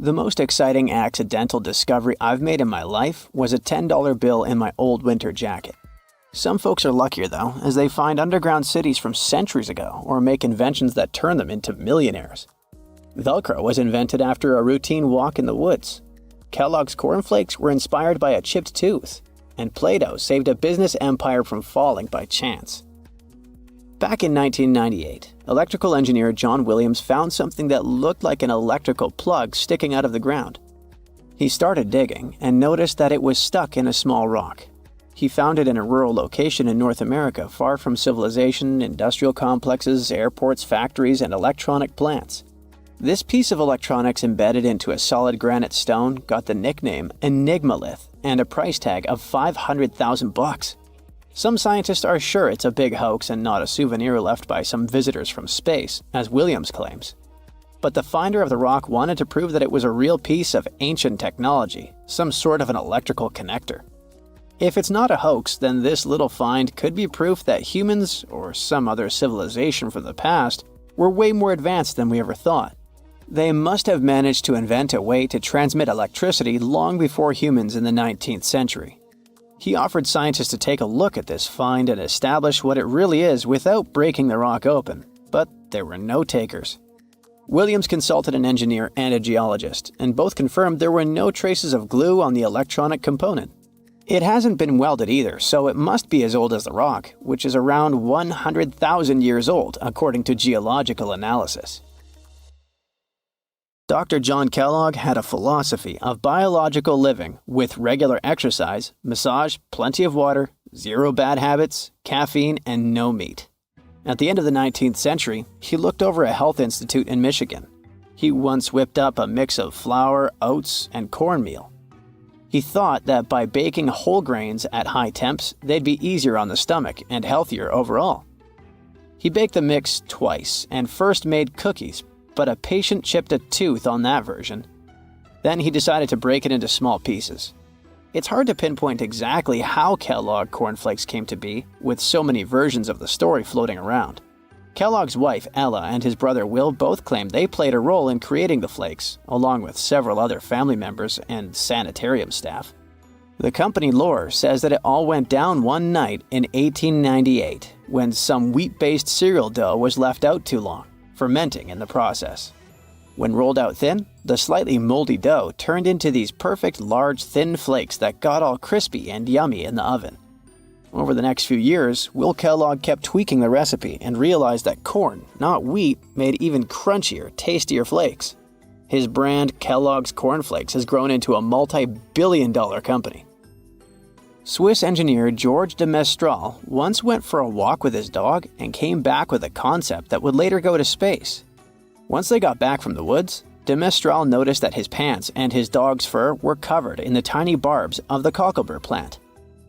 The most exciting accidental discovery I've made in my life was a $10 bill in my old winter jacket. Some folks are luckier though, as they find underground cities from centuries ago or make inventions that turn them into millionaires. Velcro was invented after a routine walk in the woods. Kellogg's cornflakes were inspired by a chipped tooth, and Play-Doh saved a business empire from falling by chance. Back in 1998, electrical engineer John Williams found something that looked like an electrical plug sticking out of the ground. He started digging and noticed that it was stuck in a small rock. He found it in a rural location in North America, far from civilization, industrial complexes, airports, factories, and electronic plants. This piece of electronics embedded into a solid granite stone got the nickname Enigmalith and a price tag of $500,000. Some scientists are sure it's a big hoax and not a souvenir left by some visitors from space, as Williams claims. But the finder of the rock wanted to prove that it was a real piece of ancient technology, some sort of an electrical connector. If it's not a hoax, then this little find could be proof that humans, or some other civilization from the past, were way more advanced than we ever thought. They must have managed to invent a way to transmit electricity long before humans in the 19th century. He offered scientists to take a look at this find and establish what it really is without breaking the rock open, but there were no takers. Williams consulted an engineer and a geologist, and both confirmed there were no traces of glue on the electronic component. It hasn't been welded either, so it must be as old as the rock, which is around 100,000 years old, according to geological analysis. Dr. John Kellogg had a philosophy of biological living with regular exercise, massage, plenty of water, zero bad habits, caffeine, and no meat. At the end of the 19th century, he looked over a health institute in Michigan. He once whipped up a mix of flour, oats, and cornmeal. He thought that by baking whole grains at high temps, they'd be easier on the stomach and healthier overall. He baked the mix twice and first made cookies, but a patient chipped a tooth on that version. Then he decided to break it into small pieces. It's hard to pinpoint exactly how Kellogg cornflakes came to be, with so many versions of the story floating around. Kellogg's wife, Ella, and his brother Will both claim they played a role in creating the flakes, along with several other family members and sanitarium staff. The company lore says that it all went down one night in 1898, when some wheat-based cereal dough was left out too long, fermenting in the process. When rolled out thin, the slightly moldy dough turned into these perfect large thin flakes that got all crispy and yummy in the oven. Over the next few years, Will Kellogg kept tweaking the recipe and realized that corn, not wheat, made even crunchier, tastier flakes. His brand, Kellogg's Corn Flakes, has grown into a multi-billion-dollar company. Swiss engineer George de Mestral once went for a walk with his dog and came back with a concept that would later go to space. Once they got back from the woods, de Mestral noticed that his pants and his dog's fur were covered in the tiny barbs of the cocklebur plant.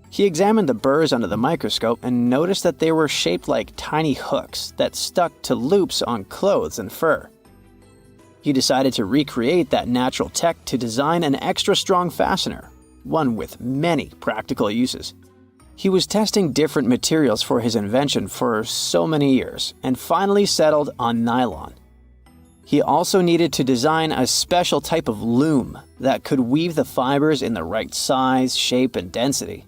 He examined the burrs under the microscope and noticed that they were shaped like tiny hooks that stuck to loops on clothes and fur. He decided to recreate that natural tech to design an extra strong fastener, one with many practical uses. He was testing different materials for his invention for so many years and finally settled on nylon. He also needed to design a special type of loom that could weave the fibers in the right size, shape, and density.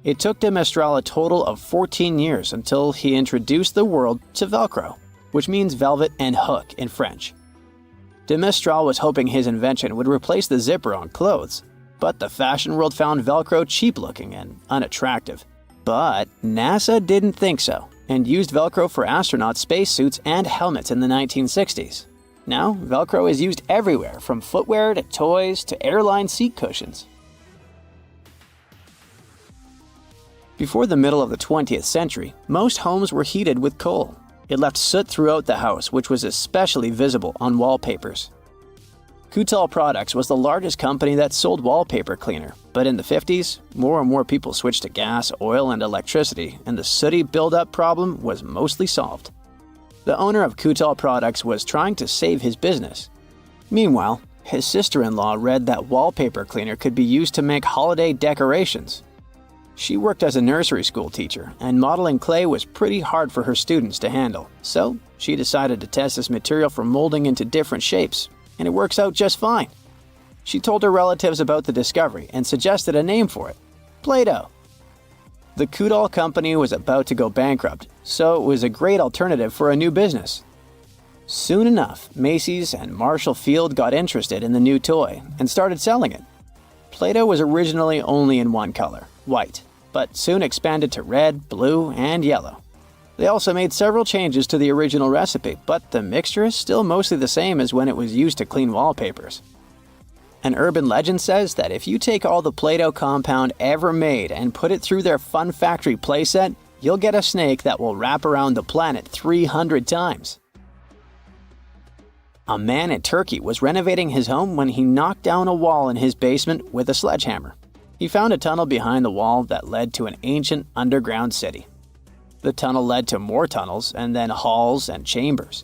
It took de Mestral a total of 14 years until he introduced the world to Velcro, which means velvet and hook in French. De Mestral was hoping his invention would replace the zipper on clothes, but the fashion world found Velcro cheap-looking and unattractive. But NASA didn't think so, and used Velcro for astronaut spacesuits and helmets in the 1960s. Now, Velcro is used everywhere, from footwear to toys to airline seat cushions. Before the middle of the 20th century, most homes were heated with coal. It left soot throughout the house, which was especially visible on wallpapers. Kutal Products was the largest company that sold wallpaper cleaner, but in the 50s, more and more people switched to gas, oil, and electricity, and the sooty buildup problem was mostly solved. The owner of Kutal Products was trying to save his business. Meanwhile, his sister-in-law read that wallpaper cleaner could be used to make holiday decorations. She worked as a nursery school teacher, and modeling clay was pretty hard for her students to handle, so she decided to test this material for molding into different shapes, and it works out just fine. She told her relatives about the discovery and suggested a name for it: Play-Doh. The Kudal company was about to go bankrupt, so it was a great alternative for a new business. Soon enough, Macy's and Marshall Field got interested in the new toy and started selling it. Play-Doh was originally only in one color, white, but soon expanded to red, blue, and yellow. They also made several changes to the original recipe, but the mixture is still mostly the same as when it was used to clean wallpapers. An urban legend says that if you take all the Play-Doh compound ever made and put it through their Fun Factory playset, you'll get a snake that will wrap around the planet 300 times. A man in Turkey was renovating his home when he knocked down a wall in his basement with a sledgehammer. He found a tunnel behind the wall that led to an ancient underground city. The tunnel led to more tunnels and then halls and chambers.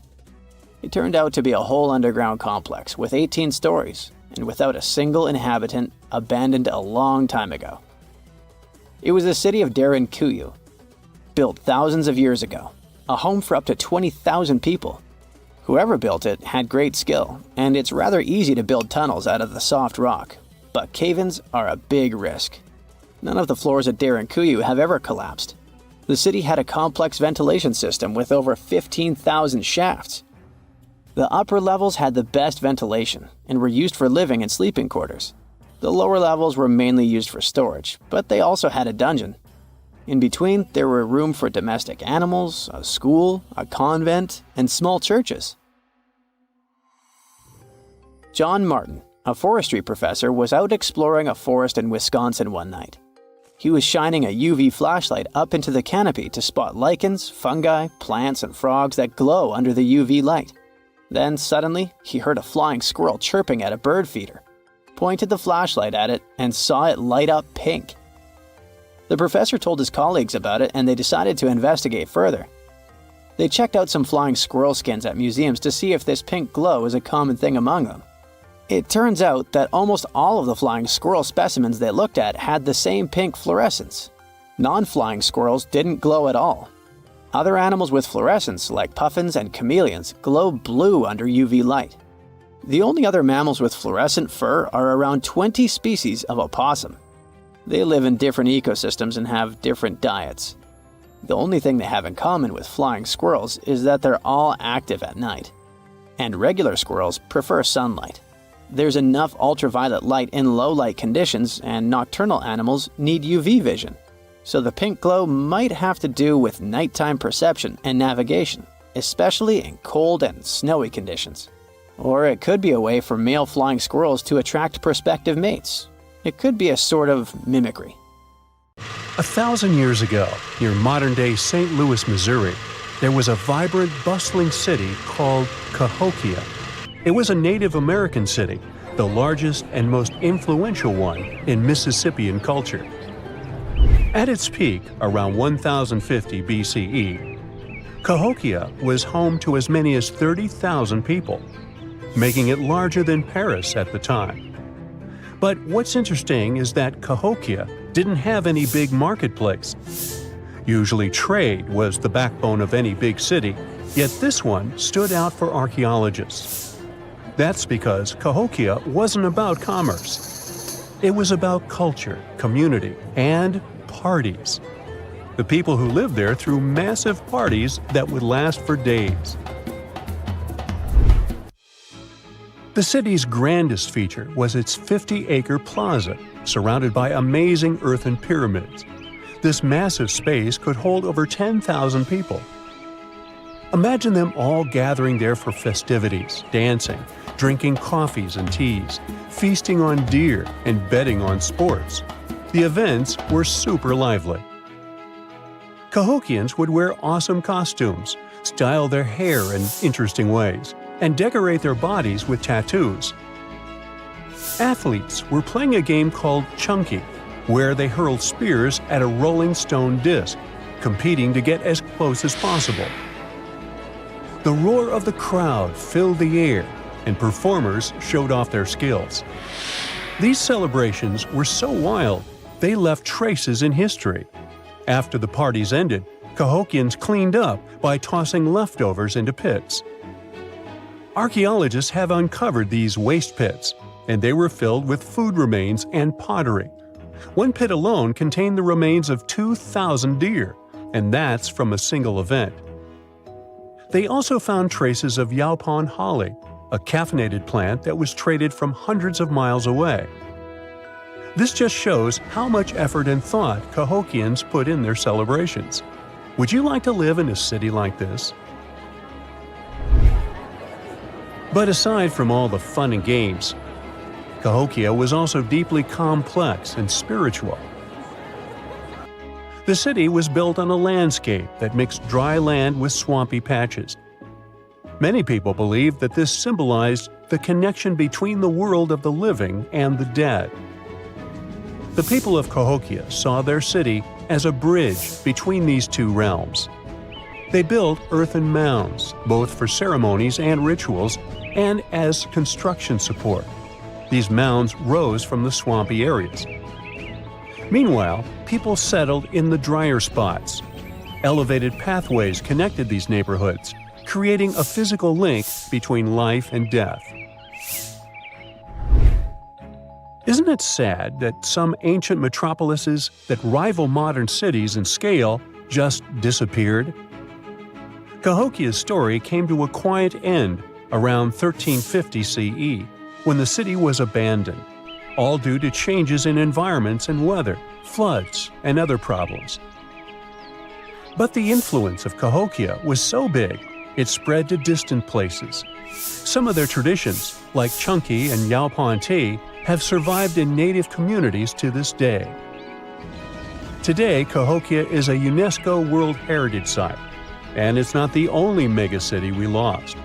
It turned out to be a whole underground complex with 18 stories and without a single inhabitant, abandoned a long time ago. It was the city of Derinkuyu, built thousands of years ago, a home for up to 20,000 people. Whoever built it had great skill, and it's rather easy to build tunnels out of the soft rock, but cave-ins are a big risk. None of the floors at Derinkuyu have ever collapsed. The city had a complex ventilation system with over 15,000 shafts. The upper levels had the best ventilation and were used for living and sleeping quarters. The lower levels were mainly used for storage, but they also had a dungeon. In between, there were room for domestic animals, a school, a convent, and small churches. John Martin, a forestry professor, was out exploring a forest in Wisconsin one night. He was shining a UV flashlight up into the canopy to spot lichens, fungi, plants, and frogs that glow under the UV light. Then, suddenly, he heard a flying squirrel chirping at a bird feeder, pointed the flashlight at it, and saw it light up pink. The professor told his colleagues about it, and they decided to investigate further. They checked out some flying squirrel skins at museums to see if this pink glow is a common thing among them. It turns out that almost all of the flying squirrel specimens they looked at had the same pink fluorescence. Non-flying squirrels didn't glow at all. Other animals with fluorescence, like puffins and chameleons, glow blue under UV light. The only other mammals with fluorescent fur are around 20 species of opossum. They live in different ecosystems and have different diets. The only thing they have in common with flying squirrels is that they're all active at night. And regular squirrels prefer sunlight. There's enough ultraviolet light in low-light conditions, and nocturnal animals need UV vision. So the pink glow might have to do with nighttime perception and navigation, especially in cold and snowy conditions. Or it could be a way for male flying squirrels to attract prospective mates. It could be a sort of mimicry. 1,000 years ago, near modern-day St. Louis, Missouri, there was a vibrant, bustling city called Cahokia. It was a Native American city, the largest and most influential one in Mississippian culture. At its peak, around 1050 BCE, Cahokia was home to as many as 30,000 people, making it larger than Paris at the time. But what's interesting is that Cahokia didn't have any big marketplace. Usually trade was the backbone of any big city, yet this one stood out for archaeologists. That's because Cahokia wasn't about commerce. It was about culture, community, and parties. The people who lived there threw massive parties that would last for days. The city's grandest feature was its 50-acre plaza, surrounded by amazing earthen pyramids. This massive space could hold over 10,000 people. Imagine them all gathering there for festivities, dancing, drinking coffees and teas, feasting on deer, and betting on sports. The events were super lively. Cahokians would wear awesome costumes, style their hair in interesting ways, and decorate their bodies with tattoos. Athletes were playing a game called Chunky, where they hurled spears at a rolling stone disc, competing to get as close as possible. The roar of the crowd filled the air, and performers showed off their skills. These celebrations were so wild, they left traces in history. After the parties ended, Cahokians cleaned up by tossing leftovers into pits. Archaeologists have uncovered these waste pits, and they were filled with food remains and pottery. One pit alone contained the remains of 2,000 deer, and that's from a single event. They also found traces of yaupon holly, a caffeinated plant that was traded from hundreds of miles away. This just shows how much effort and thought Cahokians put in their celebrations. Would you like to live in a city like this? But aside from all the fun and games, Cahokia was also deeply complex and spiritual. The city was built on a landscape that mixed dry land with swampy patches. Many people believe that this symbolized the connection between the world of the living and the dead. The people of Cahokia saw their city as a bridge between these two realms. They built earthen mounds, both for ceremonies and rituals, and as construction support. These mounds rose from the swampy areas. Meanwhile, people settled in the drier spots. Elevated pathways connected these neighborhoods, creating a physical link between life and death. Isn't it sad that some ancient metropolises that rival modern cities in scale just disappeared? Cahokia's story came to a quiet end around 1350 CE, when the city was abandoned, all due to changes in environments and weather, floods, and other problems. But the influence of Cahokia was so big, it spread to distant places. Some of their traditions, like chunky and yaupon tea, have survived in native communities to this day. Today, Cahokia is a UNESCO World Heritage Site, and it's not the only megacity we lost.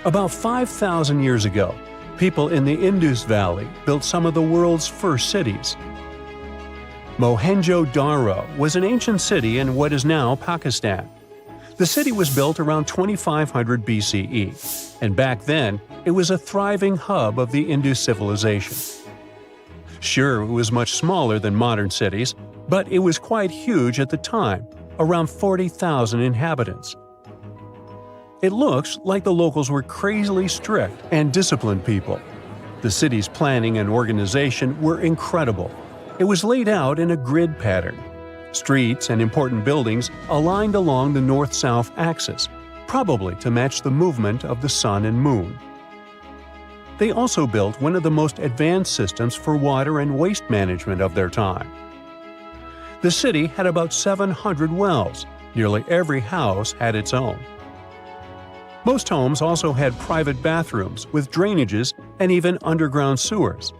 About 5,000 years ago, people in the Indus Valley built some of the world's first cities. Mohenjo-Daro was an ancient city in what is now Pakistan. The city was built around 2500 BCE, and back then, it was a thriving hub of the Indus civilization. Sure, it was much smaller than modern cities, but it was quite huge at the time, around 40,000 inhabitants. It looks like the locals were crazily strict and disciplined people. The city's planning and organization were incredible. It was laid out in a grid pattern. Streets and important buildings aligned along the north-south axis, probably to match the movement of the sun and moon. They also built one of the most advanced systems for water and waste management of their time. The city had about 700 wells. Nearly every house had its own. Most homes also had private bathrooms with drainages and even underground sewers.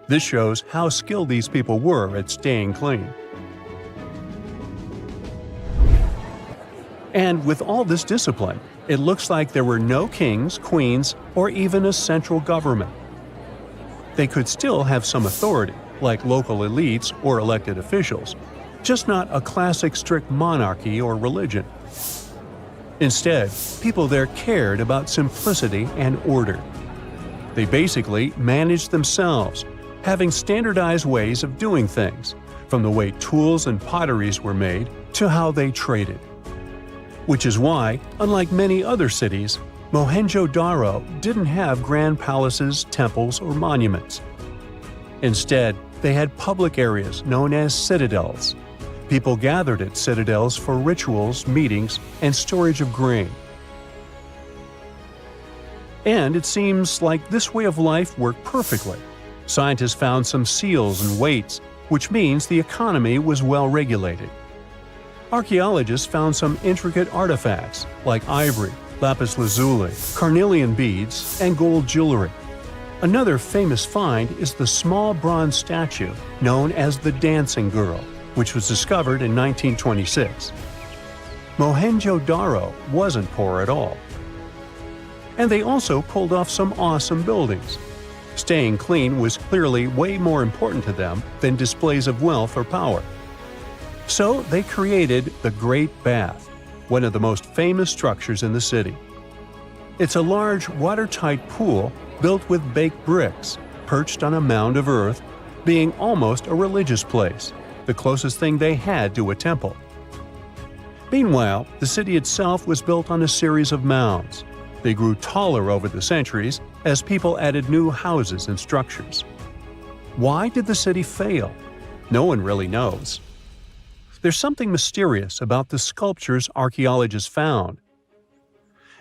This shows how skilled these people were at staying clean. And with all this discipline, it looks like there were no kings, queens, or even a central government. They could still have some authority, like local elites or elected officials, just not a classic strict monarchy or religion. Instead, people there cared about simplicity and order. They basically managed themselves, having standardized ways of doing things, from the way tools and potteries were made to how they traded. Which is why, unlike many other cities, Mohenjo-Daro didn't have grand palaces, temples, or monuments. Instead, they had public areas known as citadels. People gathered at citadels for rituals, meetings, and storage of grain. And it seems like this way of life worked perfectly. Scientists found some seals and weights, which means the economy was well regulated. Archaeologists found some intricate artifacts like ivory, lapis lazuli, carnelian beads, and gold jewelry. Another famous find is the small bronze statue known as the Dancing Girl, which was discovered in 1926. Mohenjo-Daro wasn't poor at all. And they also pulled off some awesome buildings. Staying clean was clearly way more important to them than displays of wealth or power. So they created the Great Bath, one of the most famous structures in the city. It's a large, watertight pool built with baked bricks, perched on a mound of earth, being almost a religious place, the closest thing they had to a temple. Meanwhile, the city itself was built on a series of mounds. They grew taller over the centuries as people added new houses and structures. Why did the city fail? No one really knows. There's something mysterious about the sculptures archaeologists found.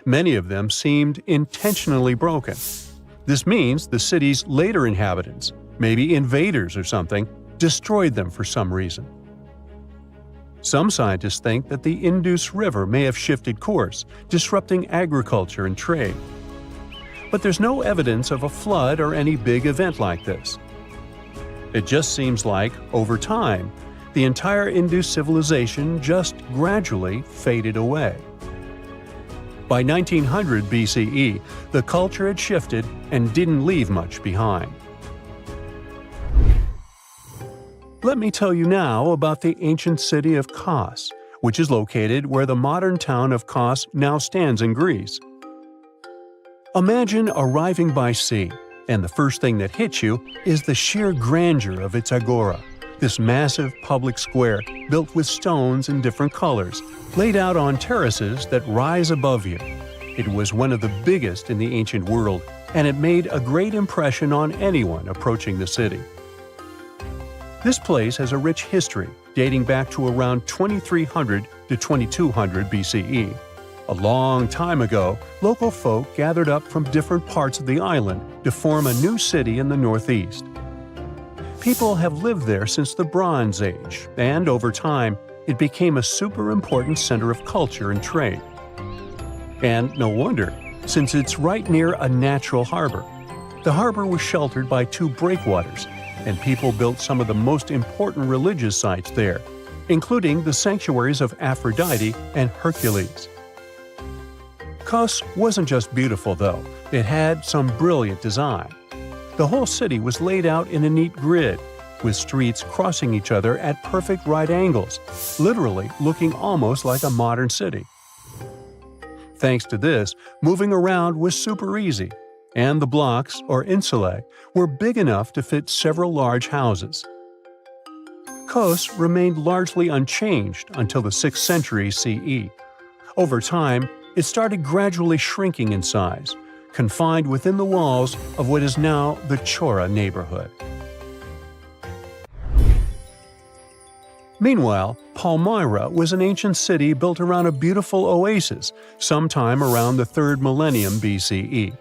Many of them seemed intentionally broken. This means the city's later inhabitants, maybe invaders or something, destroyed them for some reason. Some scientists think that the Indus River may have shifted course, disrupting agriculture and trade. But there's no evidence of a flood or any big event like this. It just seems like, over time, the entire Indus civilization just gradually faded away. By 1900 BCE, the culture had shifted and didn't leave much behind. Let me tell you now about the ancient city of Kos, which is located where the modern town of Kos now stands in Greece. Imagine arriving by sea, and the first thing that hits you is the sheer grandeur of its agora, this massive public square built with stones in different colors, laid out on terraces that rise above you. It was one of the biggest in the ancient world, and it made a great impression on anyone approaching the city. This place has a rich history, dating back to around 2300 to 2200 BCE. A long time ago, local folk gathered up from different parts of the island to form a new city in the northeast. People have lived there since the Bronze Age, and over time, it became a super important center of culture and trade. And no wonder, since it's right near a natural harbor. The harbor was sheltered by two breakwaters, and people built some of the most important religious sites there, including the sanctuaries of Aphrodite and Hercules. Kos wasn't just beautiful, though. It had some brilliant design. The whole city was laid out in a neat grid, with streets crossing each other at perfect right angles, literally looking almost like a modern city. Thanks to this, moving around was super easy, and the blocks, or insulae, were big enough to fit several large houses. Kos remained largely unchanged until the 6th century CE. Over time, it started gradually shrinking in size, confined within the walls of what is now the Chora neighborhood. Meanwhile, Palmyra was an ancient city built around a beautiful oasis sometime around the 3rd millennium BCE.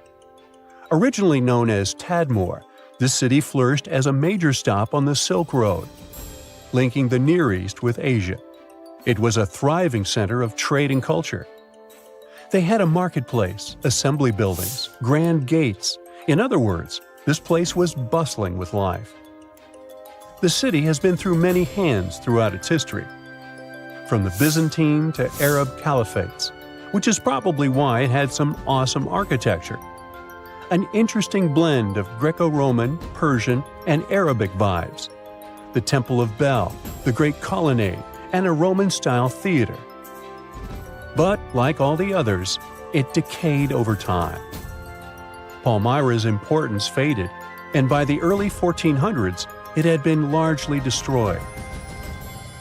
Originally known as Tadmor, this city flourished as a major stop on the Silk Road, linking the Near East with Asia. It was a thriving center of trade and culture. They had a marketplace, assembly buildings, grand gates. In other words, this place was bustling with life. The city has been through many hands throughout its history, from the Byzantine to Arab caliphates, which is probably why it had some awesome architecture. An interesting blend of Greco-Roman, Persian, and Arabic vibes. The Temple of Bel, the Great Colonnade, and a Roman-style theater. But, like all the others, it decayed over time. Palmyra's importance faded, and by the early 1400s, it had been largely destroyed.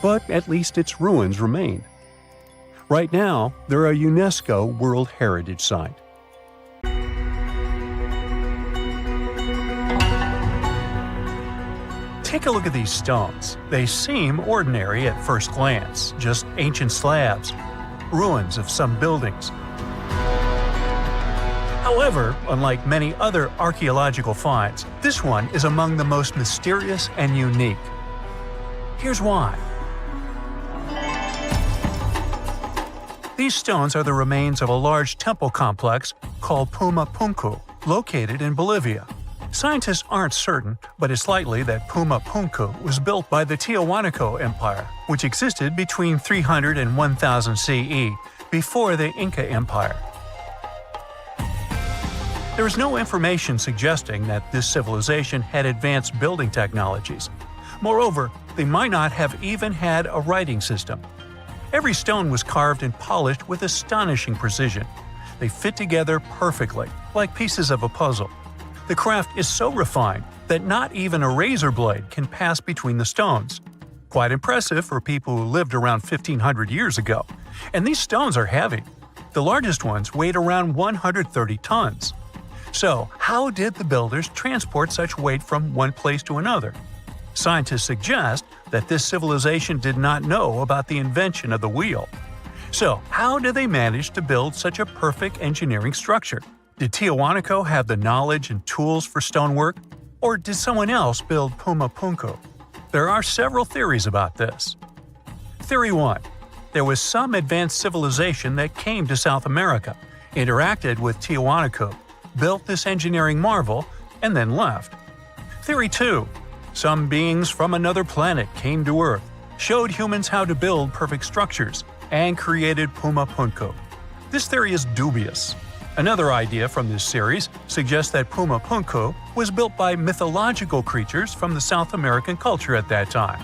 But at least its ruins remained. Right now, they're a UNESCO World Heritage Site. Take a look at these stones. They seem ordinary at first glance, just ancient slabs, ruins of some buildings. However, unlike many other archaeological finds, this one is among the most mysterious and unique. Here's why. These stones are the remains of a large temple complex called Puma Punku, located in Bolivia. Scientists aren't certain, but it's likely that Puma Punku was built by the Tiahuanaco Empire, which existed between 300 and 1000 CE, before the Inca Empire. There is no information suggesting that this civilization had advanced building technologies. Moreover, they might not have even had a writing system. Every stone was carved and polished with astonishing precision. They fit together perfectly, like pieces of a puzzle. The craft is so refined that not even a razor blade can pass between the stones. Quite impressive for people who lived around 1500 years ago. And these stones are heavy. The largest ones weighed around 130 tons. So, how did the builders transport such weight from one place to another? Scientists suggest that this civilization did not know about the invention of the wheel. So, how did they manage to build such a perfect engineering structure? Did Tiahuanaco have the knowledge and tools for stonework? Or did someone else build Puma Punku? There are several theories about this. Theory 1. There was some advanced civilization that came to South America, interacted with Tiahuanaco, built this engineering marvel, and then left. Theory 2. Some beings from another planet came to Earth, showed humans how to build perfect structures, and created Puma Punku. This theory is dubious. Another idea from this series suggests that Puma Punku was built by mythological creatures from the South American culture at that time.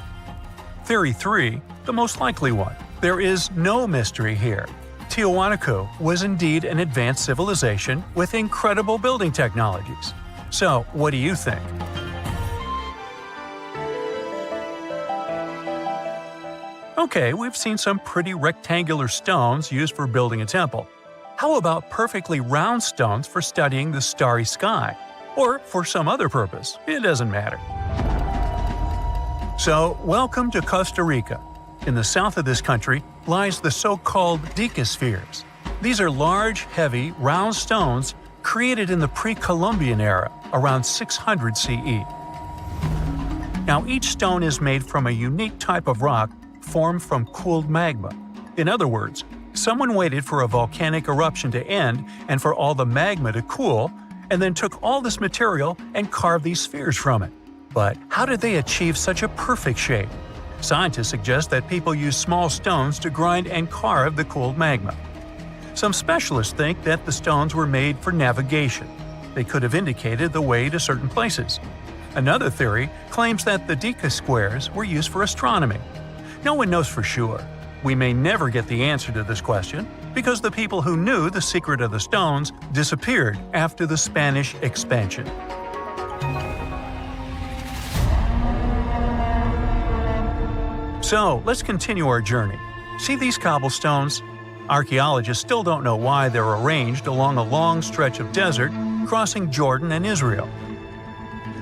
Theory 3, the most likely one. There is no mystery here. Tiahuanaco was indeed an advanced civilization with incredible building technologies. So, what do you think? Okay, we've seen some pretty rectangular stones used for building a temple. How about perfectly round stones for studying the starry sky? Or for some other purpose, it doesn't matter. So, welcome to Costa Rica. In the south of this country lies the so-called decaspheres. These are large, heavy, round stones created in the pre-Columbian era, around 600 CE. Now, each stone is made from a unique type of rock formed from cooled magma. In other words, someone waited for a volcanic eruption to end and for all the magma to cool, and then took all this material and carved these spheres from it. But how did they achieve such a perfect shape? Scientists suggest that people use small stones to grind and carve the cooled magma. Some specialists think that the stones were made for navigation. They could have indicated the way to certain places. Another theory claims that the deca squares were used for astronomy. No one knows for sure. We may never get the answer to this question because the people who knew the secret of the stones disappeared after the Spanish expansion. So, let's continue our journey. See these cobblestones? Archaeologists still don't know why they're arranged along a long stretch of desert crossing Jordan and Israel.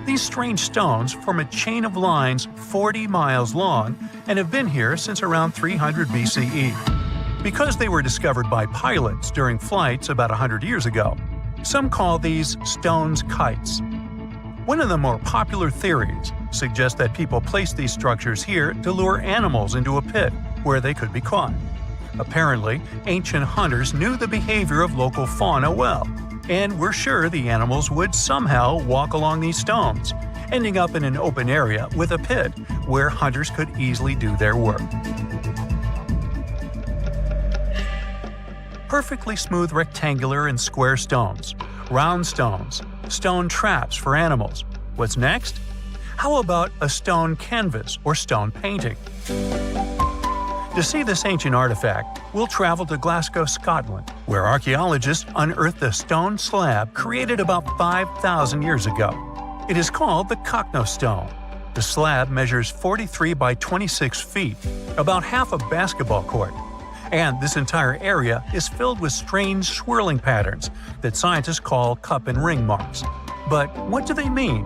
These strange stones form a chain of lines 40 miles long and have been here since around 300 BCE. Because they were discovered by pilots during flights about 100 years ago, some call these stones kites. One of the more popular theories suggests that people placed these structures here to lure animals into a pit where they could be caught. Apparently, ancient hunters knew the behavior of local fauna well, and were sure the animals would somehow walk along these stones, ending up in an open area with a pit where hunters could easily do their work. Perfectly smooth rectangular and square stones, round stones, stone traps for animals. What's next? How about a stone canvas or stone painting? To see this ancient artifact, we'll travel to Glasgow, Scotland, where archaeologists unearthed a stone slab created about 5,000 years ago. It is called the Cockno Stone. The slab measures 43 by 26 feet, about half a basketball court. And this entire area is filled with strange swirling patterns that scientists call cup and ring marks. But what do they mean?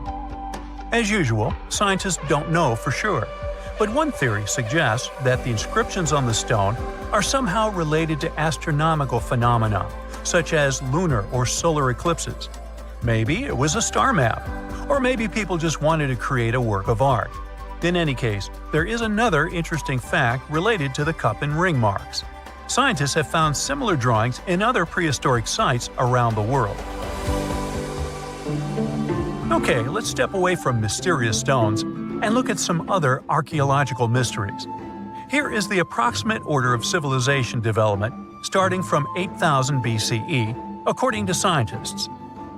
As usual, scientists don't know for sure. But one theory suggests that the inscriptions on the stone are somehow related to astronomical phenomena, such as lunar or solar eclipses. Maybe it was a star map, or maybe people just wanted to create a work of art. In any case, there is another interesting fact related to the cup and ring marks. Scientists have found similar drawings in other prehistoric sites around the world. Okay, let's step away from mysterious stones and look at some other archaeological mysteries. Here is the approximate order of civilization development starting from 8000 BCE, according to scientists.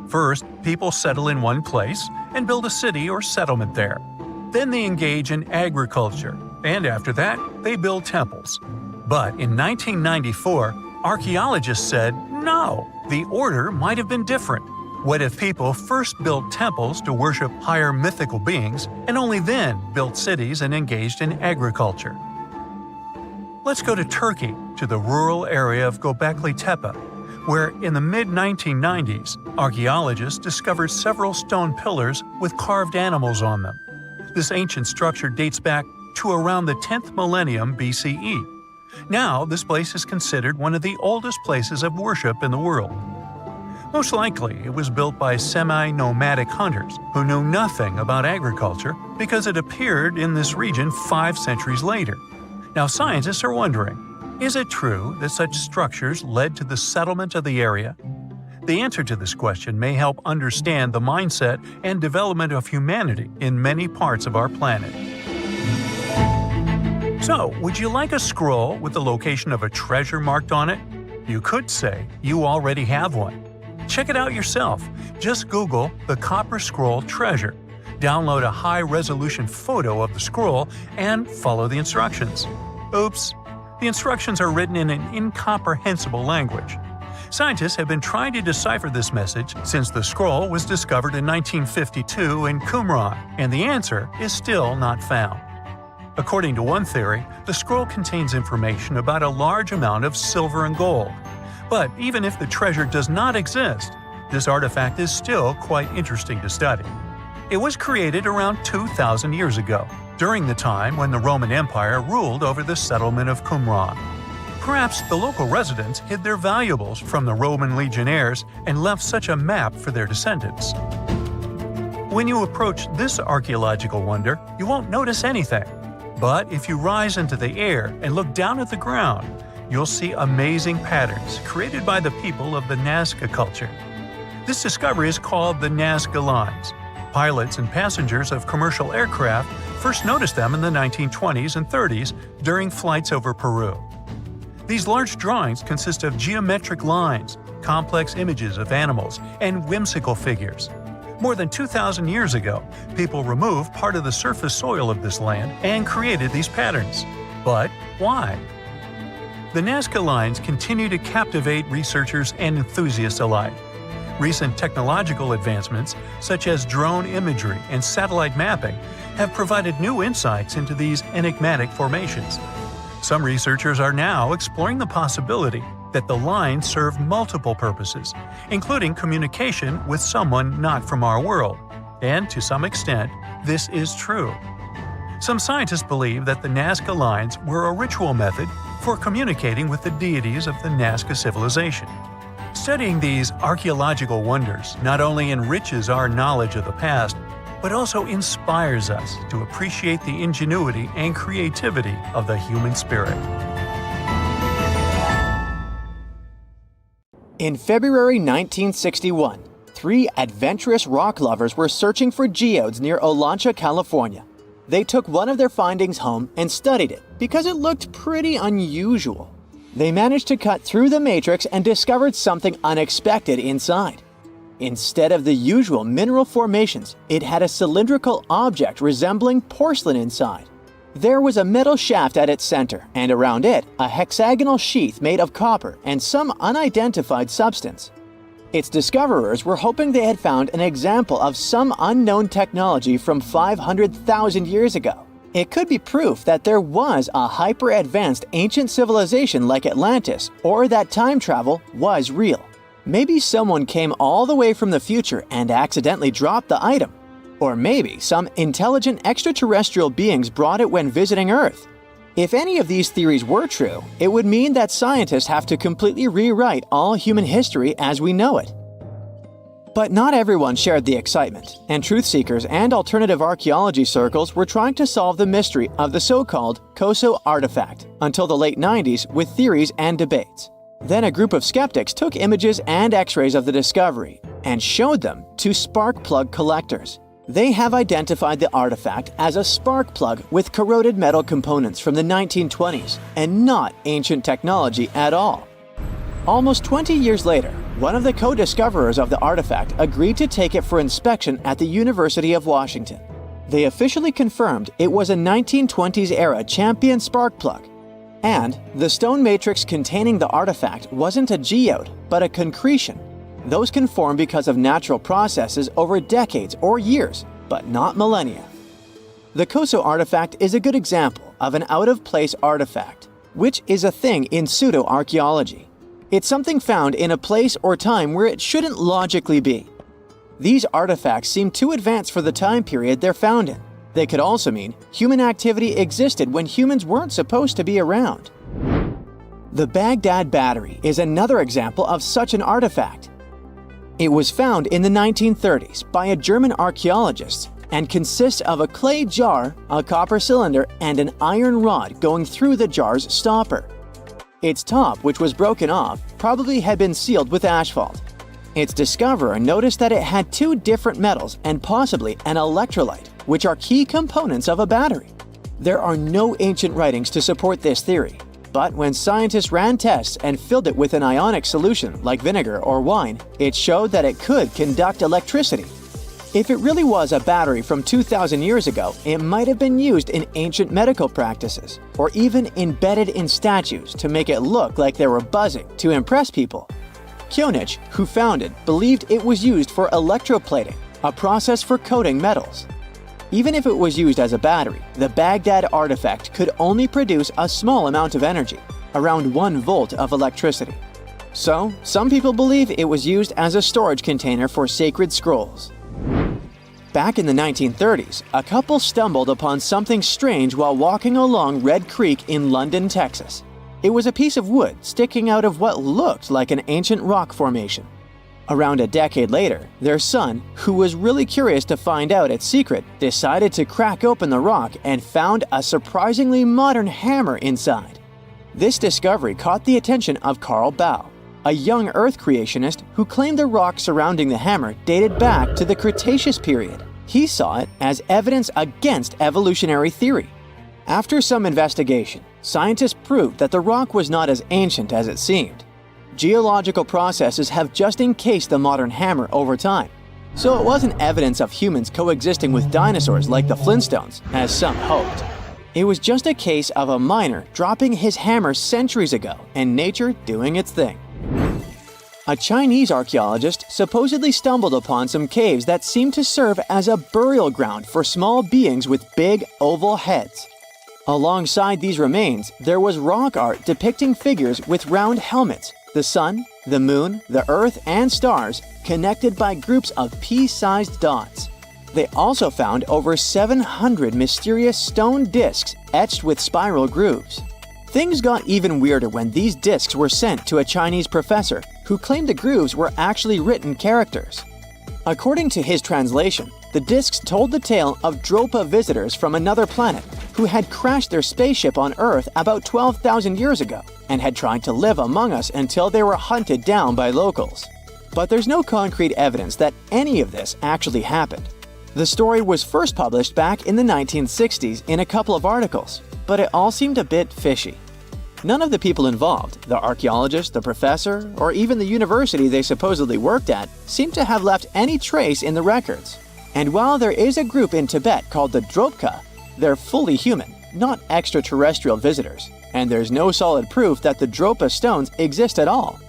First, people settle in one place and build a city or settlement there. Then they engage in agriculture, and after that, they build temples. But in 1994, archaeologists said, no, the order might have been different. What if people first built temples to worship higher mythical beings and only then built cities and engaged in agriculture? Let's go to Turkey, to the rural area of Göbekli Tepe, where in the mid-1990s, archaeologists discovered several stone pillars with carved animals on them. This ancient structure dates back to around the 10th millennium BCE. Now, this place is considered one of the oldest places of worship in the world. Most likely, it was built by semi-nomadic hunters who knew nothing about agriculture because it appeared in this region 5 centuries later. Now, scientists are wondering, is it true that such structures led to the settlement of the area? The answer to this question may help understand the mindset and development of humanity in many parts of our planet. So, would you like a scroll with the location of a treasure marked on it? You could say you already have one. Check it out yourself. Just Google the Copper Scroll Treasure. Download a high-resolution photo of the scroll and follow the instructions. Oops! The instructions are written in an incomprehensible language. Scientists have been trying to decipher this message since the scroll was discovered in 1952 in Qumran, and the answer is still not found. According to one theory, the scroll contains information about a large amount of silver and gold. But even if the treasure does not exist, this artifact is still quite interesting to study. It was created around 2,000 years ago, during the time when the Roman Empire ruled over the settlement of Qumran. Perhaps the local residents hid their valuables from the Roman legionnaires and left such a map for their descendants. When you approach this archaeological wonder, you won't notice anything. But if you rise into the air and look down at the ground, you'll see amazing patterns created by the people of the Nazca culture. This discovery is called the Nazca Lines. Pilots and passengers of commercial aircraft first noticed them in the 1920s and 30s during flights over Peru. These large drawings consist of geometric lines, complex images of animals, and whimsical figures. More than 2,000 years ago, people removed part of the surface soil of this land and created these patterns. But why? The Nazca Lines continue to captivate researchers and enthusiasts alike. Recent technological advancements, such as drone imagery and satellite mapping, have provided new insights into these enigmatic formations. Some researchers are now exploring the possibility that the lines serve multiple purposes, including communication with someone not from our world. And to some extent, this is true. Some scientists believe that the Nazca Lines were a ritual method for communicating with the deities of the Nazca civilization. Studying these archaeological wonders not only enriches our knowledge of the past, but also inspires us to appreciate the ingenuity and creativity of the human spirit. In February 1961, 3 adventurous rock lovers were searching for geodes near Olancha, California. They took one of their findings home and studied it because it looked pretty unusual. They managed to cut through the matrix and discovered something unexpected inside. Instead of the usual mineral formations, it had a cylindrical object resembling porcelain inside. There was a metal shaft at its center, and around it, a hexagonal sheath made of copper and some unidentified substance. Its discoverers were hoping they had found an example of some unknown technology from 500,000 years ago. It could be proof that there was a hyper-advanced ancient civilization like Atlantis, or that time travel was real. Maybe someone came all the way from the future and accidentally dropped the item. Or maybe some intelligent extraterrestrial beings brought it when visiting Earth. If any of these theories were true, it would mean that scientists have to completely rewrite all human history as we know it. But not everyone shared the excitement, and truth seekers and alternative archaeology circles were trying to solve the mystery of the so-called Coso artifact until the late 90s with theories and debates. Then a group of skeptics took images and x-rays of the discovery and showed them to spark plug collectors. They have identified the artifact as a spark plug with corroded metal components from the 1920s and not ancient technology at all. Almost 20 years later, one of the co-discoverers of the artifact agreed to take it for inspection at the University of Washington. They officially confirmed it was a 1920s-era champion spark plug. And the stone matrix containing the artifact wasn't a geode, but a concretion. Those can form because of natural processes over decades or years, but not millennia. The Coso artifact is a good example of an out-of-place artifact. which is a thing in pseudo-archaeology. It's something found in a place or time where it shouldn't logically be. These artifacts seem too advanced for the time period they're found in. They could also mean human activity existed when humans weren't supposed to be around. The Baghdad Battery is another example of such an artifact. It was found in the 1930s by a German archaeologist and consists of a clay jar, a copper cylinder, and an iron rod going through the jar's stopper. Its top, which was broken off, probably had been sealed with asphalt. Its discoverer noticed that it had two different metals and possibly an electrolyte, which are key components of a battery. There are no ancient writings to support this theory, but when scientists ran tests and filled it with an ionic solution like vinegar or wine, it showed that it could conduct electricity. If it really was a battery from 2,000 years ago, it might have been used in ancient medical practices, or even embedded in statues to make it look like they were buzzing to impress people. Kionich, who found it, believed it was used for electroplating, a process for coating metals. Even if it was used as a battery, the Baghdad artifact could only produce a small amount of energy, around 1 volt of electricity. So, some people believe it was used as a storage container for sacred scrolls. Back in the 1930s, a couple stumbled upon something strange while walking along Red Creek in London, Texas. It was a piece of wood sticking out of what looked like an ancient rock formation. Around a decade later, their son, who was really curious to find out its secret, decided to crack open the rock and found a surprisingly modern hammer inside. This discovery caught the attention of Carl Baugh, a young Earth creationist who claimed the rock surrounding the hammer dated back to the Cretaceous period. He saw it as evidence against evolutionary theory. After some investigation, scientists proved that the rock was not as ancient as it seemed. Geological processes have just encased the modern hammer over time, so it wasn't evidence of humans coexisting with dinosaurs like the Flintstones, as some hoped. It was just a case of a miner dropping his hammer centuries ago and nature doing its thing. A Chinese archaeologist supposedly stumbled upon some caves that seemed to serve as a burial ground for small beings with big, oval heads. Alongside these remains, there was rock art depicting figures with round helmets, the sun, the moon, the earth, and stars connected by groups of pea-sized dots. They also found over 700 mysterious stone discs etched with spiral grooves. Things got even weirder when these discs were sent to a Chinese professor who claimed the grooves were actually written characters. According to his translation, the discs told the tale of Dropa visitors from another planet who had crashed their spaceship on Earth about 12,000 years ago and had tried to live among us until they were hunted down by locals. But there's no concrete evidence that any of this actually happened. The story was first published back in the 1960s in a couple of articles, but it all seemed a bit fishy. None of the people involved, the archaeologist, the professor, or even the university they supposedly worked at, seemed to have left any trace in the records. And while there is a group in Tibet called the Dropka, they're fully human, not extraterrestrial visitors, and there's no solid proof that the Dropa stones exist at all.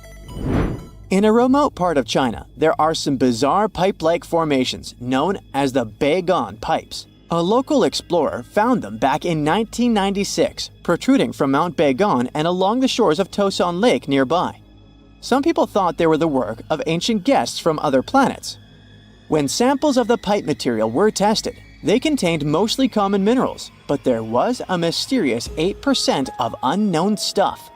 In a remote part of China, there are some bizarre pipe-like formations known as the Beigan pipes. A local explorer found them back in 1996, protruding from Mount Beigan and along the shores of Tosan Lake nearby. Some people thought they were the work of ancient guests from other planets. When samples of the pipe material were tested, they contained mostly common minerals, but there was a mysterious 8% of unknown stuff.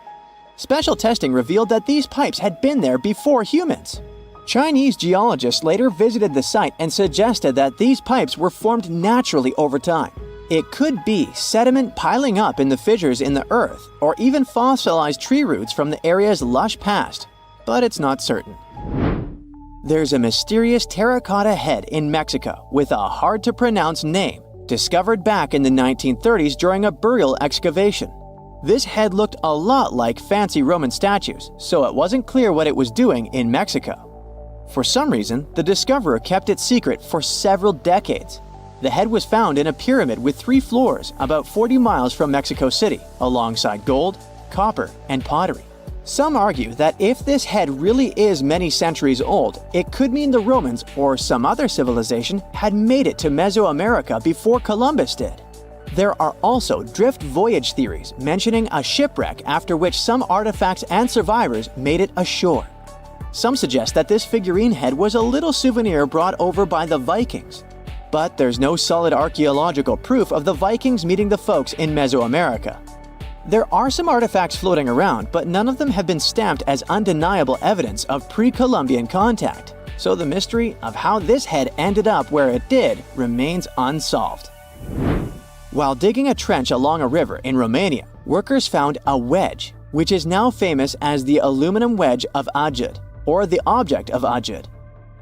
Special testing revealed that these pipes had been there before humans. Chinese geologists later visited the site and suggested that these pipes were formed naturally over time. It could be sediment piling up in the fissures in the earth, or even fossilized tree roots from the area's lush past, but it's not certain. There's a mysterious terracotta head in Mexico with a hard-to-pronounce name, discovered back in the 1930s during a burial excavation. This head looked a lot like fancy Roman statues, so it wasn't clear what it was doing in Mexico. For some reason, the discoverer kept it secret for several decades. The head was found in a pyramid with 3 floors about 40 miles from Mexico City, alongside gold, copper, and pottery. Some argue that if this head really is many centuries old, it could mean the Romans or some other civilization had made it to Mesoamerica before Columbus did. There are also drift voyage theories mentioning a shipwreck after which some artifacts and survivors made it ashore. Some suggest that this figurine head was a little souvenir brought over by the Vikings. But there's no solid archaeological proof of the Vikings meeting the folks in Mesoamerica. There are some artifacts floating around, but none of them have been stamped as undeniable evidence of pre-Columbian contact. So the mystery of how this head ended up where it did remains unsolved. While digging a trench along a river in Romania, workers found a wedge, which is now famous as the aluminum wedge of Ajud, or the object of Ajud.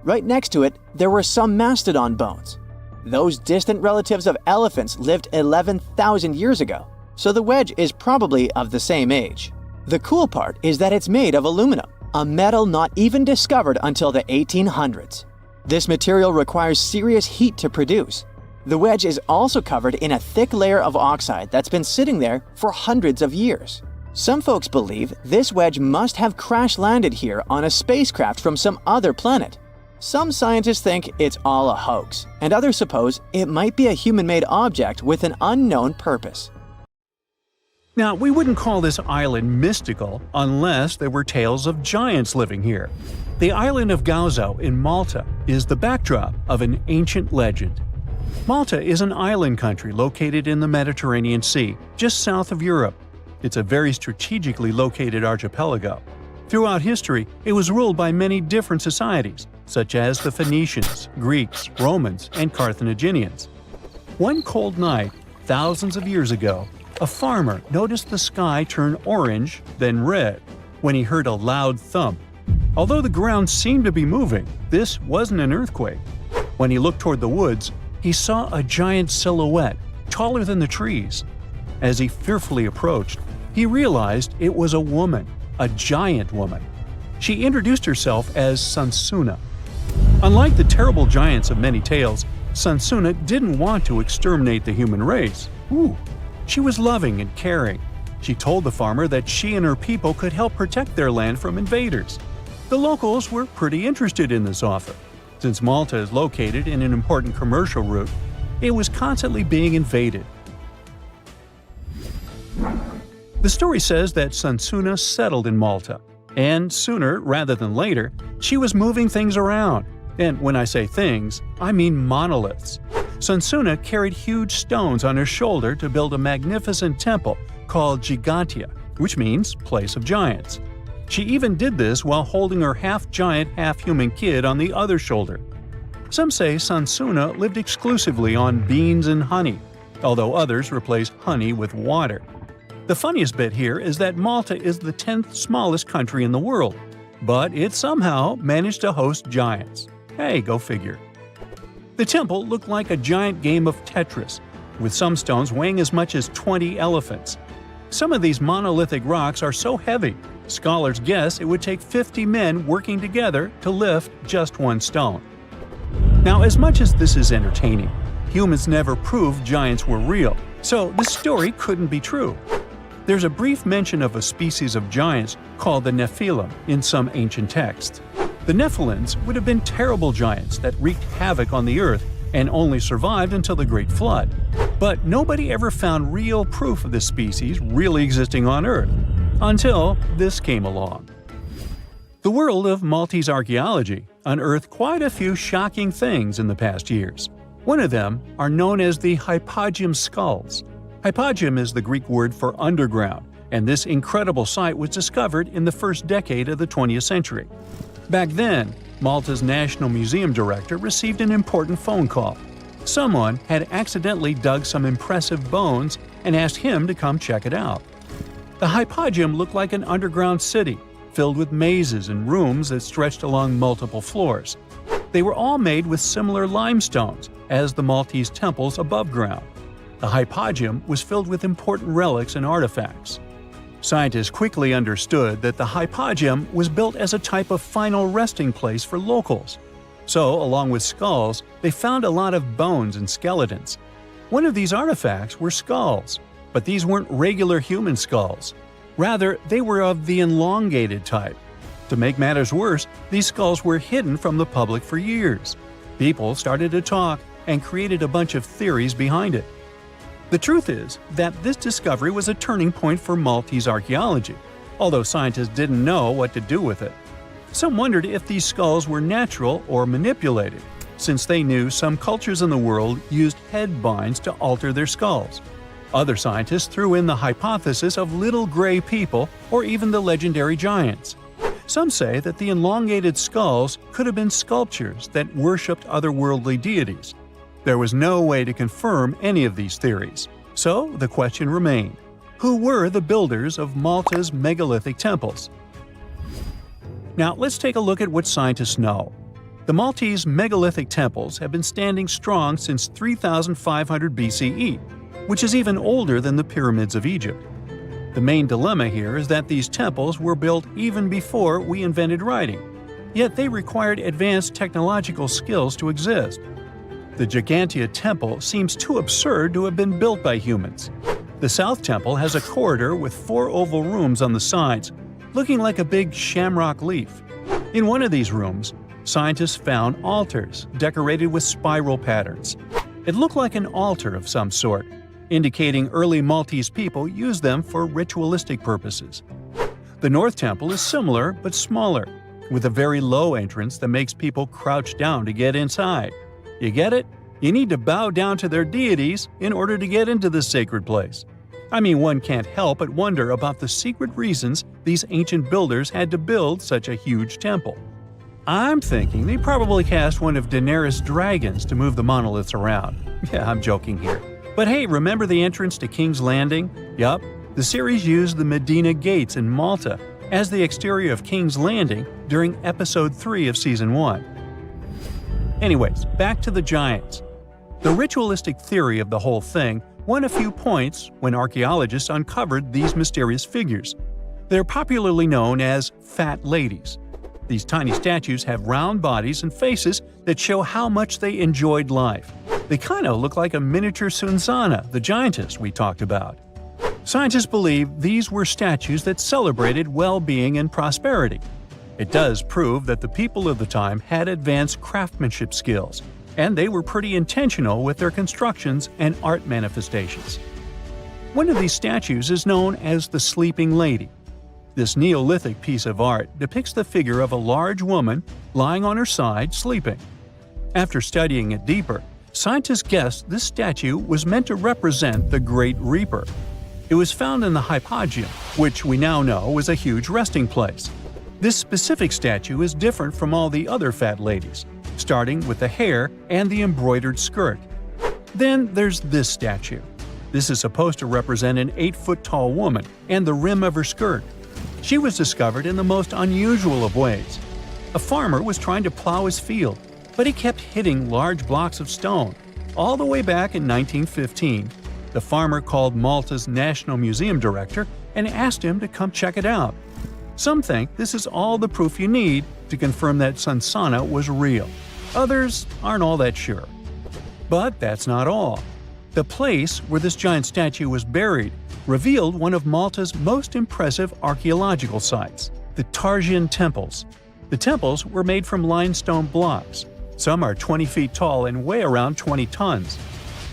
Right next to it, there were some mastodon bones. Those distant relatives of elephants lived 11,000 years ago, so the wedge is probably of the same age. The cool part is that it's made of aluminum, a metal not even discovered until the 1800s. This material requires serious heat to produce. The wedge is also covered in a thick layer of oxide that's been sitting there for hundreds of years. Some folks believe this wedge must have crash-landed here on a spacecraft from some other planet. Some scientists think it's all a hoax, and others suppose it might be a human-made object with an unknown purpose. Now, we wouldn't call this island mystical unless there were tales of giants living here. The island of Gozo in Malta is the backdrop of an ancient legend. Malta is an island country located in the Mediterranean Sea, just south of Europe. It's a very strategically located archipelago. Throughout history, it was ruled by many different societies, such as the Phoenicians, Greeks, Romans, and Carthaginians. One cold night, thousands of years ago, a farmer noticed the sky turn orange, then red, when he heard a loud thump. Although the ground seemed to be moving, this wasn't an earthquake. When he looked toward the woods, he saw a giant silhouette, taller than the trees. As he fearfully approached, he realized it was a woman, a giant woman. She introduced herself as Sansuna. Unlike the terrible giants of many tales, Sansuna didn't want to exterminate the human race. She was loving and caring. She told the farmer that she and her people could help protect their land from invaders. The locals were pretty interested in this offer. Since Malta is located in an important commercial route, it was constantly being invaded. The story says that Sansuna settled in Malta, and sooner rather than later, she was moving things around. And when I say things, I mean monoliths. Sansuna carried huge stones on her shoulder to build a magnificent temple called Gigantia, which means place of giants. She even did this while holding her half-giant, half-human kid on the other shoulder. Some say Sansuna lived exclusively on beans and honey, although others replace honey with water. The funniest bit here is that Malta is the 10th smallest country in the world, but it somehow managed to host giants. Hey, go figure. The temple looked like a giant game of Tetris, with some stones weighing as much as 20 elephants. Some of these monolithic rocks are so heavy, scholars guess it would take 50 men working together to lift just one stone. Now, as much as this is entertaining, humans never proved giants were real, so this story couldn't be true. There's a brief mention of a species of giants called the Nephilim in some ancient texts. The Nephilims would have been terrible giants that wreaked havoc on the earth and only survived until the Great Flood. But nobody ever found real proof of this species really existing on Earth, until this came along. The world of Maltese archaeology unearthed quite a few shocking things in the past years. One of them are known as the hypogeum skulls. Hypogeum is the Greek word for underground, and this incredible site was discovered in the first decade of the 20th century. Back then, Malta's National Museum director received an important phone call. Someone had accidentally dug some impressive bones and asked him to come check it out. The hypogeum looked like an underground city, filled with mazes and rooms that stretched along multiple floors. They were all made with similar limestones as the Maltese temples above ground. The hypogeum was filled with important relics and artifacts. Scientists quickly understood that the hypogeum was built as a type of final resting place for locals. So, along with skulls, they found a lot of bones and skeletons. One of these artifacts were skulls, but these weren't regular human skulls. Rather, they were of the elongated type. To make matters worse, these skulls were hidden from the public for years. People started to talk and created a bunch of theories behind it. The truth is that this discovery was a turning point for Maltese archaeology, although scientists didn't know what to do with it. Some wondered if these skulls were natural or manipulated, since they knew some cultures in the world used head binds to alter their skulls. Other scientists threw in the hypothesis of little gray people or even the legendary giants. Some say that the elongated skulls could have been sculptures that worshipped otherworldly deities. There was no way to confirm any of these theories. So the question remained: who were the builders of Malta's megalithic temples? Now let's take a look at what scientists know. The Maltese megalithic temples have been standing strong since 3500 BCE, which is even older than the pyramids of Egypt. The main dilemma here is that these temples were built even before we invented writing, yet they required advanced technological skills to exist. The Gigantea Temple seems too absurd to have been built by humans. The South Temple has a corridor with 4 oval rooms on the sides, looking like a big shamrock leaf. In one of these rooms, scientists found altars decorated with spiral patterns. It looked like an altar of some sort, indicating early Maltese people used them for ritualistic purposes. The North Temple is similar but smaller, with a very low entrance that makes people crouch down to get inside. You get it? You need to bow down to their deities in order to get into this sacred place. I mean, one can't help but wonder about the secret reasons these ancient builders had to build such a huge temple. I'm thinking they probably cast one of Daenerys' dragons to move the monoliths around. Yeah, I'm joking here. But hey, remember the entrance to King's Landing? Yup, the series used the Medina Gates in Malta as the exterior of King's Landing during Episode 3 of Season 1. Anyways, back to the giants. The ritualistic theory of the whole thing won a few points when archaeologists uncovered these mysterious figures. They're popularly known as fat ladies. These tiny statues have round bodies and faces that show how much they enjoyed life. They kind of look like a miniature Sunzana, the giantess we talked about. Scientists believe these were statues that celebrated well-being and prosperity. It does prove that the people of the time had advanced craftsmanship skills, and they were pretty intentional with their constructions and art manifestations. One of these statues is known as the Sleeping Lady. This Neolithic piece of art depicts the figure of a large woman lying on her side sleeping. After studying it deeper, scientists guessed this statue was meant to represent the Great Reaper. It was found in the hypogeum, which we now know is a huge resting place. This specific statue is different from all the other fat ladies, starting with the hair and the embroidered skirt. Then there's this statue. This is supposed to represent an 8-foot-tall woman and the rim of her skirt. She was discovered in the most unusual of ways. A farmer was trying to plow his field, but he kept hitting large blocks of stone. All the way back in 1915, the farmer called Malta's National Museum director and asked him to come check it out. Some think this is all the proof you need to confirm that Sunzana was real. Others aren't all that sure. But that's not all. The place where this giant statue was buried revealed one of Malta's most impressive archaeological sites, the Tarsian Temples. The temples were made from limestone blocks. Some are 20 feet tall and weigh around 20 tons.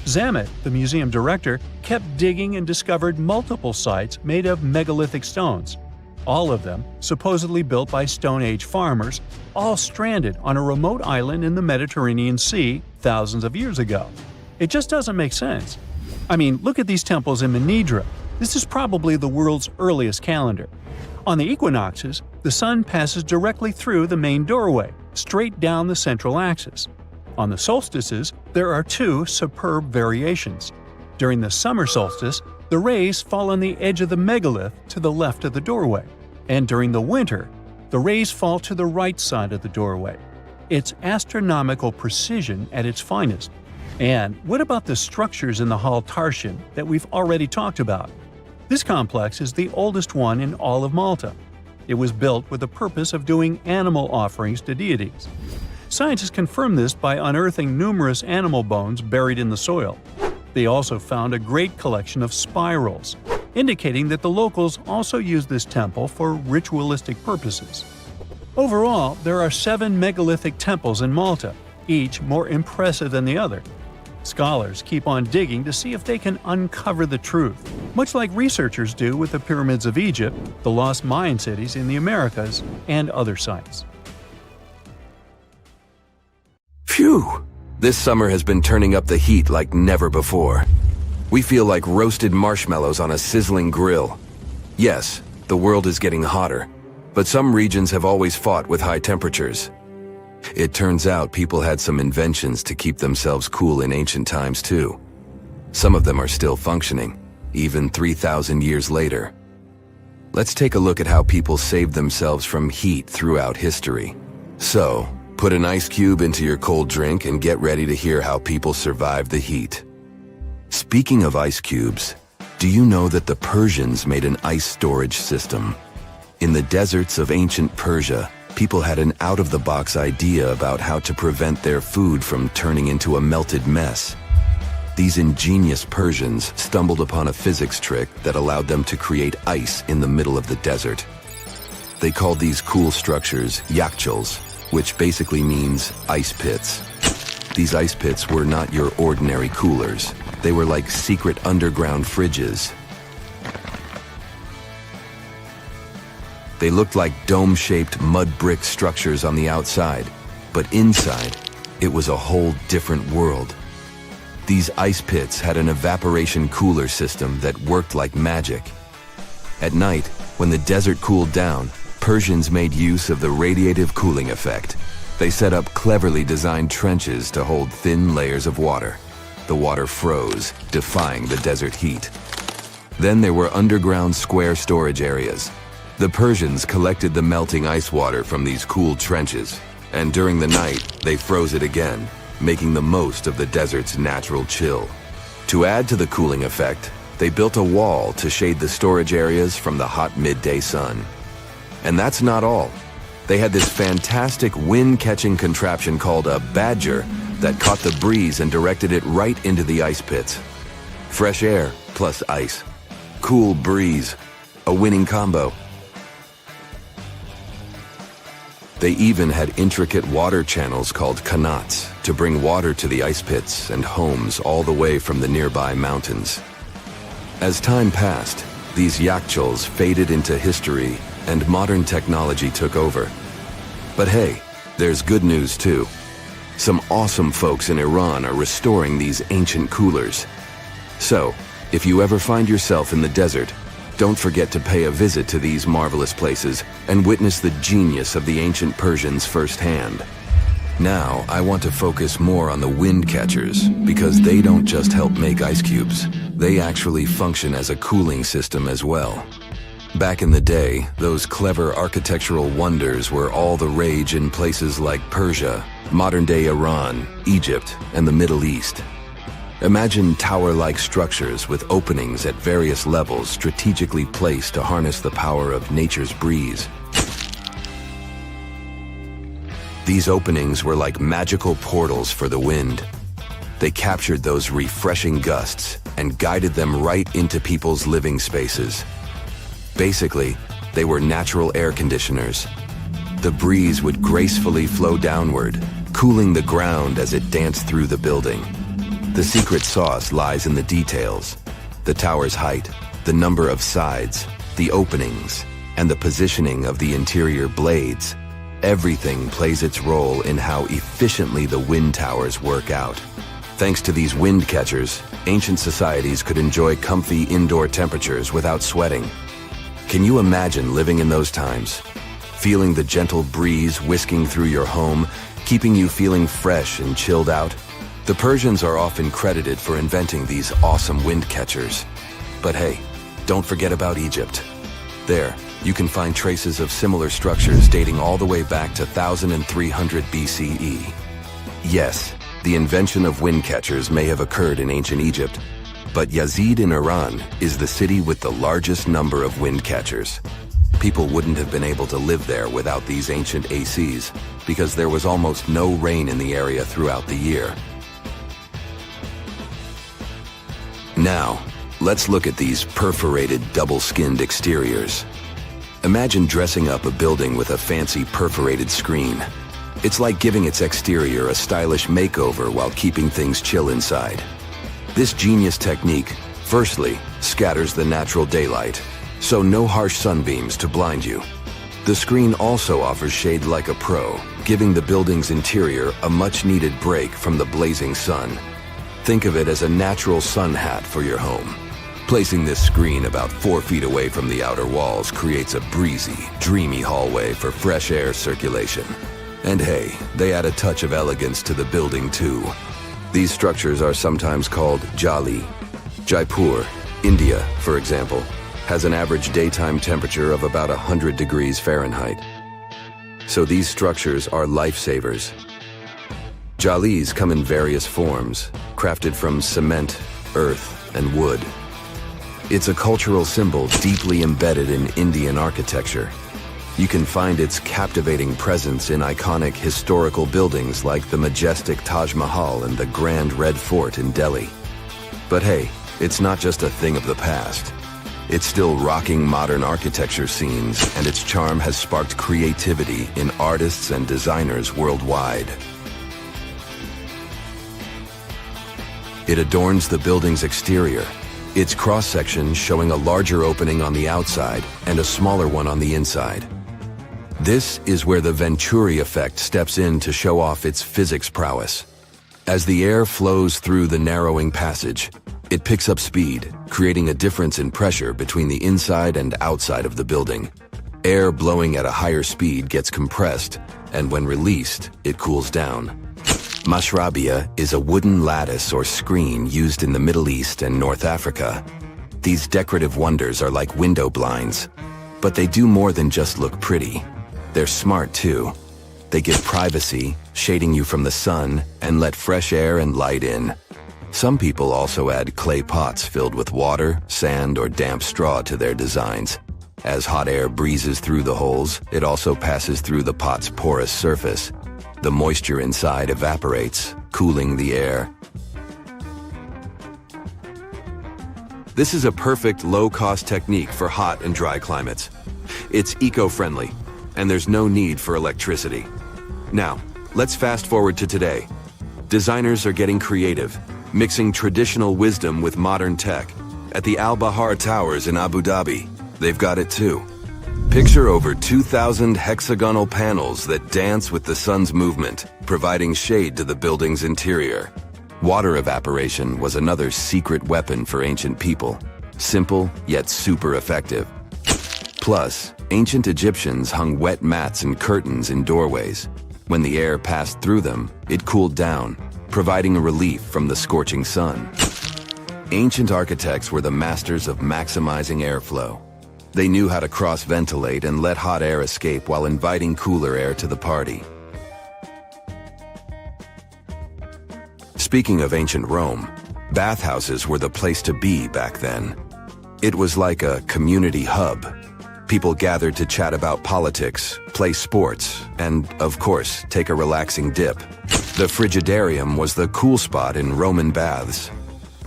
Zamet, the museum director, kept digging and discovered multiple sites made of megalithic stones. All of them supposedly built by Stone Age farmers, all stranded on a remote island in the Mediterranean Sea thousands of years ago. It just doesn't make sense. I mean, look at these temples in Manidra. This is probably the world's earliest calendar. On the equinoxes, the sun passes directly through the main doorway, straight down the central axis. On the solstices, there are 2 superb variations. During the summer solstice, the rays fall on the edge of the megalith to the left of the doorway, and during the winter, the rays fall to the right side of the doorway. It's astronomical precision at its finest. And what about the structures in the Hall Tarsian that we've already talked about? This complex is the oldest one in all of Malta. It was built with the purpose of doing animal offerings to deities. Scientists confirmed this by unearthing numerous animal bones buried in the soil. They also found a great collection of spirals, indicating that the locals also used this temple for ritualistic purposes. Overall, there are 7 megalithic temples in Malta, each more impressive than the other. Scholars keep on digging to see if they can uncover the truth, much like researchers do with the pyramids of Egypt, the lost Mayan cities in the Americas, and other sites. Phew! This summer has been turning up the heat like never before. We feel like roasted marshmallows on a sizzling grill. Yes, the world is getting hotter, but some regions have always fought with high temperatures. It turns out people had some inventions to keep themselves cool in ancient times too. Some of them are still functioning, even 3,000 years later. Let's take a look at how people saved themselves from heat throughout history. So, put an ice cube into your cold drink and get ready to hear how people survived the heat. Speaking of ice cubes, do you know that the Persians made an ice storage system? In the deserts of ancient Persia, people had an out-of-the-box idea about how to prevent their food from turning into a melted mess. These ingenious Persians stumbled upon a physics trick that allowed them to create ice in the middle of the desert. They called these cool structures yakhchals, which basically means ice pits. These ice pits were not your ordinary coolers. They were like secret underground fridges. They looked like dome-shaped mud brick structures on the outside, but inside, it was a whole different world. These ice pits had an evaporation cooler system that worked like magic. At night, when the desert cooled down, Persians made use of the radiative cooling effect. They set up cleverly designed trenches to hold thin layers of water. The water froze, defying the desert heat. Then there were underground square storage areas. The Persians collected the melting ice water from these cooled trenches, and during the night, they froze it again, making the most of the desert's natural chill. To add to the cooling effect, they built a wall to shade the storage areas from the hot midday sun. And that's not all. They had this fantastic wind-catching contraption called a badger that caught the breeze and directed it right into the ice pits. Fresh air plus ice. Cool breeze. A winning combo. They even had intricate water channels called qanats to bring water to the ice pits and homes all the way from the nearby mountains. As time passed, these yakhchals faded into history and modern technology took over. But hey, there's good news too. Some awesome folks in Iran are restoring these ancient coolers. So, if you ever find yourself in the desert, don't forget to pay a visit to these marvelous places and witness the genius of the ancient Persians firsthand. Now, I want to focus more on the wind catchers because they don't just help make ice cubes. They actually function as a cooling system as well. Back in the day, those clever architectural wonders were all the rage in places like Persia, modern-day Iran, Egypt, and the Middle East. Imagine tower-like structures with openings at various levels strategically placed to harness the power of nature's breeze. These openings were like magical portals for the wind. They captured those refreshing gusts and guided them right into people's living spaces. Basically, they were natural air conditioners. The breeze would gracefully flow downward, cooling the ground as it danced through the building. The secret sauce lies in the details. The tower's height, the number of sides, the openings, and the positioning of the interior blades. Everything plays its role in how efficiently the wind towers work out. Thanks to these wind catchers, ancient societies could enjoy comfy indoor temperatures without sweating. Can you imagine living in those times? Feeling the gentle breeze whisking through your home, keeping you feeling fresh and chilled out? The Persians are often credited for inventing these awesome wind catchers. But hey, don't forget about Egypt. There, you can find traces of similar structures dating all the way back to 1300 BCE. Yes, the invention of wind catchers may have occurred in ancient Egypt, but Yazid in Iran is the city with the largest number of wind catchers. People wouldn't have been able to live there without these ancient ACs because there was almost no rain in the area throughout the year. Now, let's look at these perforated double-skinned exteriors. Imagine dressing up a building with a fancy perforated screen. It's like giving its exterior a stylish makeover while keeping things chill inside. This genius technique, firstly, scatters the natural daylight, so no harsh sunbeams to blind you. The screen also offers shade like a pro, giving the building's interior a much-needed break from the blazing sun. Think of it as a natural sun hat for your home. Placing this screen about 4 feet away from the outer walls creates a breezy, dreamy hallway for fresh air circulation. And hey, they add a touch of elegance to the building too. These structures are sometimes called jali. Jaipur, India, for example, has an average daytime temperature of about 100 degrees Fahrenheit. So these structures are lifesavers. Jalis come in various forms, crafted from cement, earth, and wood. It's a cultural symbol deeply embedded in Indian architecture. You can find its captivating presence in iconic historical buildings like the majestic Taj Mahal and the Grand Red Fort in Delhi. But hey, it's not just a thing of the past. It's still rocking modern architecture scenes, and its charm has sparked creativity in artists and designers worldwide. It adorns the building's exterior, its cross-section showing a larger opening on the outside and a smaller one on the inside. This is where the Venturi effect steps in to show off its physics prowess. As the air flows through the narrowing passage, it picks up speed, creating a difference in pressure between the inside and outside of the building. Air blowing at a higher speed gets compressed, and when released, it cools down. Mashrabia is a wooden lattice or screen used in the Middle East and North Africa. These decorative wonders are like window blinds, but they do more than just look pretty. They're smart too. They give privacy, shading you from the sun, and let fresh air and light in. Some people also add clay pots filled with water, sand, or damp straw to their designs. As hot air breezes through the holes, it also passes through the pot's porous surface. The moisture inside evaporates, cooling the air. This is a perfect low-cost technique for hot and dry climates. It's eco-friendly, and there's no need for electricity. Now, let's fast forward to today. Designers are getting creative, mixing traditional wisdom with modern tech. At the Al Bahar Towers in Abu Dhabi, they've got it too. Picture over 2,000 hexagonal panels that dance with the sun's movement, providing shade to the building's interior. Water evaporation was another secret weapon for ancient people. Simple, yet super effective. Plus, ancient Egyptians hung wet mats and curtains in doorways. When the air passed through them, it cooled down, providing a relief from the scorching sun. Ancient architects were the masters of maximizing airflow. They knew how to cross-ventilate and let hot air escape while inviting cooler air to the party. Speaking of ancient Rome, bathhouses were the place to be back then. It was like a community hub. People gathered to chat about politics, play sports, and, of course, take a relaxing dip. The frigidarium was the cool spot in Roman baths.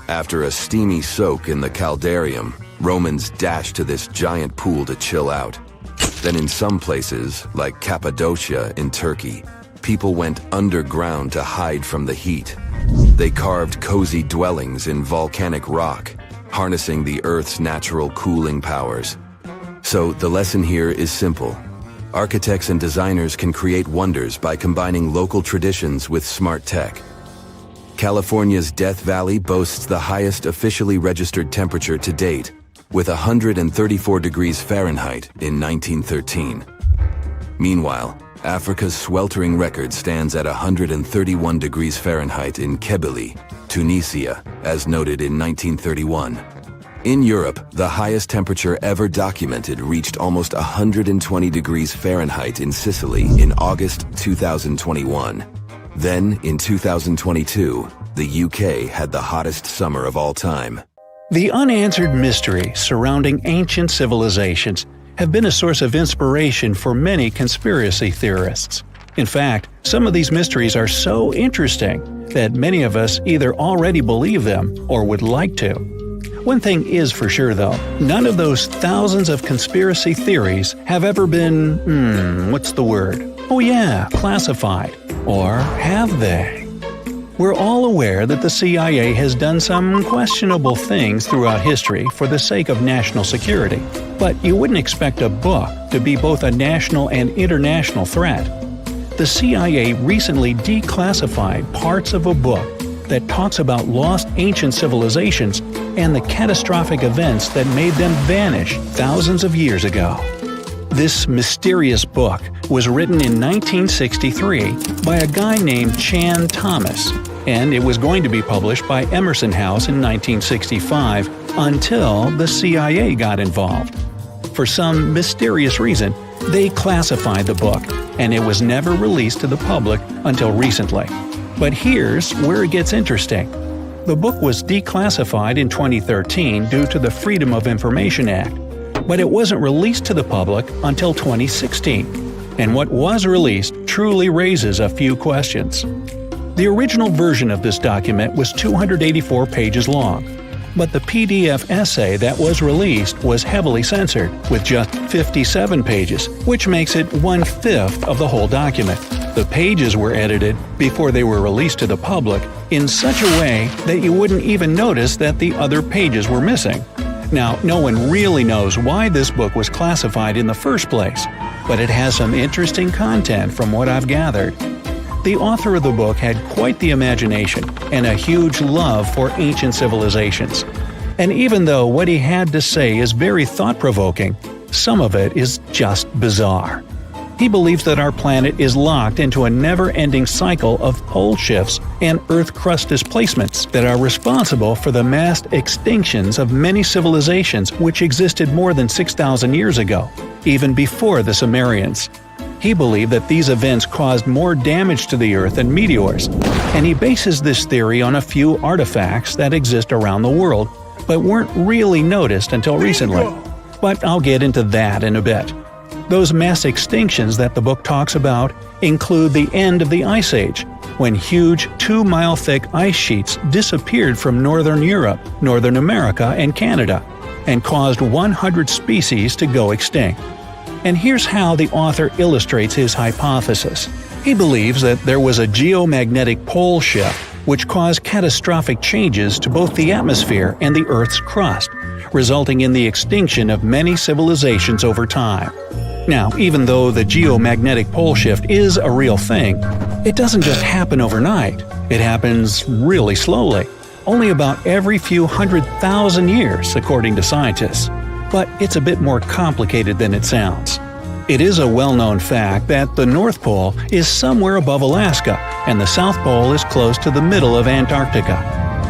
After a steamy soak in the caldarium, Romans dashed to this giant pool to chill out. Then in some places, like Cappadocia in Turkey, people went underground to hide from the heat. They carved cozy dwellings in volcanic rock, harnessing the Earth's natural cooling powers. So the lesson here is simple. Architects and designers can create wonders by combining local traditions with smart tech. California's Death Valley boasts the highest officially registered temperature to date, with 134 degrees Fahrenheit in 1913. Meanwhile, Africa's sweltering record stands at 131 degrees Fahrenheit in Kebili, Tunisia, as noted in 1931. In Europe, the highest temperature ever documented reached almost 120 degrees Fahrenheit in Sicily in August 2021. Then, in 2022, the UK had the hottest summer of all time. The unanswered mysteries surrounding ancient civilizations have been a source of inspiration for many conspiracy theorists. In fact, some of these mysteries are so interesting that many of us either already believe them or would like to. One thing is for sure though, none of those thousands of conspiracy theories have ever been, Oh yeah, classified. Or have they? We're all aware that the CIA has done some questionable things throughout history for the sake of national security, but you wouldn't expect a book to be both a national and international threat. The CIA recently declassified parts of a book that talks about lost ancient civilizations and the catastrophic events that made them vanish thousands of years ago. This mysterious book was written in 1963 by a guy named Chan Thomas, and it was going to be published by Emerson House in 1965 until the CIA got involved. For some mysterious reason, they classified the book, and it was never released to the public until recently. But here's where it gets interesting. The book was declassified in 2013 due to the Freedom of Information Act, but it wasn't released to the public until 2016. And what was released truly raises a few questions. The original version of this document was 284 pages long, but the PDF essay that was released was heavily censored, with just 57 pages, which makes it 1/5 of the whole document. The pages were edited before they were released to the public in such a way that you wouldn't even notice that the other pages were missing. Now, no one really knows why this book was classified in the first place, but it has some interesting content from what I've gathered. The author of the book had quite the imagination and a huge love for ancient civilizations. And even though what he had to say is very thought-provoking, some of it is just bizarre. He believes that our planet is locked into a never-ending cycle of pole shifts and Earth crust displacements that are responsible for the mass extinctions of many civilizations which existed more than 6,000 years ago, even before the Sumerians. He believed that these events caused more damage to the Earth than meteors, and he bases this theory on a few artifacts that exist around the world but weren't really noticed until recently. But I'll get into that in a bit. Those mass extinctions that the book talks about include the end of the Ice Age, when huge 2-mile-thick ice sheets disappeared from northern Europe, Northern America, and Canada, and caused 100 species to go extinct. And here's how the author illustrates his hypothesis. He believes that there was a geomagnetic pole shift which caused catastrophic changes to both the atmosphere and the Earth's crust, resulting in the extinction of many civilizations over time. Now, even though the geomagnetic pole shift is a real thing, it doesn't just happen overnight. It happens really slowly, only about every few 100,000 years, according to scientists. But it's a bit more complicated than it sounds. It is a well-known fact that the North Pole is somewhere above Alaska, and the South Pole is close to the middle of Antarctica.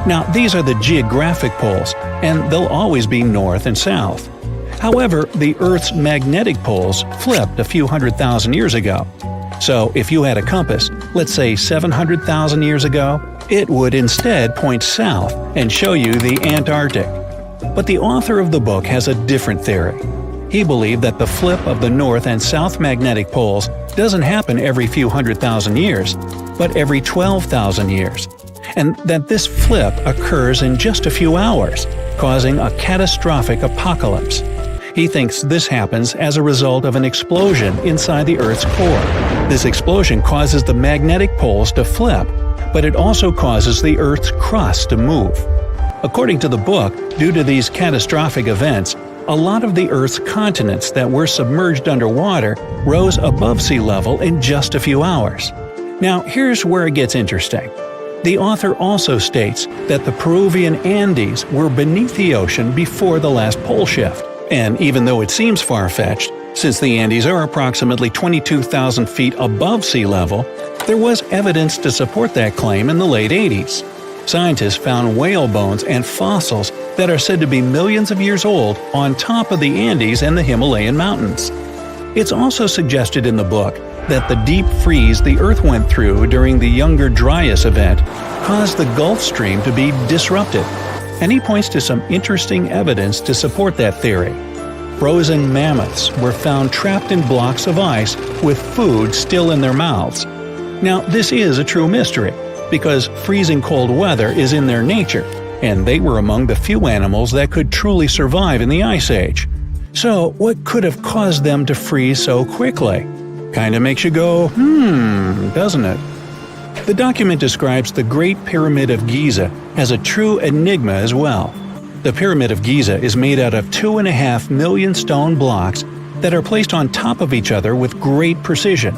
Now, these are the geographic poles, and they'll always be north and south. However, the Earth's magnetic poles flipped a few 100,000 years ago. So if you had a compass, let's say 700,000 years ago, it would instead point south and show you the Antarctic. But the author of the book has a different theory. He believed that the flip of the north and south magnetic poles doesn't happen every few 100,000 years, but every 12,000 years, and that this flip occurs in just a few hours, causing a catastrophic apocalypse. He thinks this happens as a result of an explosion inside the Earth's core. This explosion causes the magnetic poles to flip, but it also causes the Earth's crust to move. According to the book, due to these catastrophic events, a lot of the Earth's continents that were submerged underwater rose above sea level in just a few hours. Now, here's where it gets interesting. The author also states that the Peruvian Andes were beneath the ocean before the last pole shift. And even though it seems far-fetched, since the Andes are approximately 22,000 feet above sea level, there was evidence to support that claim in the late 80s. Scientists found whale bones and fossils that are said to be millions of years old on top of the Andes and the Himalayan mountains. It's also suggested in the book that the deep freeze the Earth went through during the Younger Dryas event caused the Gulf Stream to be disrupted. And he points to some interesting evidence to support that theory. Frozen mammoths were found trapped in blocks of ice with food still in their mouths. Now, this is a true mystery, because freezing cold weather is in their nature, and they were among the few animals that could truly survive in the Ice Age. So, what could have caused them to freeze so quickly? Kinda makes you go, doesn't it? The document describes the Great Pyramid of Giza as a true enigma as well. The Pyramid of Giza is made out of 2.5 million stone blocks that are placed on top of each other with great precision.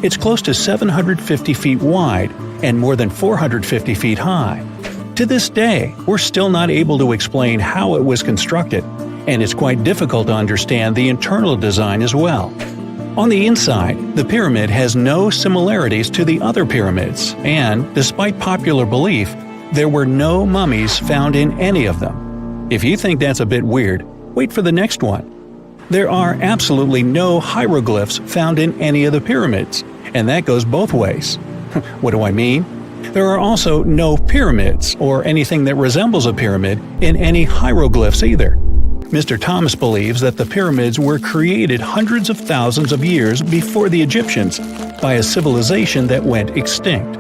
It's close to 750 feet wide and more than 450 feet high. To this day, we're still not able to explain how it was constructed, and it's quite difficult to understand the internal design as well. On the inside, the pyramid has no similarities to the other pyramids, and, despite popular belief, there were no mummies found in any of them. If you think that's a bit weird, wait for the next one. There are absolutely no hieroglyphs found in any of the pyramids, and that goes both ways. What do I mean? There are also no pyramids, or anything that resembles a pyramid, in any hieroglyphs either. Mr. Thomas believes that the pyramids were created hundreds of thousands of years before the Egyptians by a civilization that went extinct.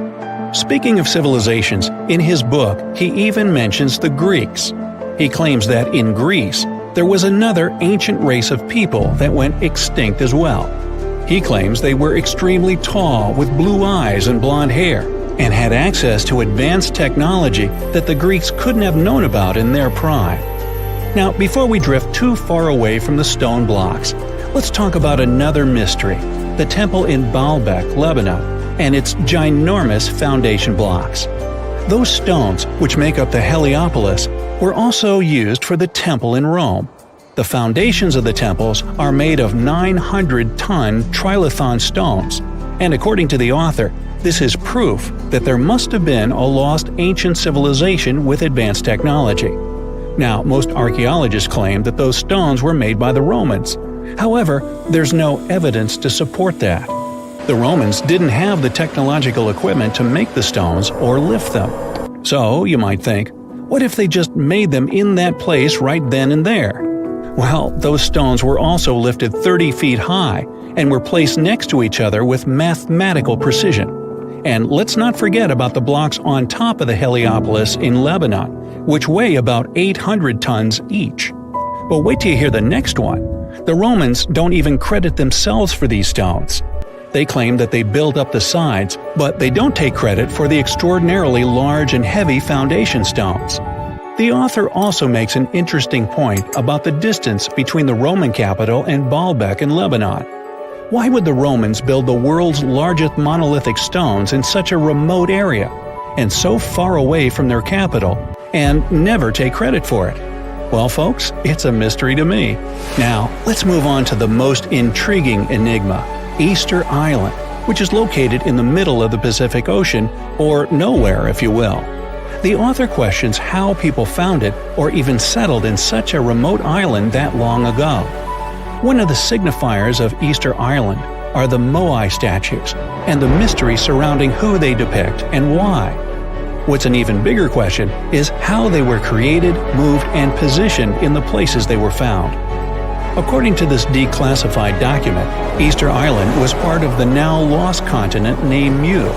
Speaking of civilizations, in his book he even mentions the Greeks. He claims that in Greece, there was another ancient race of people that went extinct as well. He claims they were extremely tall with blue eyes and blonde hair, and had access to advanced technology that the Greeks couldn't have known about in their prime. Now, before we drift too far away from the stone blocks, let's talk about another mystery, the temple in Baalbek, Lebanon, and its ginormous foundation blocks. Those stones, which make up the Heliopolis, were also used for the temple in Rome. The foundations of the temples are made of 900-ton trilithon stones, and according to the author, this is proof that there must have been a lost ancient civilization with advanced technology. Now, most archaeologists claim that those stones were made by the Romans. However, there's no evidence to support that. The Romans didn't have the technological equipment to make the stones or lift them. So, you might think, what if they just made them in that place right then and there? Well, those stones were also lifted 30 feet high and were placed next to each other with mathematical precision. And let's not forget about the blocks on top of the Heliopolis in Lebanon, which weigh about 800 tons each. But wait till you hear the next one. The Romans don't even credit themselves for these stones. They claim that they built up the sides, but they don't take credit for the extraordinarily large and heavy foundation stones. The author also makes an interesting point about the distance between the Roman capital and Baalbek in Lebanon. Why would the Romans build the world's largest monolithic stones in such a remote area, and so far away from their capital, and never take credit for it? Well, folks, it's a mystery to me. Now, let's move on to the most intriguing enigma, Easter Island, which is located in the middle of the Pacific Ocean, or nowhere, if you will. The author questions how people found it or even settled in such a remote island that long ago. One of the signifiers of Easter Island are the Moai statues, and the mystery surrounding who they depict and why. What's an even bigger question is how they were created, moved, and positioned in the places they were found. According to this declassified document, Easter Island was part of the now lost continent named Mu,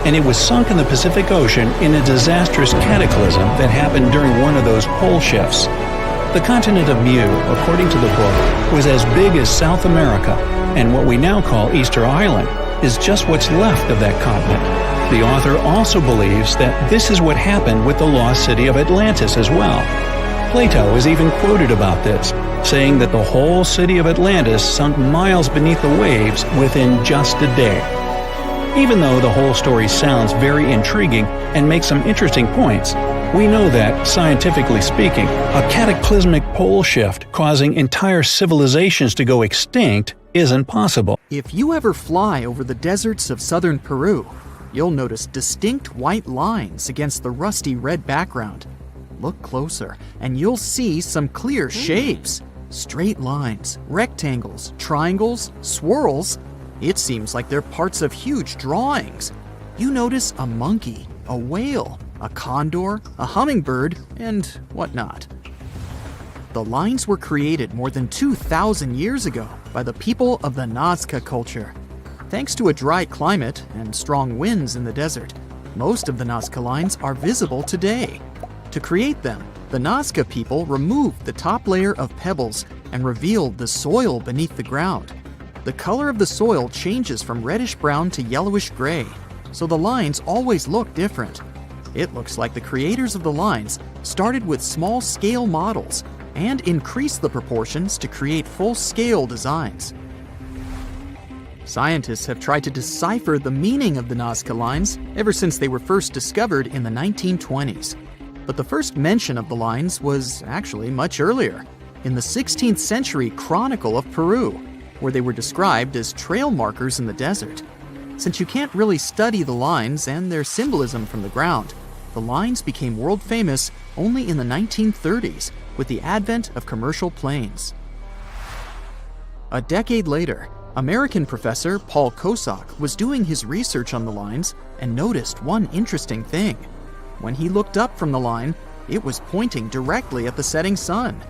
and it was sunk in the Pacific Ocean in a disastrous cataclysm that happened during one of those pole shifts. The continent of Mu, according to the book, was as big as South America, and what we now call Easter Island is just what's left of that continent. The author also believes that this is what happened with the lost city of Atlantis as well. Plato is even quoted about this, saying that the whole city of Atlantis sunk miles beneath the waves within just a day. Even though the whole story sounds very intriguing and makes some interesting points, we know that, scientifically speaking, a cataclysmic pole shift causing entire civilizations to go extinct isn't possible. If you ever fly over the deserts of southern Peru, you'll notice distinct white lines against the rusty red background. Look closer, and you'll see some clear shapes. Straight lines, rectangles, triangles, swirls. It seems like they're parts of huge drawings. You notice a monkey, a whale, a condor, a hummingbird, and whatnot. The lines were created more than 2,000 years ago by the people of the Nazca culture. Thanks to a dry climate and strong winds in the desert, most of the Nazca lines are visible today. To create them, the Nazca people removed the top layer of pebbles and revealed the soil beneath the ground. The The color of the soil changes from reddish-brown to yellowish-gray, so the lines always look different. It looks like the creators of the lines started with small-scale models and increased the proportions to create full-scale designs. Scientists have tried to decipher the meaning of the Nazca lines ever since they were first discovered in the 1920s. But the first mention of the lines was actually much earlier, in the 16th century Chronicle of Peru, where they were described as trail markers in the desert. Since you can't really study the lines and their symbolism from the ground, the lines became world famous only in the 1930s with the advent of commercial planes. A decade later, American professor Paul Kosak was doing his research on the lines and noticed one interesting thing. When he looked up from the line, it was pointing directly at the setting sun.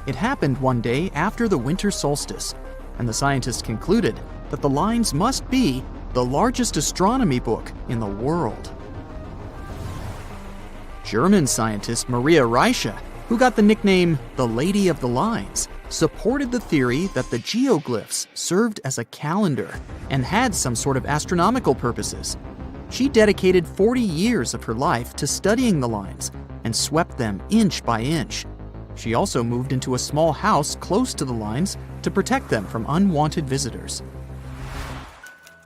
It happened one day after the winter solstice, and the scientists concluded that the lines must be the largest astronomy book in the world. German scientist Maria Reiche, who got the nickname the Lady of the Lines, supported the theory that the geoglyphs served as a calendar and had some sort of astronomical purposes. She dedicated 40 years of her life to studying the lines and swept them inch by inch. She also moved into a small house close to the lines to protect them from unwanted visitors.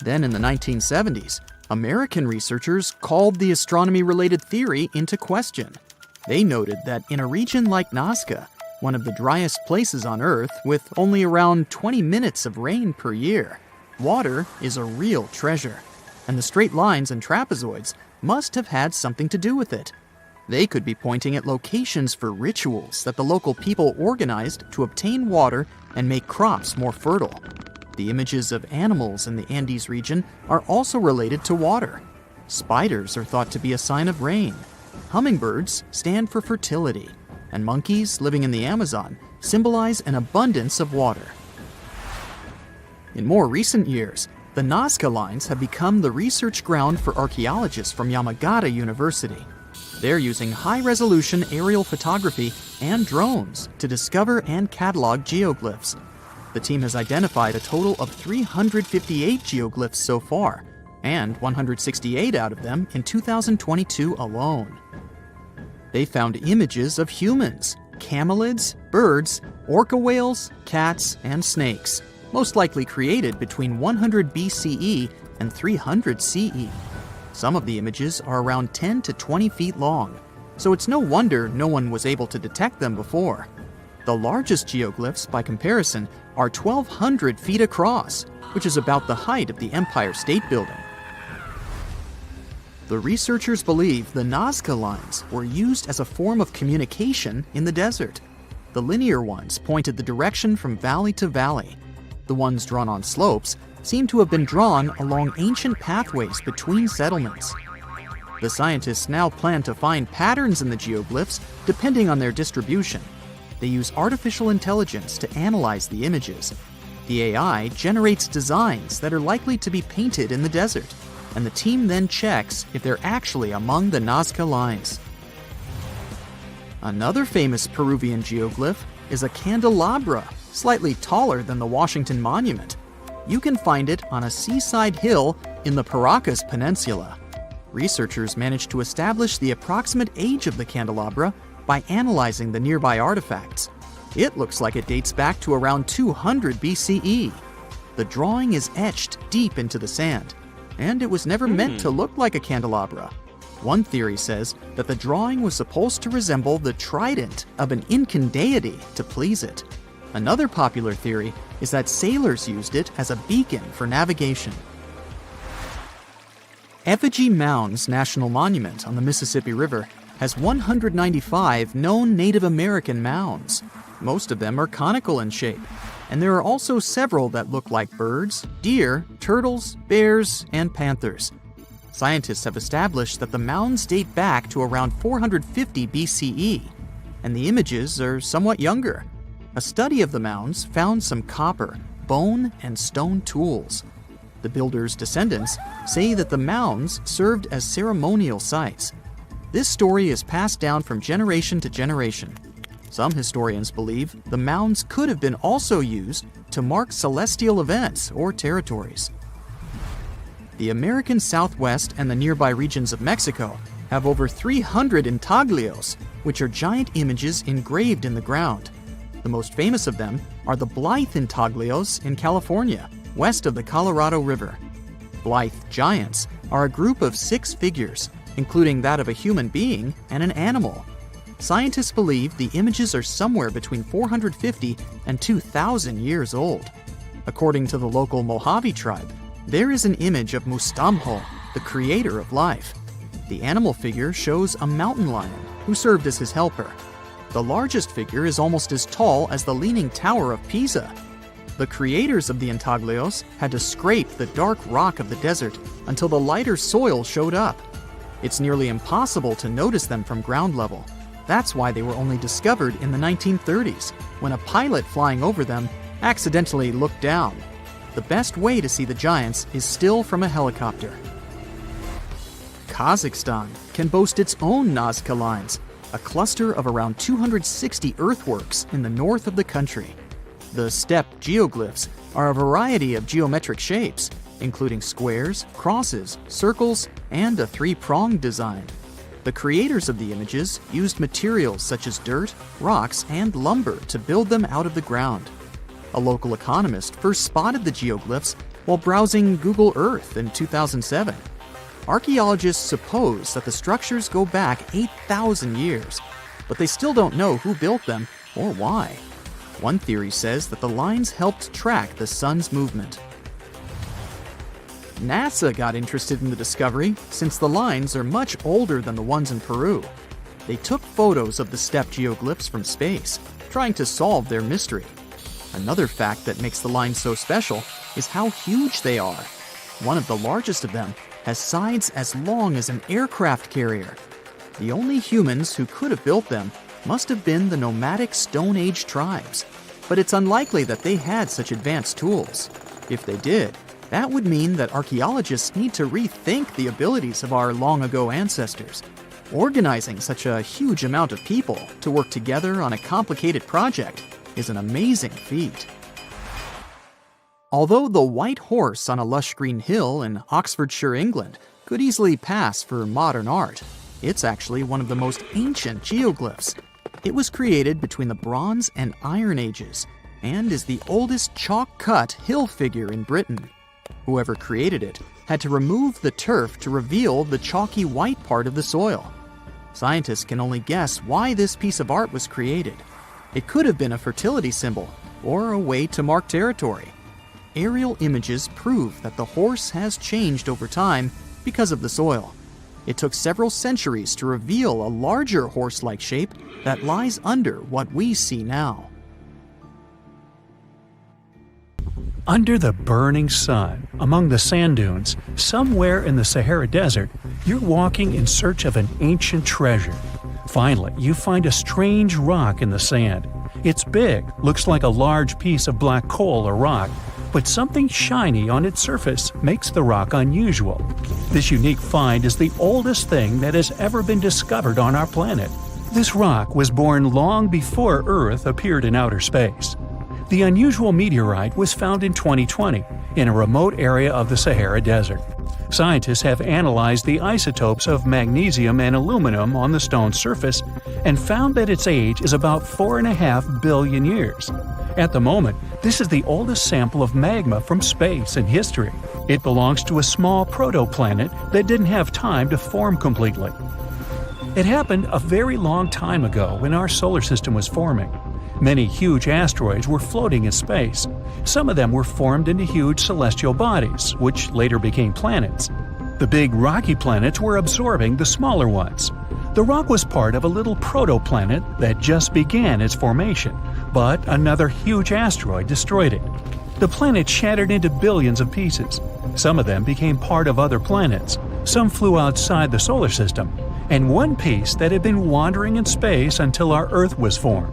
Then in the 1970s, American researchers called the astronomy-related theory into question. They noted that in a region like Nazca, one of the driest places on Earth with only around 20 minutes of rain per year, water is a real treasure, and the straight lines and trapezoids must have had something to do with it. They could be pointing at locations for rituals that the local people organized to obtain water and make crops more fertile. The images of animals in the Andes region are also related to water. Spiders are thought to be a sign of rain. Hummingbirds stand for fertility, and monkeys living in the Amazon symbolize an abundance of water. In more recent years, the Nazca lines have become the research ground for archaeologists from Yamagata University. They're using high-resolution aerial photography and drones to discover and catalog geoglyphs. The team has identified a total of 358 geoglyphs so far, and 168 out of them in 2022 alone. They found images of humans, camelids, birds, orca whales, cats, and snakes, most likely created between 100 BCE and 300 CE. Some of the images are around 10 to 20 feet long, so it's no wonder no one was able to detect them before. The largest geoglyphs, by comparison, are 1,200 feet across, which is about the height of the Empire State Building. The researchers believe the Nazca lines were used as a form of communication in the desert. The linear ones pointed the direction from valley to valley. The ones drawn on slopes seem to have been drawn along ancient pathways between settlements. The scientists now plan to find patterns in the geoglyphs depending on their distribution. They use artificial intelligence to analyze the images. The AI generates designs that are likely to be painted in the desert, and the team then checks if they're actually among the Nazca lines. Another famous Peruvian geoglyph is a candelabra, slightly taller than the Washington Monument. You can find it on a seaside hill in the Paracas Peninsula. Researchers managed to establish the approximate age of the candelabra by analyzing the nearby artifacts. It looks like it dates back to around 200 BCE. The drawing is etched deep into the sand, and it was never meant to look like a candelabra. One theory says that the drawing was supposed to resemble the trident of an Incan deity to please it. Another popular theory is that sailors used it as a beacon for navigation. Effigy Mounds National Monument on the Mississippi River has 195 known Native American mounds. Most of them are conical in shape, and there are also several that look like birds, deer, turtles, bears, and panthers. Scientists have established that the mounds date back to around 450 BCE, and the images are somewhat younger. A study of the mounds found some copper, bone, and stone tools. The builders' descendants say that the mounds served as ceremonial sites. This story is passed down from generation to generation. Some historians believe the mounds could have been also used to mark celestial events or territories. The American Southwest and the nearby regions of Mexico have over 300 intaglios, which are giant images engraved in the ground. The most famous of them are the Blythe intaglios in California, west of the Colorado River. Blythe giants are a group of 6 figures, including that of a human being and an animal. Scientists believe the images are somewhere between 450 and 2,000 years old. According to the local Mojave tribe, there is an image of Mustamho, the creator of life. The animal figure shows a mountain lion who served as his helper. The largest figure is almost as tall as the Leaning Tower of Pisa. The creators of the intaglios had to scrape the dark rock of the desert until the lighter soil showed up. It's nearly impossible to notice them from ground level. That's why they were only discovered in the 1930s, when a pilot flying over them accidentally looked down. The best way to see the giants is still from a helicopter. Kazakhstan can boast its own Nazca lines, a cluster of around 260 earthworks in the north of the country. The steppe geoglyphs are a variety of geometric shapes, including squares, crosses, circles, and a 3-pronged design. The creators of the images used materials such as dirt, rocks, and lumber to build them out of the ground. A local economist first spotted the geoglyphs while browsing Google Earth in 2007. Archaeologists suppose that the structures go back 8,000 years, but they still don't know who built them or why. One theory says that the lines helped track the sun's movement. NASA got interested in the discovery since the lines are much older than the ones in Peru. They took photos of the steppe geoglyphs from space, trying to solve their mystery. Another fact that makes the lines so special is how huge they are. One of the largest of them has sides as long as an aircraft carrier. The only humans who could have built them must have been the nomadic Stone Age tribes, but it's unlikely that they had such advanced tools. If they did, that would mean that archaeologists need to rethink the abilities of our long-ago ancestors. Organizing such a huge amount of people to work together on a complicated project is an amazing feat. Although the white horse on a lush green hill in Oxfordshire, England, could easily pass for modern art, it's actually one of the most ancient geoglyphs. It was created between the Bronze and Iron Ages and is the oldest chalk-cut hill figure in Britain. Whoever created it had to remove the turf to reveal the chalky white part of the soil. Scientists can only guess why this piece of art was created. It could have been a fertility symbol or a way to mark territory. Aerial images prove that the horse has changed over time because of the soil. It took several centuries to reveal a larger horse-like shape that lies under what we see now. Under the burning sun, among the sand dunes, somewhere in the Sahara Desert, you're walking in search of an ancient treasure. Finally, you find a strange rock in the sand. It's big, looks like a large piece of black coal or rock, but something shiny on its surface makes the rock unusual. This unique find is the oldest thing that has ever been discovered on our planet. This rock was born long before Earth appeared in outer space. The unusual meteorite was found in 2020 in a remote area of the Sahara Desert. Scientists have analyzed the isotopes of magnesium and aluminum on the stone's surface and found that its age is about 4.5 billion years. At the moment, this is the oldest sample of magma from space in history. It belongs to a small protoplanet that didn't have time to form completely. It happened a very long time ago when our solar system was forming. Many huge asteroids were floating in space. Some of them were formed into huge celestial bodies, which later became planets. The big rocky planets were absorbing the smaller ones. The rock was part of a little protoplanet that just began its formation, but another huge asteroid destroyed it. The planet shattered into billions of pieces. Some of them became part of other planets. Some flew outside the solar system, and one piece that had been wandering in space until our Earth was formed.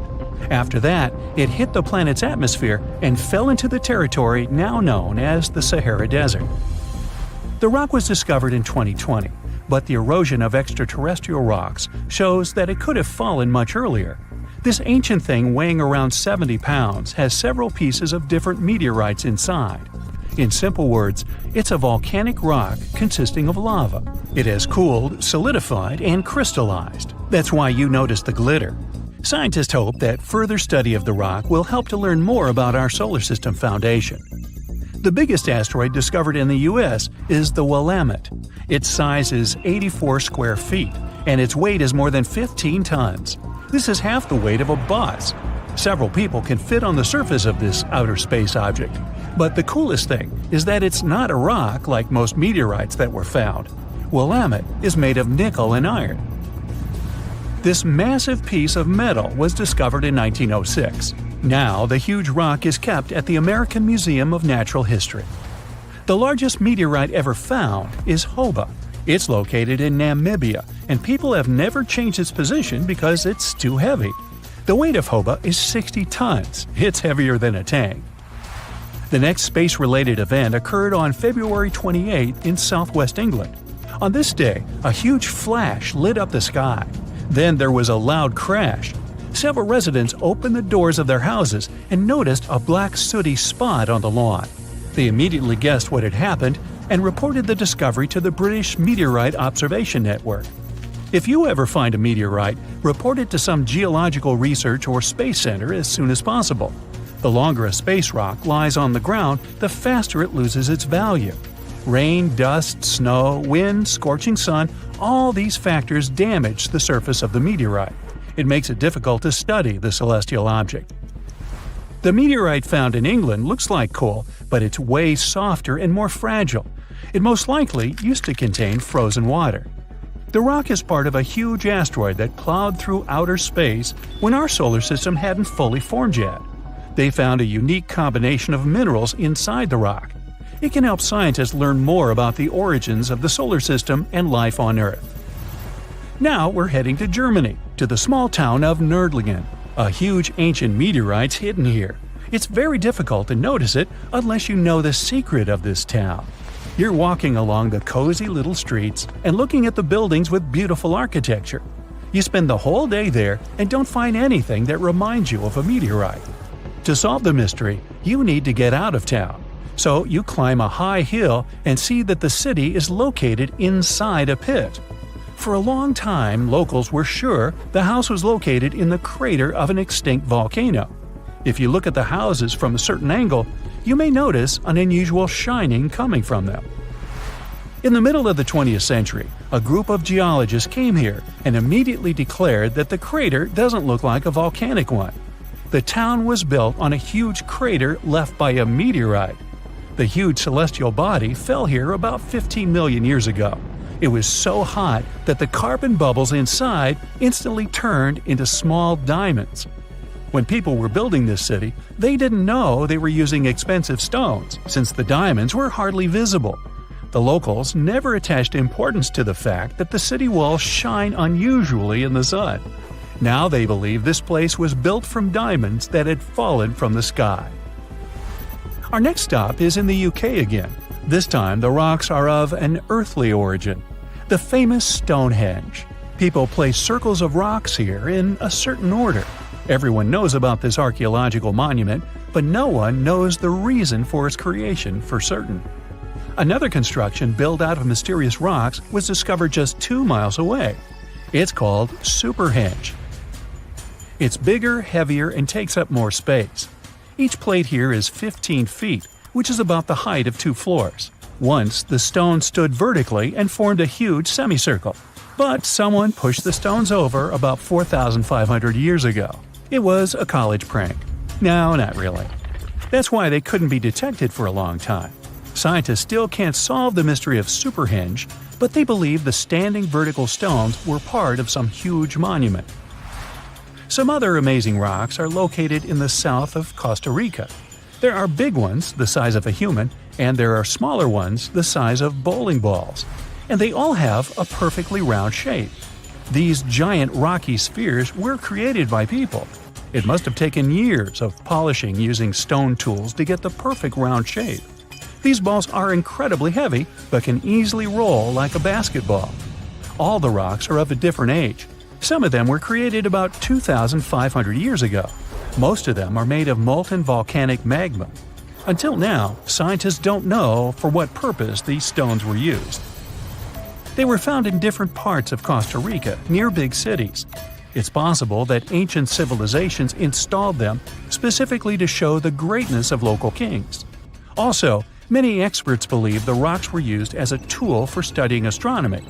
After that, it hit the planet's atmosphere and fell into the territory now known as the Sahara Desert. The rock was discovered in 2020, but the erosion of extraterrestrial rocks shows that it could have fallen much earlier. This ancient thing weighing around 70 pounds has several pieces of different meteorites inside. In simple words, it's a volcanic rock consisting of lava. It has cooled, solidified, and crystallized. That's why you notice the glitter. Scientists hope that further study of the rock will help to learn more about our solar system foundation. The biggest asteroid discovered in the U.S. is the Willamette. Its size is 84 square feet, and its weight is more than 15 tons. This is half the weight of a bus. Several people can fit on the surface of this outer space object. But the coolest thing is that it's not a rock like most meteorites that were found. Willamette is made of nickel and iron. This massive piece of metal was discovered in 1906. Now, the huge rock is kept at the American Museum of Natural History. The largest meteorite ever found is Hoba. It's located in Namibia, and people have never changed its position because it's too heavy. The weight of Hoba is 60 tons. It's heavier than a tank. The next space-related event occurred on February 28 in southwest England. On this day, a huge flash lit up the sky. Then there was a loud crash. Several residents opened the doors of their houses and noticed a black sooty spot on the lawn. They immediately guessed what had happened and reported the discovery to the British Meteorite Observation Network. If you ever find a meteorite, report it to some geological research or space center as soon as possible. The longer a space rock lies on the ground, the faster it loses its value. Rain, dust, snow, wind, scorching sun, all these factors damage the surface of the meteorite. It makes it difficult to study the celestial object. The meteorite found in England looks like coal, but it's way softer and more fragile. It most likely used to contain frozen water. The rock is part of a huge asteroid that plowed through outer space when our solar system hadn't fully formed yet. They found a unique combination of minerals inside the rock. It can help scientists learn more about the origins of the solar system and life on Earth. Now we're heading to Germany, to the small town of Nördlingen. A huge ancient meteorite's hidden here. It's very difficult to notice it unless you know the secret of this town. You're walking along the cozy little streets and looking at the buildings with beautiful architecture. You spend the whole day there and don't find anything that reminds you of a meteorite. To solve the mystery, you need to get out of town. So you climb a high hill and see that the city is located inside a pit. For a long time, locals were sure the house was located in the crater of an extinct volcano. If you look at the houses from a certain angle, you may notice an unusual shining coming from them. In the middle of the 20th century, a group of geologists came here and immediately declared that the crater doesn't look like a volcanic one. The town was built on a huge crater left by a meteorite. The huge celestial body fell here about 15 million years ago. It was so hot that the carbon bubbles inside instantly turned into small diamonds. When people were building this city, they didn't know they were using expensive stones, since the diamonds were hardly visible. The locals never attached importance to the fact that the city walls shine unusually in the sun. Now they believe this place was built from diamonds that had fallen from the sky. Our next stop is in the UK again. This time the rocks are of an earthly origin. The famous Stonehenge. People place circles of rocks here in a certain order. Everyone knows about this archaeological monument, but no one knows the reason for its creation for certain. Another construction built out of mysterious rocks was discovered just 2 miles away. It's called Superhenge. It's bigger, heavier, and takes up more space. Each plate here is 15 feet, which is about the height of 2 floors. Once, the stone stood vertically and formed a huge semicircle. But someone pushed the stones over about 4,500 years ago. It was a college prank. No, not really. That's why they couldn't be detected for a long time. Scientists still can't solve the mystery of Superhenge, but they believe the standing vertical stones were part of some huge monument. Some other amazing rocks are located in the south of Costa Rica. There are big ones, the size of a human, and there are smaller ones, the size of bowling balls. And they all have a perfectly round shape. These giant rocky spheres were created by people. It must have taken years of polishing using stone tools to get the perfect round shape. These balls are incredibly heavy, but can easily roll like a basketball. All the rocks are of a different age. Some of them were created about 2,500 years ago. Most of them are made of molten volcanic magma. Until now, scientists don't know for what purpose these stones were used. They were found in different parts of Costa Rica, near big cities. It's possible that ancient civilizations installed them specifically to show the greatness of local kings. Also, many experts believe the rocks were used as a tool for studying astronomy.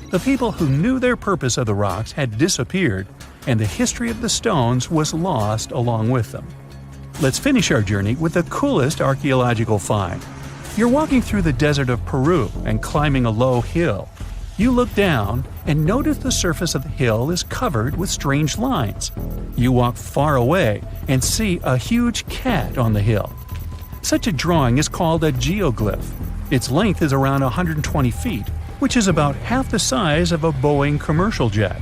The people who knew their purpose of the rocks had disappeared, and the history of the stones was lost along with them. Let's finish our journey with the coolest archaeological find. You're walking through the desert of Peru and climbing a low hill. You look down and notice the surface of the hill is covered with strange lines. You walk far away and see a huge cat on the hill. Such a drawing is called a geoglyph. Its length is around 120 feet, which is about half the size of a Boeing commercial jet.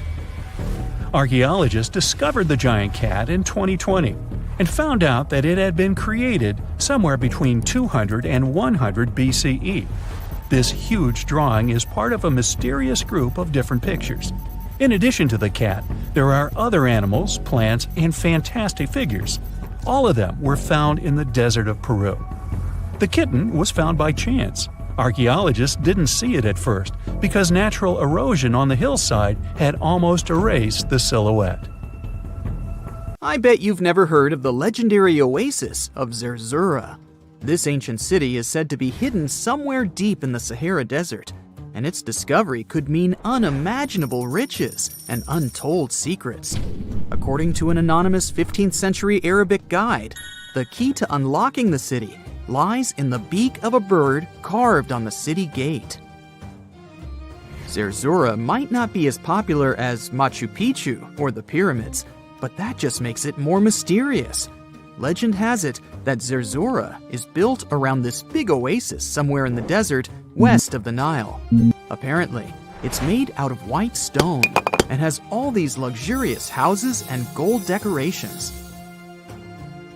Archaeologists discovered the giant cat in 2020 and found out that it had been created somewhere between 200 and 100 BCE. This huge drawing is part of a mysterious group of different pictures. In addition to the cat, there are other animals, plants, and fantastic figures. All of them were found in the desert of Peru. The kitten was found by chance. Archaeologists didn't see it at first because natural erosion on the hillside had almost erased the silhouette. I bet you've never heard of the legendary oasis of Zerzura. This ancient city is said to be hidden somewhere deep in the Sahara Desert, and its discovery could mean unimaginable riches and untold secrets. According to an anonymous 15th century Arabic guide, the key to unlocking the city lies in the beak of a bird carved on the city gate. Zerzura might not be as popular as Machu Picchu or the pyramids, but that just makes it more mysterious. Legend has it that Zerzura is built around this big oasis somewhere in the desert west of the Nile. Apparently, it's made out of white stone and has all these luxurious houses and gold decorations.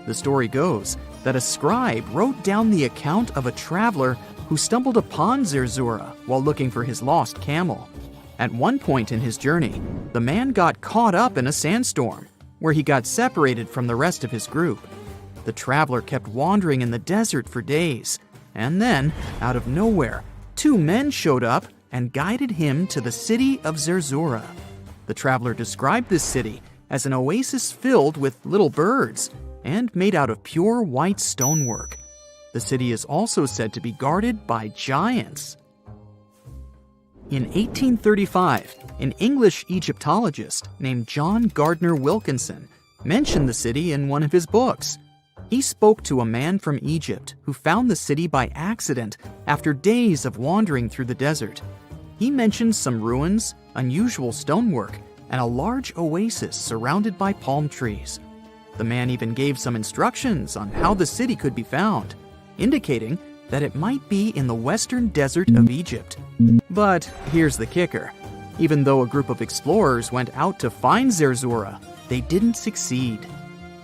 The story goes that a scribe wrote down the account of a traveler who stumbled upon Zerzura while looking for his lost camel. At one point in his journey, the man got caught up in a sandstorm, where he got separated from the rest of his group. The traveler kept wandering in the desert for days, and then, out of nowhere, two men showed up and guided him to the city of Zerzura. The traveler described this city as an oasis filled with little birds and made out of pure white stonework. The city is also said to be guarded by giants. In 1835, an English Egyptologist named John Gardner Wilkinson mentioned the city in one of his books. He spoke to a man from Egypt who found the city by accident after days of wandering through the desert. He mentioned some ruins, unusual stonework, and a large oasis surrounded by palm trees. The man even gave some instructions on how the city could be found, indicating that it might be in the western desert of Egypt. But here's the kicker. Even though a group of explorers went out to find Zerzura, they didn't succeed.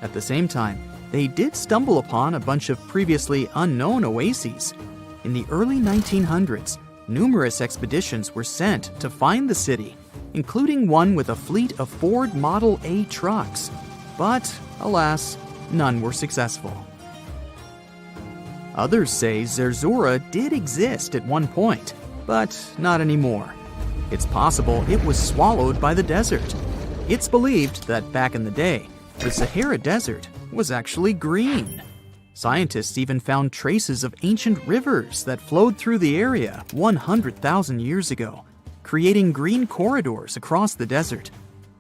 At the same time, they did stumble upon a bunch of previously unknown oases. In the early 1900s, numerous expeditions were sent to find the city, including one with a fleet of Ford Model A trucks. But, alas, none were successful. Others say Zerzura did exist at one point, but not anymore. It's possible it was swallowed by the desert. It's believed that back in the day, the Sahara Desert was actually green. Scientists even found traces of ancient rivers that flowed through the area 100,000 years ago, creating green corridors across the desert.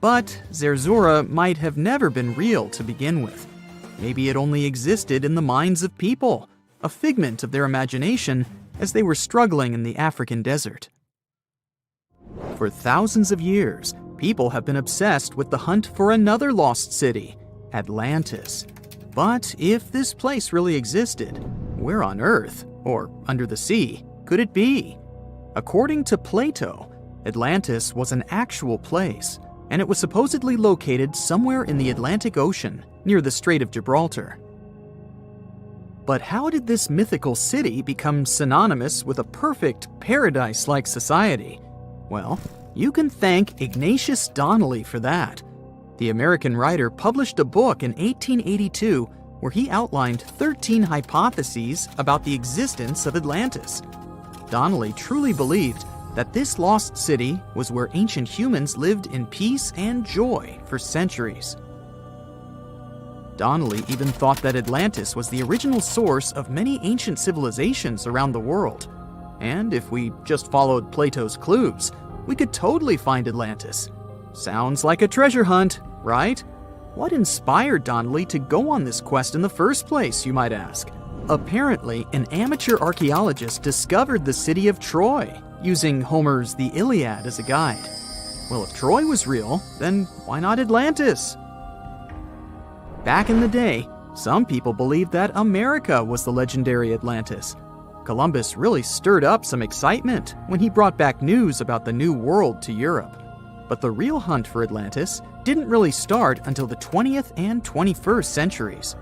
But Zerzura might have never been real to begin with. Maybe it only existed in the minds of people, a figment of their imagination as they were struggling in the African desert. For thousands of years, people have been obsessed with the hunt for another lost city, Atlantis. But if this place really existed, where on Earth, or under the sea, could it be? According to Plato, Atlantis was an actual place, and it was supposedly located somewhere in the Atlantic Ocean, near the Strait of Gibraltar. But how did this mythical city become synonymous with a perfect paradise-like society? Well, You can thank Ignatius Donnelly for that. The American writer published a book in 1882 where he outlined 13 hypotheses about the existence of Atlantis. Donnelly truly believed that this lost city was where ancient humans lived in peace and joy for centuries. Donnelly even thought that Atlantis was the original source of many ancient civilizations around the world. And if we just followed Plato's clues, we could totally find Atlantis. Sounds like a treasure hunt, right? What inspired Donnelly to go on this quest in the first place, you might ask? Apparently, an amateur archaeologist discovered the city of Troy, using Homer's The Iliad as a guide. Well, if Troy was real, then why not Atlantis? Back in the day, some people believed that America was the legendary Atlantis. Columbus really stirred up some excitement when he brought back news about the New World to Europe. But the real hunt for Atlantis didn't really start until the 20th and 21st centuries.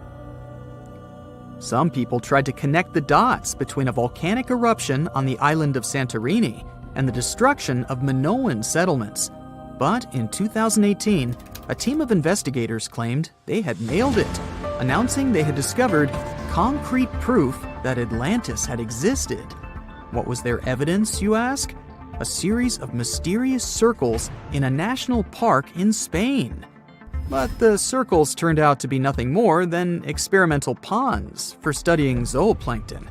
Some people tried to connect the dots between a volcanic eruption on the island of Santorini and the destruction of Minoan settlements. But in 2018, a team of investigators claimed they had nailed it, announcing they had discovered concrete proof that Atlantis had existed. What was their evidence, you ask? A series of mysterious circles in a national park in Spain. But the circles turned out to be nothing more than experimental ponds for studying zooplankton.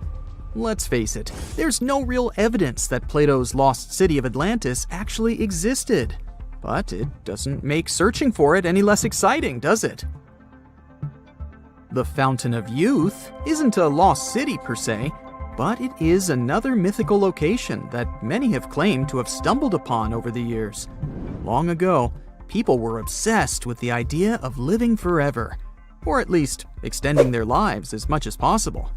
Let's face it, there's no real evidence that Plato's lost city of Atlantis actually existed. But it doesn't make searching for it any less exciting, does it? The Fountain of Youth isn't a lost city per se, but it is another mythical location that many have claimed to have stumbled upon over the years. Long ago, people were obsessed with the idea of living forever, or at least extending their lives as much as possible.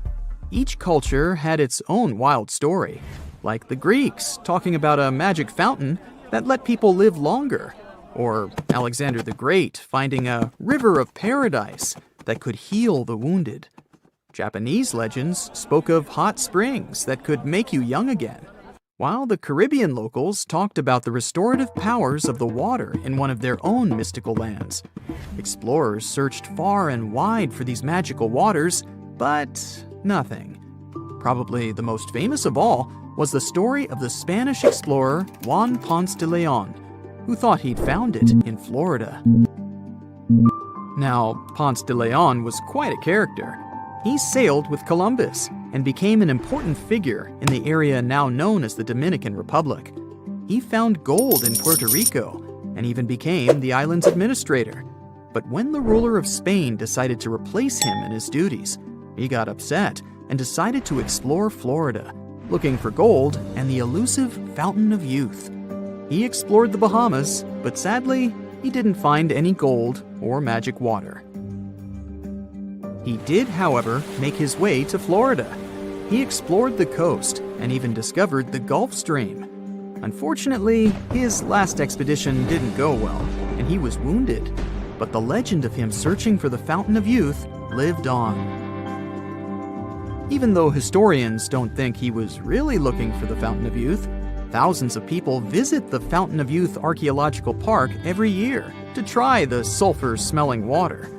Each culture had its own wild story, like the Greeks talking about a magic fountain that let people live longer, or Alexander the Great finding a river of paradise that could heal the wounded. Japanese legends spoke of hot springs that could make you young again, while the Caribbean locals talked about the restorative powers of the water in one of their own mystical lands. Explorers searched far and wide for these magical waters, but nothing. Probably the most famous of all was the story of the Spanish explorer Juan Ponce de Leon, who thought he'd found it in Florida. Now, Ponce de Leon was quite a character. He sailed with Columbus and became an important figure in the area now known as the Dominican Republic. He found gold in Puerto Rico and even became the island's administrator. But when the ruler of Spain decided to replace him in his duties, he got upset and decided to explore Florida, looking for gold and the elusive Fountain of Youth. He explored the Bahamas, but sadly, he didn't find any gold or magic water. He did, however, make his way to Florida. He explored the coast and even discovered the Gulf Stream. Unfortunately, his last expedition didn't go well, and he was wounded. But the legend of him searching for the Fountain of Youth lived on. Even though historians don't think he was really looking for the Fountain of Youth, thousands of people visit the Fountain of Youth Archaeological Park every year to try the sulfur-smelling water.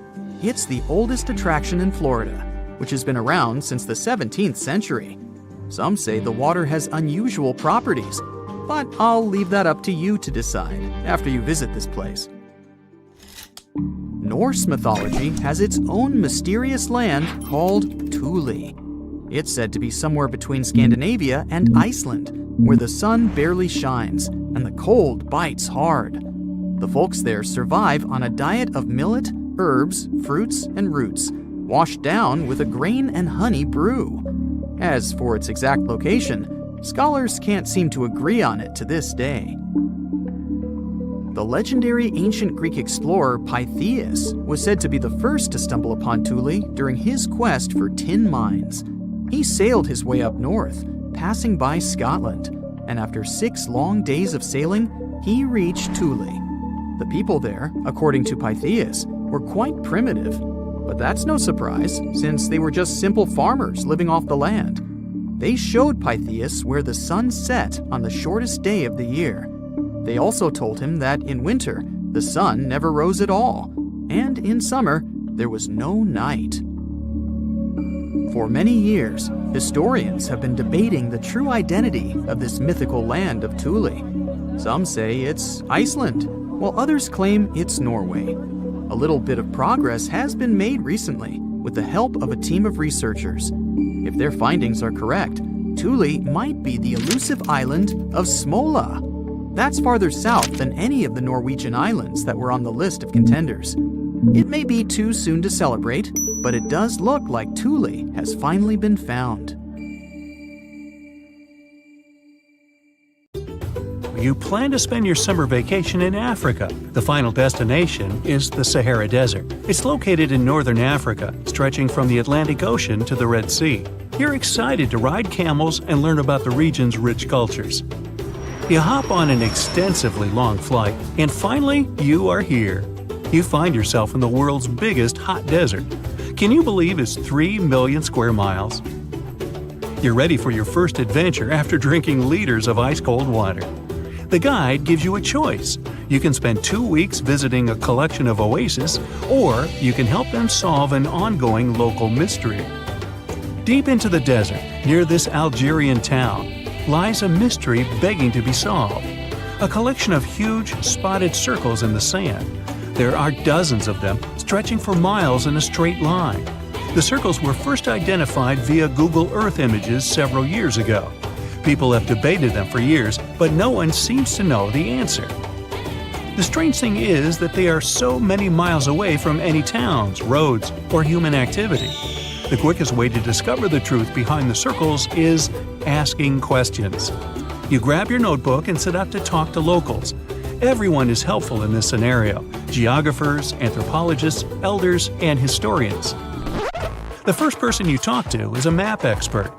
It's the oldest attraction in Florida, which has been around since the 17th century. Some say the water has unusual properties, but I'll leave that up to you to decide after you visit this place. Norse mythology has its own mysterious land called Thule. It's said to be somewhere between Scandinavia and Iceland, where the sun barely shines and the cold bites hard. The folks there survive on a diet of millet, herbs, fruits, and roots, washed down with a grain and honey brew. As for its exact location, scholars can't seem to agree on it to this day. The legendary ancient Greek explorer Pytheas was said to be the first to stumble upon Thule during his quest for tin mines. He sailed his way up north, passing by Scotland, and after 6 long days of sailing, he reached Thule. The people there, according to Pytheas, were quite primitive, but that's no surprise since they were just simple farmers living off the land. They showed Pytheas where the sun set on the shortest day of the year. They also told him that in winter, the sun never rose at all, and in summer, there was no night. For many years, historians have been debating the true identity of this mythical land of Thule. Some say it's Iceland, while others claim it's Norway. A little bit of progress has been made recently with the help of a team of researchers. If their findings are correct, Thule might be the elusive island of Smola. That's farther south than any of the Norwegian islands that were on the list of contenders. It may be too soon to celebrate, but it does look like Thule has finally been found. You plan to spend your summer vacation in Africa. The final destination is the Sahara Desert. It's located in northern Africa, stretching from the Atlantic Ocean to the Red Sea. You're excited to ride camels and learn about the region's rich cultures. You hop on an extensively long flight, and finally, you are here. You find yourself in the world's biggest hot desert. Can you believe it's 3 million square miles? You're ready for your first adventure after drinking liters of ice-cold water. The guide gives you a choice. You can spend 2 weeks visiting a collection of oases, or you can help them solve an ongoing local mystery. Deep into the desert, near this Algerian town, lies a mystery begging to be solved. A collection of huge, spotted circles in the sand. There are dozens of them, stretching for miles in a straight line. The circles were first identified via Google Earth images several years ago. People have debated them for years, but no one seems to know the answer. The strange thing is that they are so many miles away from any towns, roads, or human activity. The quickest way to discover the truth behind the circles is asking questions. You grab your notebook and set out to talk to locals. Everyone is helpful in this scenario: geographers, anthropologists, elders, and historians. The first person you talk to is a map expert.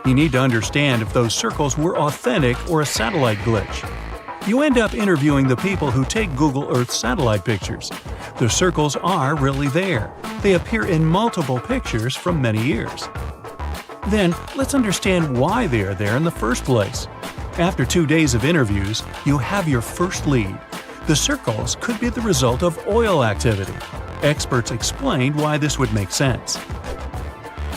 You need to understand if those circles were authentic or a satellite glitch. You end up interviewing the people who take Google Earth satellite pictures. The circles are really there. They appear in multiple pictures from many years. Then, let's understand why they are there in the first place. After 2 days of interviews, you have your first lead. The circles could be the result of oil activity. Experts explained why this would make sense.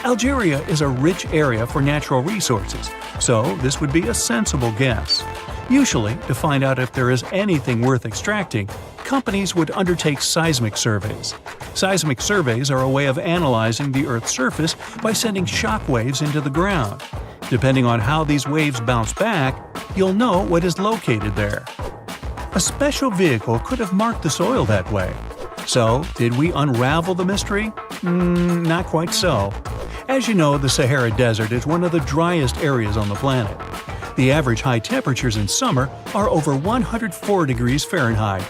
Algeria is a rich area for natural resources, so this would be a sensible guess. Usually, to find out if there is anything worth extracting, companies would undertake seismic surveys. Seismic surveys are a way of analyzing the Earth's surface by sending shock waves into the ground. Depending on how these waves bounce back, you'll know what is located there. A special vehicle could have marked the soil that way. So, did we unravel the mystery? Not quite so. As you know, the Sahara Desert is one of the driest areas on the planet. The average high temperatures in summer are over 104 degrees Fahrenheit.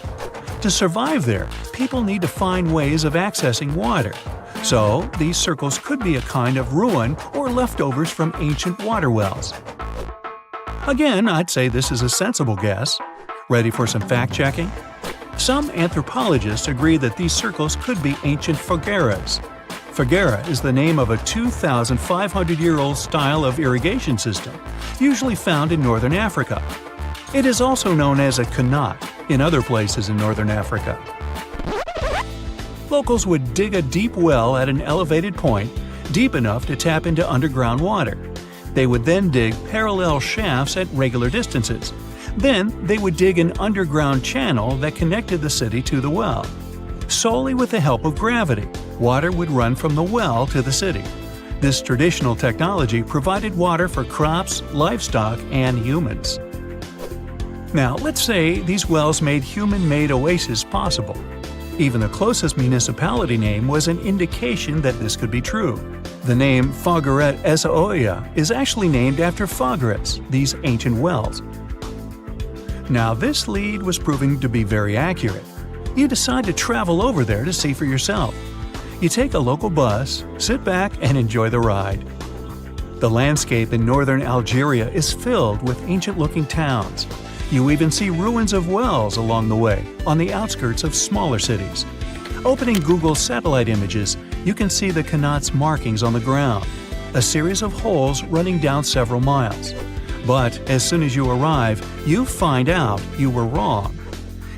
To survive there, people need to find ways of accessing water. So, these circles could be a kind of ruin or leftovers from ancient water wells. Again, I'd say this is a sensible guess. Ready for some fact-checking? Some anthropologists agree that these circles could be ancient fogueras. Foguera is the name of a 2,500-year-old style of irrigation system, usually found in northern Africa. It is also known as a qanat in other places in northern Africa. Locals would dig a deep well at an elevated point, deep enough to tap into underground water. They would then dig parallel shafts at regular distances. Then, they would dig an underground channel that connected the city to the well. Solely with the help of gravity, water would run from the well to the city. This traditional technology provided water for crops, livestock, and humans. Now, let's say these wells made human-made oases possible. Even the closest municipality name was an indication that this could be true. The name Fogueret Essaouira is actually named after Fogueres, these ancient wells. Now, this lead was proving to be very accurate. You decide to travel over there to see for yourself. You take a local bus, sit back, and enjoy the ride. The landscape in northern Algeria is filled with ancient-looking towns. You even see ruins of wells along the way, on the outskirts of smaller cities. Opening Google satellite images, you can see the qanat's markings on the ground, a series of holes running down several miles. But as soon as you arrive, you find out you were wrong.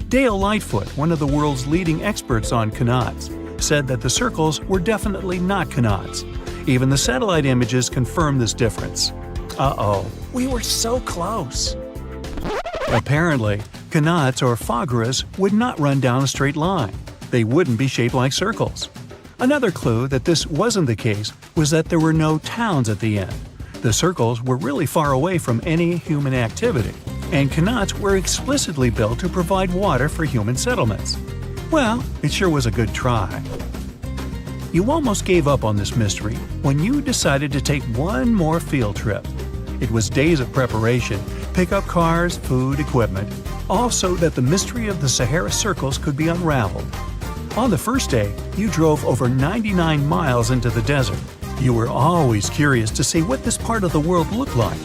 Dale Lightfoot, one of the world's leading experts on Kanats, said that the circles were definitely not Kanats. Even the satellite images confirm this difference. Uh-oh, we were so close. Apparently, Kanats or Phageras would not run down a straight line. They wouldn't be shaped like circles. Another clue that this wasn't the case was that there were no towns at the end. The circles were really far away from any human activity, and Kanats were explicitly built to provide water for human settlements. Well, it sure was a good try. You almost gave up on this mystery when you decided to take one more field trip. It was days of preparation, pick up cars, food, equipment, all so that the mystery of the Sahara Circles could be unraveled. On the first day, you drove over 99 miles into the desert. You were always curious to see what this part of the world looked like.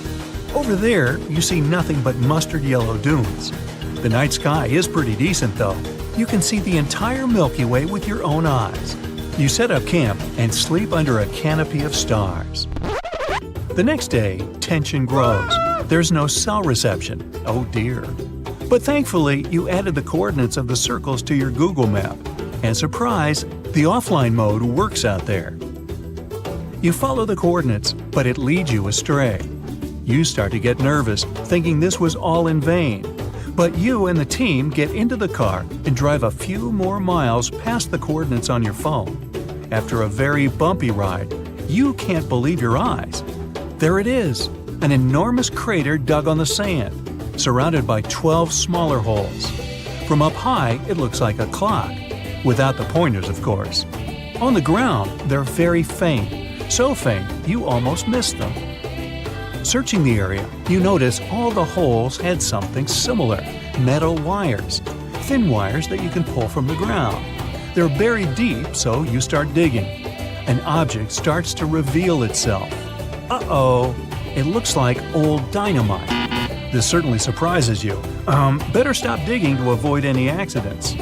Over there, you see nothing but mustard yellow dunes. The night sky is pretty decent though. You can see the entire Milky Way with your own eyes. You set up camp and sleep under a canopy of stars. The next day, tension grows. There's no cell reception. Oh dear. But thankfully, you added the coordinates of the circles to your Google map. And surprise, the offline mode works out there. You follow the coordinates, but it leads you astray. You start to get nervous, thinking this was all in vain. But you and the team get into the car and drive a few more miles past the coordinates on your phone. After a very bumpy ride, you can't believe your eyes. There it is, an enormous crater dug on the sand, surrounded by 12 smaller holes. From up high, it looks like a clock, without the pointers, of course. On the ground, they're very faint, so faint you almost miss them. Searching the area, you notice all the holes had something similar, metal wires, thin wires that you can pull from the ground. They're buried deep, so you start digging. An object starts to reveal itself. Uh-oh, it looks like old dynamite. This certainly surprises you. Better stop digging to avoid any accidents.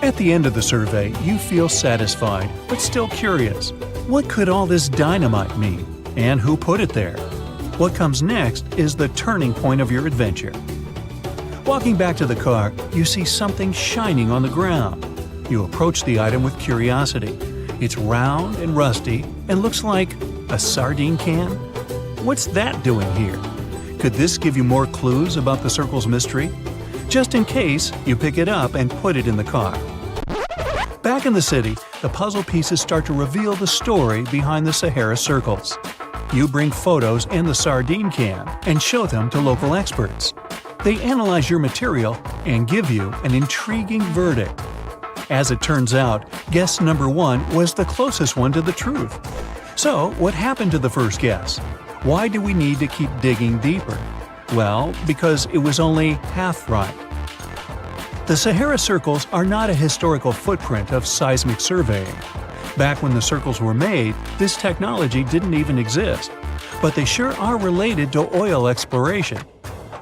At the end of the survey, you feel satisfied, but still curious. What could all this dynamite mean? And who put it there? What comes next is the turning point of your adventure. Walking back to the car, you see something shining on the ground. You approach the item with curiosity. It's round and rusty and looks like a sardine can. What's that doing here? Could this give you more clues about the circle's mystery? Just in case, you pick it up and put it in the car. Back in the city, the puzzle pieces start to reveal the story behind the Sahara Circles. You bring photos and the sardine can and show them to local experts. They analyze your material and give you an intriguing verdict. As it turns out, guess number 1 was the closest one to the truth. So, what happened to the first guess? Why do we need to keep digging deeper? Well, because it was only half right. The Sahara Circles are not a historical footprint of seismic surveying. Back when the circles were made, this technology didn't even exist. But they sure are related to oil exploration.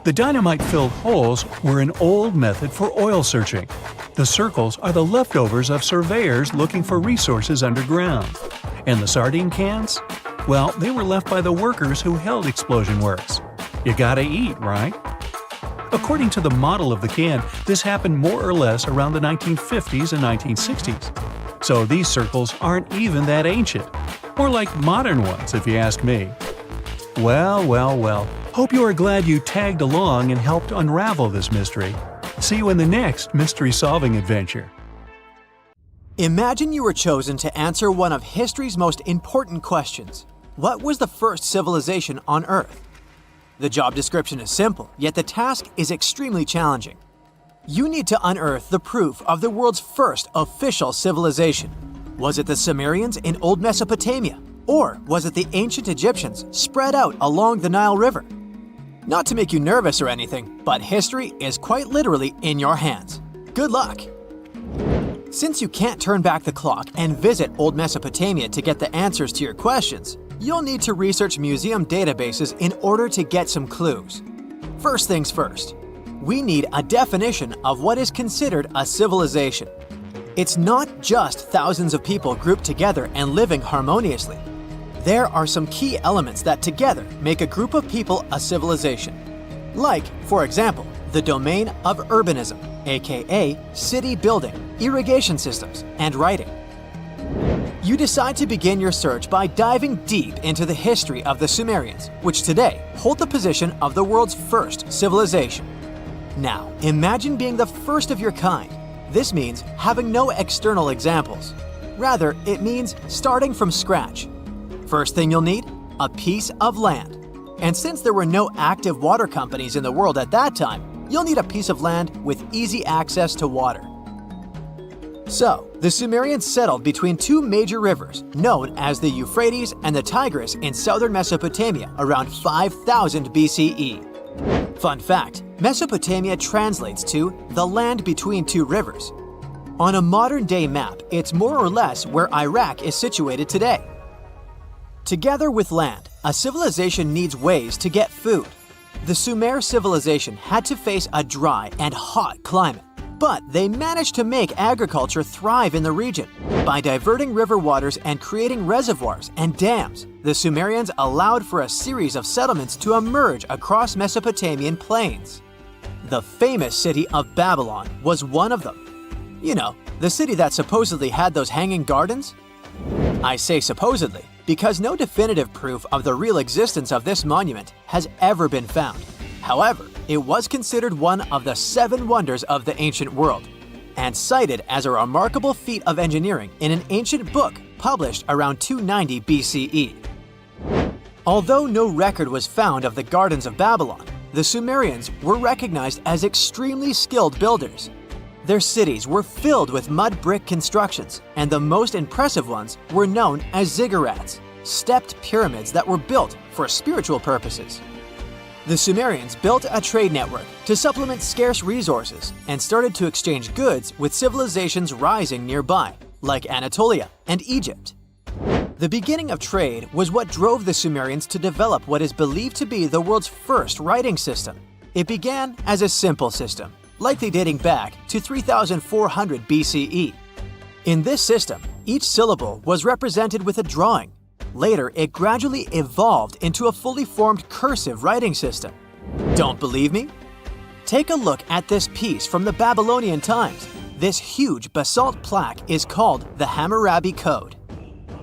The dynamite-filled holes were an old method for oil searching. The circles are the leftovers of surveyors looking for resources underground. And the sardine cans? Well, they were left by the workers who held explosion works. You gotta eat, right? According to the model of the can, this happened more or less around the 1950s and 1960s. So these circles aren't even that ancient. More like modern ones, if you ask me. Well. Hope you are glad you tagged along and helped unravel this mystery. See you in the next mystery-solving adventure. Imagine you were chosen to answer one of history's most important questions. What was the first civilization on Earth? The job description is simple, yet the task is extremely challenging. You need to unearth the proof of the world's first official civilization. Was it the Sumerians in Old Mesopotamia? Or was it the ancient Egyptians spread out along the Nile River? Not to make you nervous or anything, but history is quite literally in your hands. Good luck! Since you can't turn back the clock and visit Old Mesopotamia to get the answers to your questions, you'll need to research museum databases in order to get some clues. First things first, we need a definition of what is considered a civilization. It's not just thousands of people grouped together and living harmoniously. There are some key elements that together make a group of people a civilization. Like, for example, the domain of urbanism, aka city building, irrigation systems, and writing. You decide to begin your search by diving deep into the history of the Sumerians, which today hold the position of the world's first civilization. Now, imagine being the first of your kind. This means having no external examples. Rather, it means starting from scratch. First thing you'll need? A piece of land. And since there were no active water companies in the world at that time, you'll need a piece of land with easy access to water. So, the Sumerians settled between two major rivers, known as the Euphrates and the Tigris in southern Mesopotamia around 5000 BCE. Fun fact, Mesopotamia translates to the land between two rivers. On a modern-day map, it's more or less where Iraq is situated today. Together with land, a civilization needs ways to get food. The Sumer civilization had to face a dry and hot climate, but they managed to make agriculture thrive in the region. By diverting river waters and creating reservoirs and dams, the Sumerians allowed for a series of settlements to emerge across Mesopotamian plains. The famous city of Babylon was one of them. You know, the city that supposedly had those hanging gardens? I say supposedly because no definitive proof of the real existence of this monument has ever been found. However, it was considered one of the 7 wonders of the ancient world, and cited as a remarkable feat of engineering in an ancient book published around 290 BCE. Although no record was found of the Gardens of Babylon, the Sumerians were recognized as extremely skilled builders. Their cities were filled with mud brick constructions, and the most impressive ones were known as ziggurats, stepped pyramids that were built for spiritual purposes. The Sumerians built a trade network to supplement scarce resources and started to exchange goods with civilizations rising nearby, like Anatolia and Egypt. The beginning of trade was what drove the Sumerians to develop what is believed to be the world's first writing system. It began as a simple system, likely dating back to 3400 BCE. In this system, each syllable was represented with a drawing. Later, it gradually evolved into a fully formed cursive writing system. Don't believe me? Take a look at this piece from the Babylonian times. This huge basalt plaque is called the Hammurabi Code.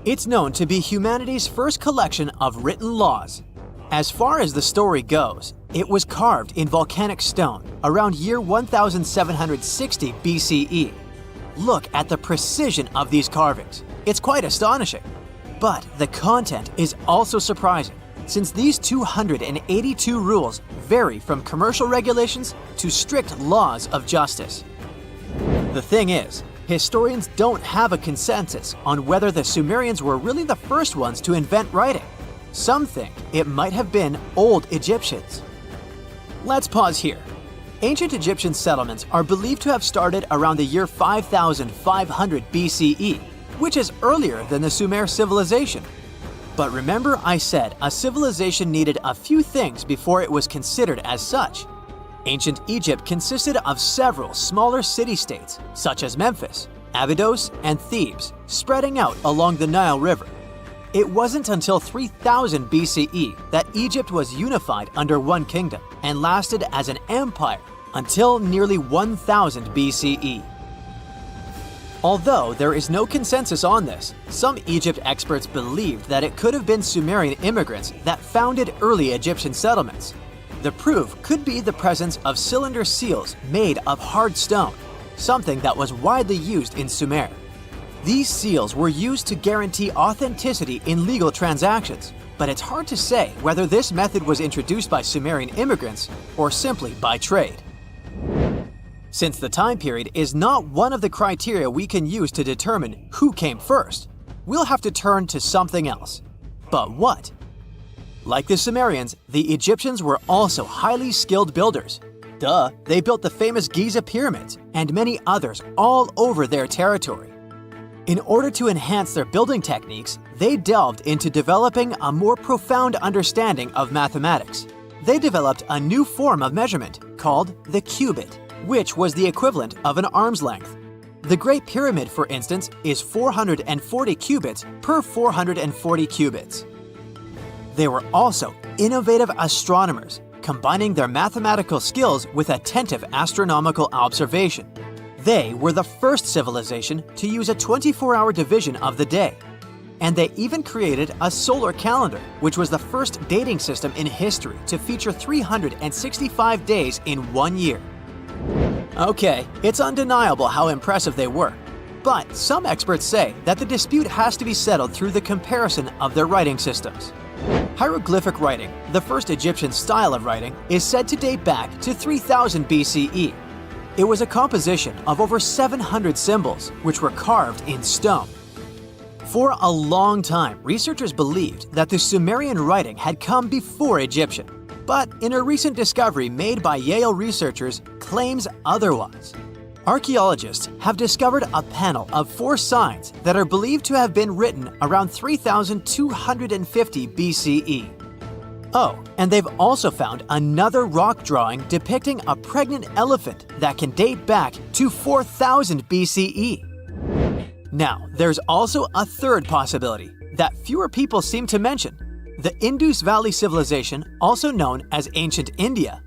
It's known to be humanity's first collection of written laws. As far as the story goes, it was carved in volcanic stone around year 1760 BCE. Look at the precision of these carvings. It's quite astonishing. But the content is also surprising, since these 282 rules vary from commercial regulations to strict laws of justice. The thing is, historians don't have a consensus on whether the Sumerians were really the first ones to invent writing. Some think it might have been old Egyptians. Let's pause here. Ancient Egyptian settlements are believed to have started around the year 5500 BCE, which is earlier than the Sumer civilization. But remember I said a civilization needed a few things before it was considered as such. Ancient Egypt consisted of several smaller city-states, such as Memphis, Abydos, and Thebes, spreading out along the Nile River. It wasn't until 3000 BCE that Egypt was unified under one kingdom and lasted as an empire until nearly 1000 BCE. Although there is no consensus on this, some Egypt experts believed that it could have been Sumerian immigrants that founded early Egyptian settlements. The proof could be the presence of cylinder seals made of hard stone, something that was widely used in Sumer. These seals were used to guarantee authenticity in legal transactions, but it's hard to say whether this method was introduced by Sumerian immigrants or simply by trade. Since the time period is not one of the criteria we can use to determine who came first, we'll have to turn to something else. But what? Like the Sumerians, the Egyptians were also highly skilled builders. Duh, they built the famous Giza pyramids and many others all over their territory. In order to enhance their building techniques, they delved into developing a more profound understanding of mathematics. They developed a new form of measurement called the cubit, which was the equivalent of an arm's length. The Great Pyramid, for instance, is 440 cubits per 440 cubits. They were also innovative astronomers, combining their mathematical skills with attentive astronomical observation. They were the first civilization to use a 24-hour division of the day. And they even created a solar calendar, which was the first dating system in history to feature 365 days in 1 year. Okay, it's undeniable how impressive they were. But some experts say that the dispute has to be settled through the comparison of their writing systems. Hieroglyphic writing, the first Egyptian style of writing, is said to date back to 3000 BCE. It was a composition of over 700 symbols, which were carved in stone. For a long time, researchers believed that the Sumerian writing had come before Egyptian, but in a recent discovery made by Yale researchers claims otherwise. Archaeologists have discovered a panel of 4 signs that are believed to have been written around 3250 BCE. Oh, and they've also found another rock drawing depicting a pregnant elephant that can date back to 4000 BCE. Now, there's also a third possibility that fewer people seem to mention: the Indus Valley Civilization, also known as Ancient India,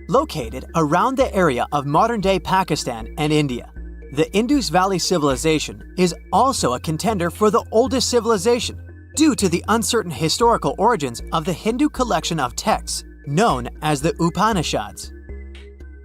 located around the area of modern-day Pakistan and India. The Indus Valley Civilization is also a contender for the oldest civilization due to the uncertain historical origins of the Hindu collection of texts known as the Upanishads.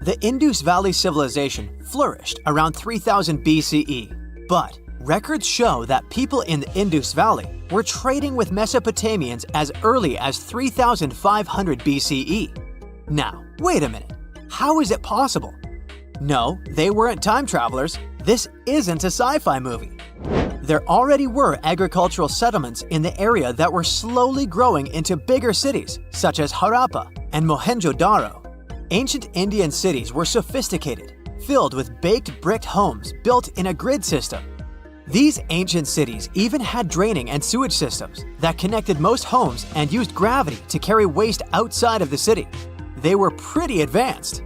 The Indus Valley Civilization flourished around 3000 BCE, but records show that people in the Indus Valley were trading with Mesopotamians as early as 3500 BCE. Now, wait a minute. How is it possible? No, they weren't time travelers. This isn't a sci-fi movie. There already were agricultural settlements in the area that were slowly growing into bigger cities, such as Harappa and Mohenjo-Daro. Ancient Indian cities were sophisticated, filled with baked brick homes built in a grid system. These ancient cities even had draining and sewage systems that connected most homes and used gravity to carry waste outside of the city. They were pretty advanced.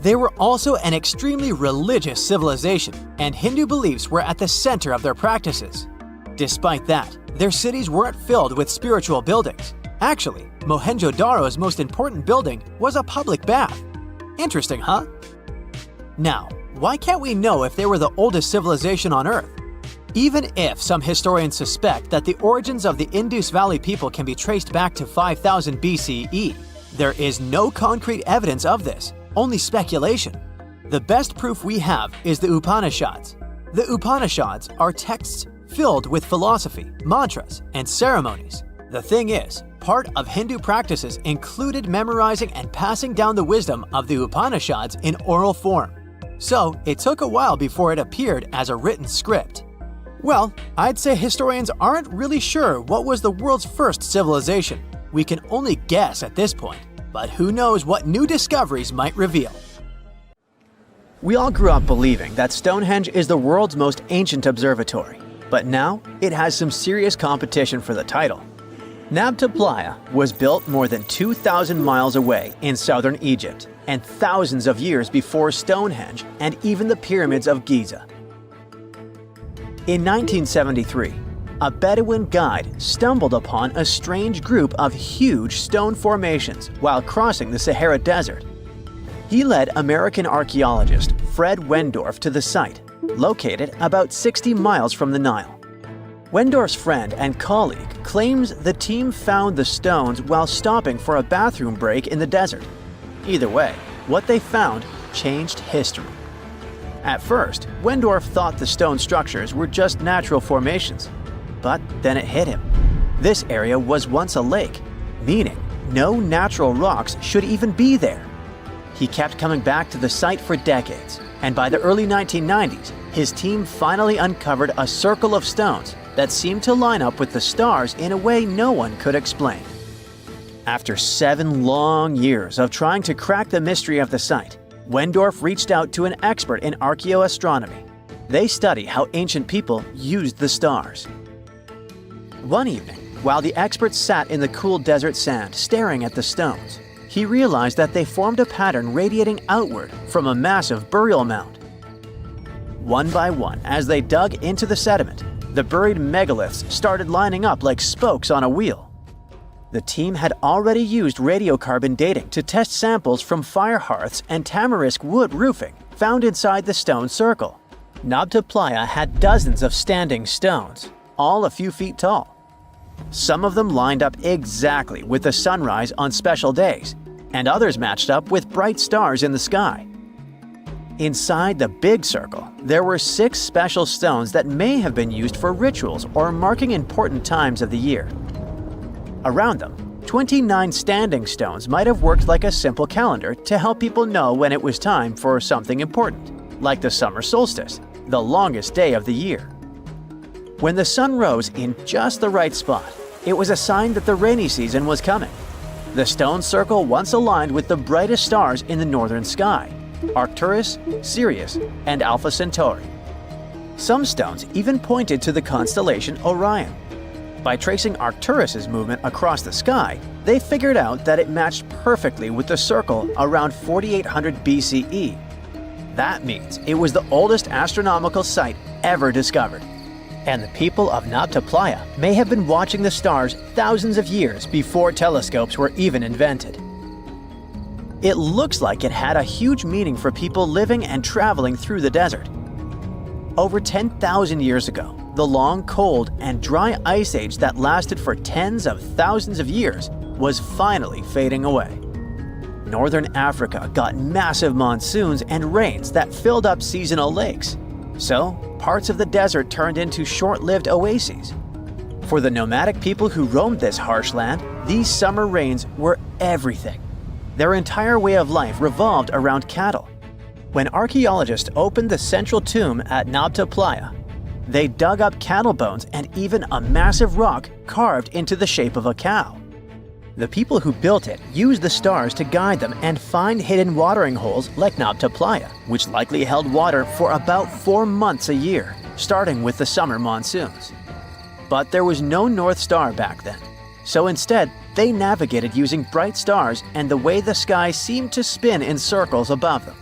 They were also an extremely religious civilization, and Hindu beliefs were at the center of their practices. Despite that, their cities weren't filled with spiritual buildings. Actually, Mohenjo-Daro's most important building was a public bath. Interesting, huh? Now, why can't we know if they were the oldest civilization on Earth? Even if some historians suspect that the origins of the Indus Valley people can be traced back to 5000 BCE, there is no concrete evidence of this, only speculation. The best proof we have is the Upanishads. The Upanishads are texts filled with philosophy, mantras, and ceremonies. The thing is, part of Hindu practices included memorizing and passing down the wisdom of the Upanishads in oral form. So it took a while before it appeared as a written script. Well, I'd say historians aren't really sure what was the world's first civilization. We can only guess at this point, but who knows what new discoveries might reveal. We all grew up believing that Stonehenge is the world's most ancient observatory, but now it has some serious competition for the title. Nabta Playa was built more than 2,000 miles away in southern Egypt and thousands of years before Stonehenge and even the pyramids of Giza. In 1973, a Bedouin guide stumbled upon a strange group of huge stone formations while crossing the Sahara Desert. He led American archaeologist Fred Wendorf to the site, located about 60 miles from the Nile. Wendorf's friend and colleague claims the team found the stones while stopping for a bathroom break in the desert. Either way, what they found changed history. At first, Wendorf thought the stone structures were just natural formations. But then it hit him. This area was once a lake, meaning no natural rocks should even be there. He kept coming back to the site for decades, and by the early 1990s, his team finally uncovered a circle of stones that seemed to line up with the stars in a way no one could explain. After 7 long years of trying to crack the mystery of the site, Wendorf reached out to an expert in archaeoastronomy. They study how ancient people used the stars. One evening, while the expert sat in the cool desert sand staring at the stones, he realized that they formed a pattern radiating outward from a massive burial mound. One by one, as they dug into the sediment, the buried megaliths started lining up like spokes on a wheel. The team had already used radiocarbon dating to test samples from fire hearths and tamarisk wood roofing found inside the stone circle. Nabta Playa had dozens of standing stones, all a few feet tall. Some of them lined up exactly with the sunrise on special days, and others matched up with bright stars in the sky. Inside the big circle, there were 6 special stones that may have been used for rituals or marking important times of the year. Around them, 29 standing stones might have worked like a simple calendar to help people know when it was time for something important, like the summer solstice, the longest day of the year. When the sun rose in just the right spot, it was a sign that the rainy season was coming. The stone circle once aligned with the brightest stars in the northern sky, Arcturus, Sirius, and Alpha Centauri. Some stones even pointed to the constellation Orion. By tracing Arcturus's movement across the sky, they figured out that it matched perfectly with the circle around 4800 BCE. That means it was the oldest astronomical site ever discovered. And the people of Nabta Playa may have been watching the stars thousands of years before telescopes were even invented. It looks like it had a huge meaning for people living and traveling through the desert. Over 10,000 years ago, the long, cold, and dry ice age that lasted for tens of thousands of years was finally fading away. Northern Africa got massive monsoons and rains that filled up seasonal lakes. So, parts of the desert turned into short-lived oases. For the nomadic people who roamed this harsh land, these summer rains were everything. Their entire way of life revolved around cattle. When archaeologists opened the central tomb at Nabta Playa, they dug up cattle bones and even a massive rock carved into the shape of a cow. The people who built it used the stars to guide them and find hidden watering holes like Nabta Playa, which likely held water for about 4 months a year, starting with the summer monsoons. But there was no North Star back then, so instead they navigated using bright stars and the way the sky seemed to spin in circles above them.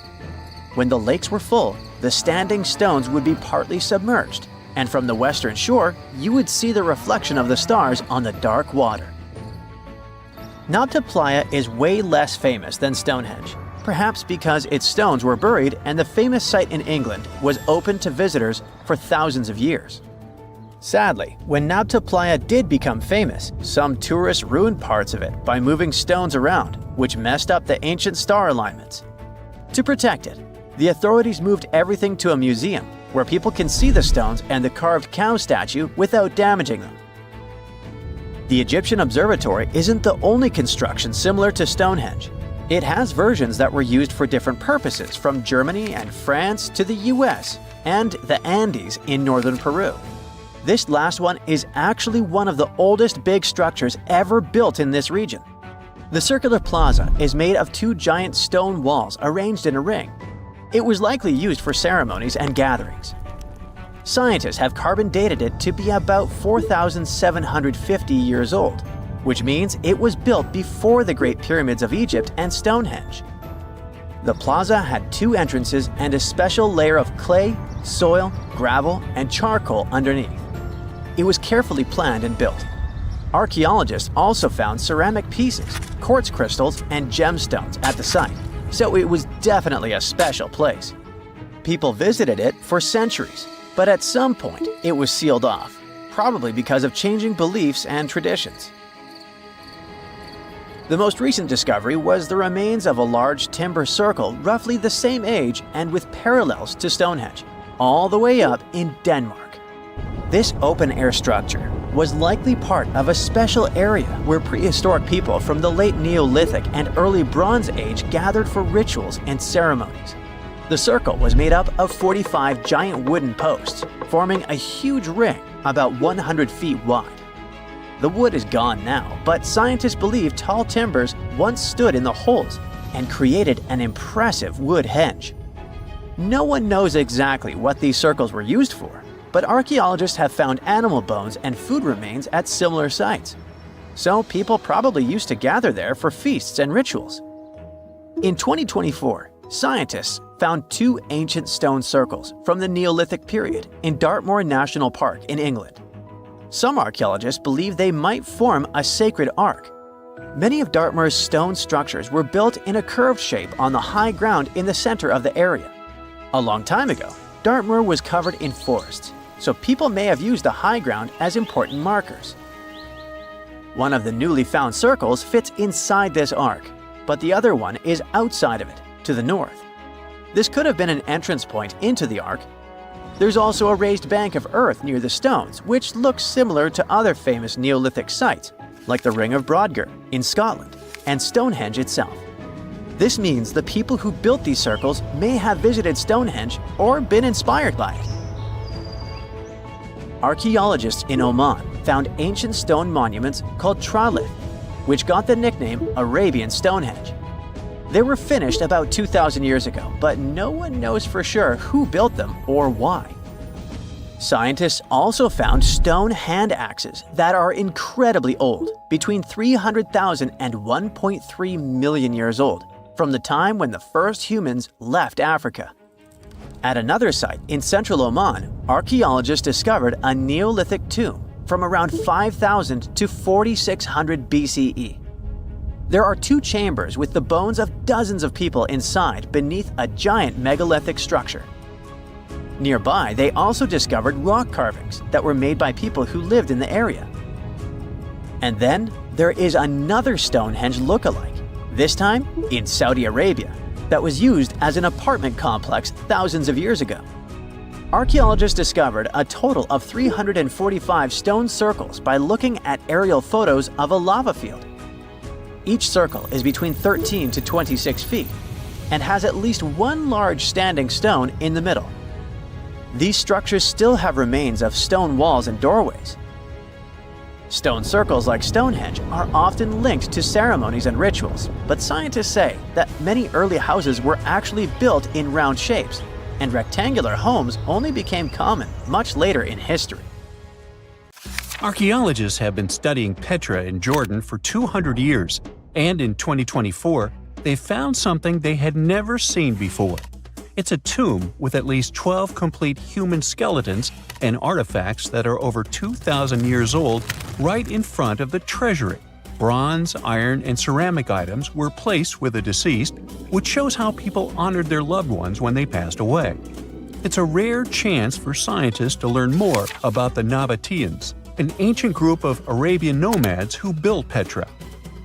When the lakes were full, the standing stones would be partly submerged, and from the western shore, you would see the reflection of the stars on the dark water. Nabta Playa is way less famous than Stonehenge, perhaps because its stones were buried and the famous site in England was open to visitors for thousands of years. Sadly, when Nabta Playa did become famous, some tourists ruined parts of it by moving stones around, which messed up the ancient star alignments. To protect it, the authorities moved everything to a museum where people can see the stones and the carved cow statue without damaging them. The Egyptian Observatory isn't the only construction similar to Stonehenge. It has versions that were used for different purposes from Germany and France to the US and the Andes in northern Peru. This last one is actually one of the oldest big structures ever built in this region. The circular plaza is made of 2 giant stone walls arranged in a ring. It was likely used for ceremonies and gatherings. Scientists have carbon dated it to be about 4,750 years old, which means it was built before the Great Pyramids of Egypt and Stonehenge. The plaza had 2 entrances and a special layer of clay, soil, gravel, and charcoal underneath. It was carefully planned and built. Archaeologists also found ceramic pieces, quartz crystals, and gemstones at the site, so it was definitely a special place. People visited it for centuries, but at some point it was sealed off, probably because of changing beliefs and traditions. The most recent discovery was the remains of a large timber circle roughly the same age and with parallels to Stonehenge, all the way up in Denmark. This open-air structure was likely part of a special area where prehistoric people from the late Neolithic and early Bronze Age gathered for rituals and ceremonies. The circle was made up of 45 giant wooden posts, forming a huge ring about 100 feet wide. The wood is gone now, but scientists believe tall timbers once stood in the holes and created an impressive wood henge. No one knows exactly what these circles were used for, but archaeologists have found animal bones and food remains at similar sites. So people probably used to gather there for feasts and rituals. In 2024, Scientists found 2 ancient stone circles from the Neolithic period in Dartmoor National Park in England. Some archaeologists believe they might form a sacred ark. Many of Dartmoor's stone structures were built in a curved shape on the high ground in the center of the area. A long time ago, Dartmoor was covered in forests, so people may have used the high ground as important markers. One of the newly found circles fits inside this ark, but the other one is outside of it, to the north. This could have been an entrance point into the ark. There's also a raised bank of earth near the stones, which looks similar to other famous Neolithic sites, like the Ring of Brodgar in Scotland and Stonehenge itself. This means the people who built these circles may have visited Stonehenge or been inspired by it. Archaeologists in Oman found ancient stone monuments called tralith, which got the nickname Arabian Stonehenge. They were finished about 2,000 years ago, but no one knows for sure who built them or why. Scientists also found stone hand axes that are incredibly old, between 300,000 and 1.3 million years old, from the time when the first humans left Africa. At another site in central Oman, archaeologists discovered a Neolithic tomb from around 5,000 to 4,600 BCE. There are 2 chambers with the bones of dozens of people inside beneath a giant megalithic structure. Nearby, they also discovered rock carvings that were made by people who lived in the area. And then there is another Stonehenge look-alike, this time in Saudi Arabia, that was used as an apartment complex thousands of years ago. Archaeologists discovered a total of 345 stone circles by looking at aerial photos of a lava field. Each circle is between 13 to 26 feet and has at least one large standing stone in the middle. These structures still have remains of stone walls and doorways. Stone circles like Stonehenge are often linked to ceremonies and rituals, but scientists say that many early houses were actually built in round shapes, and rectangular homes only became common much later in history. Archaeologists have been studying Petra in Jordan for 200 years, and in 2024, they found something they had never seen before. It's a tomb with at least 12 complete human skeletons and artifacts that are over 2,000 years old right in front of the treasury. Bronze, iron, and ceramic items were placed with the deceased, which shows how people honored their loved ones when they passed away. It's a rare chance for scientists to learn more about the Nabateans, an ancient group of Arabian nomads who built Petra.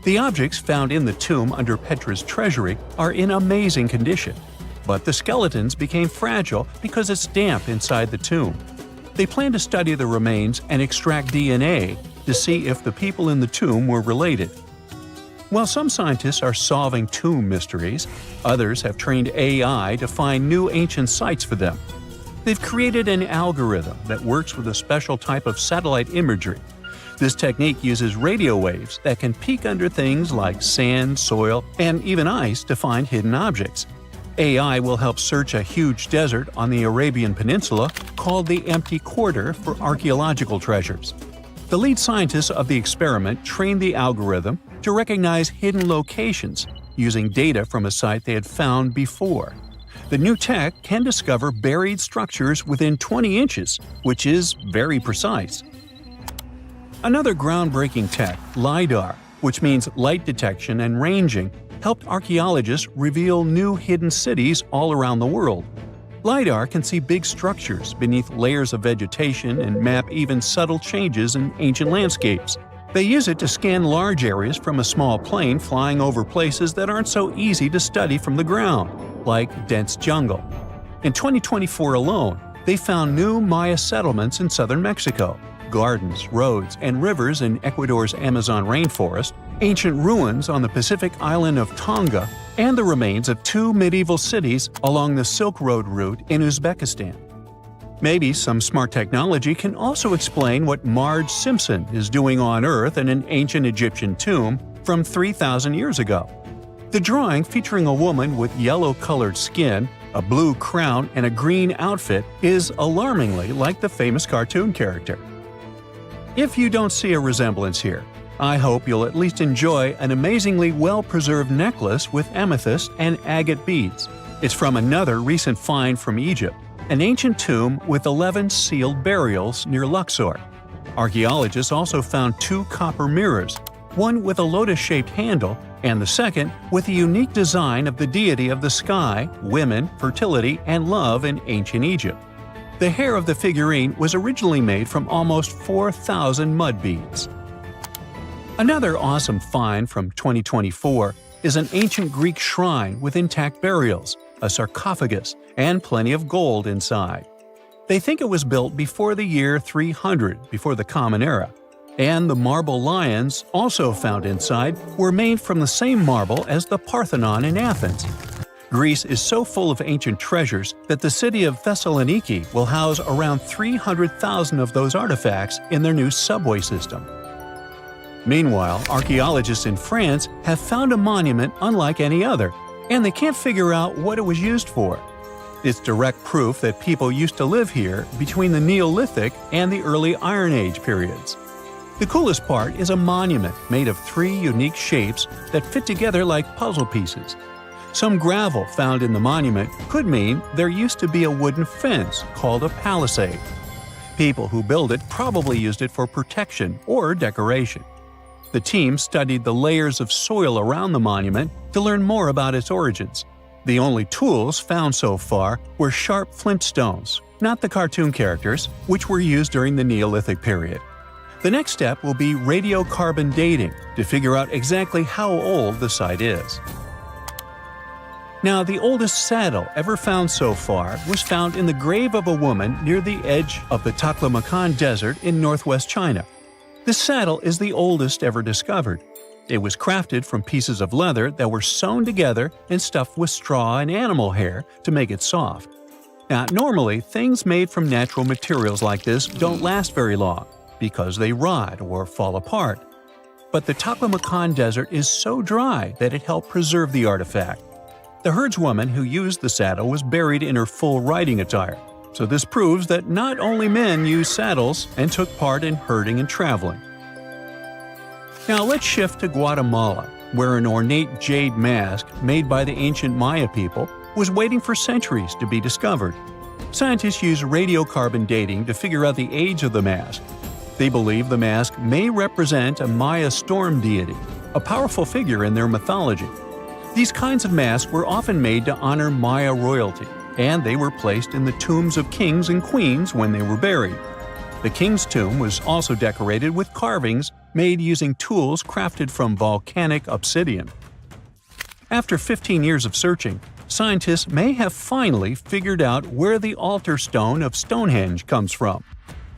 The objects found in the tomb under Petra's treasury are in amazing condition, but the skeletons became fragile because it's damp inside the tomb. They plan to study the remains and extract DNA to see if the people in the tomb were related. While some scientists are solving tomb mysteries, others have trained AI to find new ancient sites for them. They've created an algorithm that works with a special type of satellite imagery. This technique uses radio waves that can peek under things like sand, soil, and even ice to find hidden objects. AI will help search a huge desert on the Arabian Peninsula called the Empty Quarter for archaeological treasures. The lead scientists of the experiment trained the algorithm to recognize hidden locations using data from a site they had found before. The new tech can discover buried structures within 20 inches, which is very precise. Another groundbreaking tech, LiDAR, which means light detection and ranging, helped archaeologists reveal new hidden cities all around the world. LiDAR can see big structures beneath layers of vegetation and map even subtle changes in ancient landscapes. They use it to scan large areas from a small plane flying over places that aren't so easy to study from the ground, like dense jungle. In 2024 alone, they found new Maya settlements in southern Mexico, gardens, roads, and rivers in Ecuador's Amazon rainforest, ancient ruins on the Pacific island of Tonga, and the remains of 2 medieval cities along the Silk Road route in Uzbekistan. Maybe some smart technology can also explain what Marge Simpson is doing on Earth in an ancient Egyptian tomb from 3,000 years ago. The drawing, featuring a woman with yellow-colored skin, a blue crown, and a green outfit, is alarmingly like the famous cartoon character. If you don't see a resemblance here, I hope you'll at least enjoy an amazingly well-preserved necklace with amethyst and agate beads. It's from another recent find from Egypt, an ancient tomb with 11 sealed burials near Luxor. Archaeologists also found 2 copper mirrors, one with a lotus-shaped handle and the second with a unique design of the deity of the sky, women, fertility, and love in ancient Egypt. The hair of the figurine was originally made from almost 4,000 mud beads. Another awesome find from 2024 is an ancient Greek shrine with intact burials, a sarcophagus, and plenty of gold inside. They think it was built before the year 300 before the Common Era, and the marble lions, also found inside, were made from the same marble as the Parthenon in Athens. Greece is so full of ancient treasures that the city of Thessaloniki will house around 300,000 of those artifacts in their new subway system. Meanwhile, archaeologists in France have found a monument unlike any other, and they can't figure out what it was used for. It's direct proof that people used to live here between the Neolithic and the early Iron Age periods. The coolest part is a monument made of 3 unique shapes that fit together like puzzle pieces. Some gravel found in the monument could mean there used to be a wooden fence called a palisade. People who built it probably used it for protection or decoration. The team studied the layers of soil around the monument to learn more about its origins. The only tools found so far were sharp flint stones, not the cartoon characters, which were used during the Neolithic period. The next step will be radiocarbon dating to figure out exactly how old the site is. Now, the oldest saddle ever found so far was found in the grave of a woman near the edge of the Taklamakan Desert in northwest China. This saddle is the oldest ever discovered. It was crafted from pieces of leather that were sewn together and stuffed with straw and animal hair to make it soft. Now, normally, things made from natural materials like this don't last very long because they rot or fall apart. But the Taklamakan Desert is so dry that it helped preserve the artifact. The herdswoman who used the saddle was buried in her full riding attire, so this proves that not only men used saddles and took part in herding and traveling. Now let's shift to Guatemala, where an ornate jade mask made by the ancient Maya people was waiting for centuries to be discovered. Scientists use radiocarbon dating to figure out the age of the mask. They believe the mask may represent a Maya storm deity, a powerful figure in their mythology. These kinds of masks were often made to honor Maya royalty, and they were placed in the tombs of kings and queens when they were buried. The king's tomb was also decorated with carvings made using tools crafted from volcanic obsidian. After 15 years of searching, scientists may have finally figured out where the altar stone of Stonehenge comes from.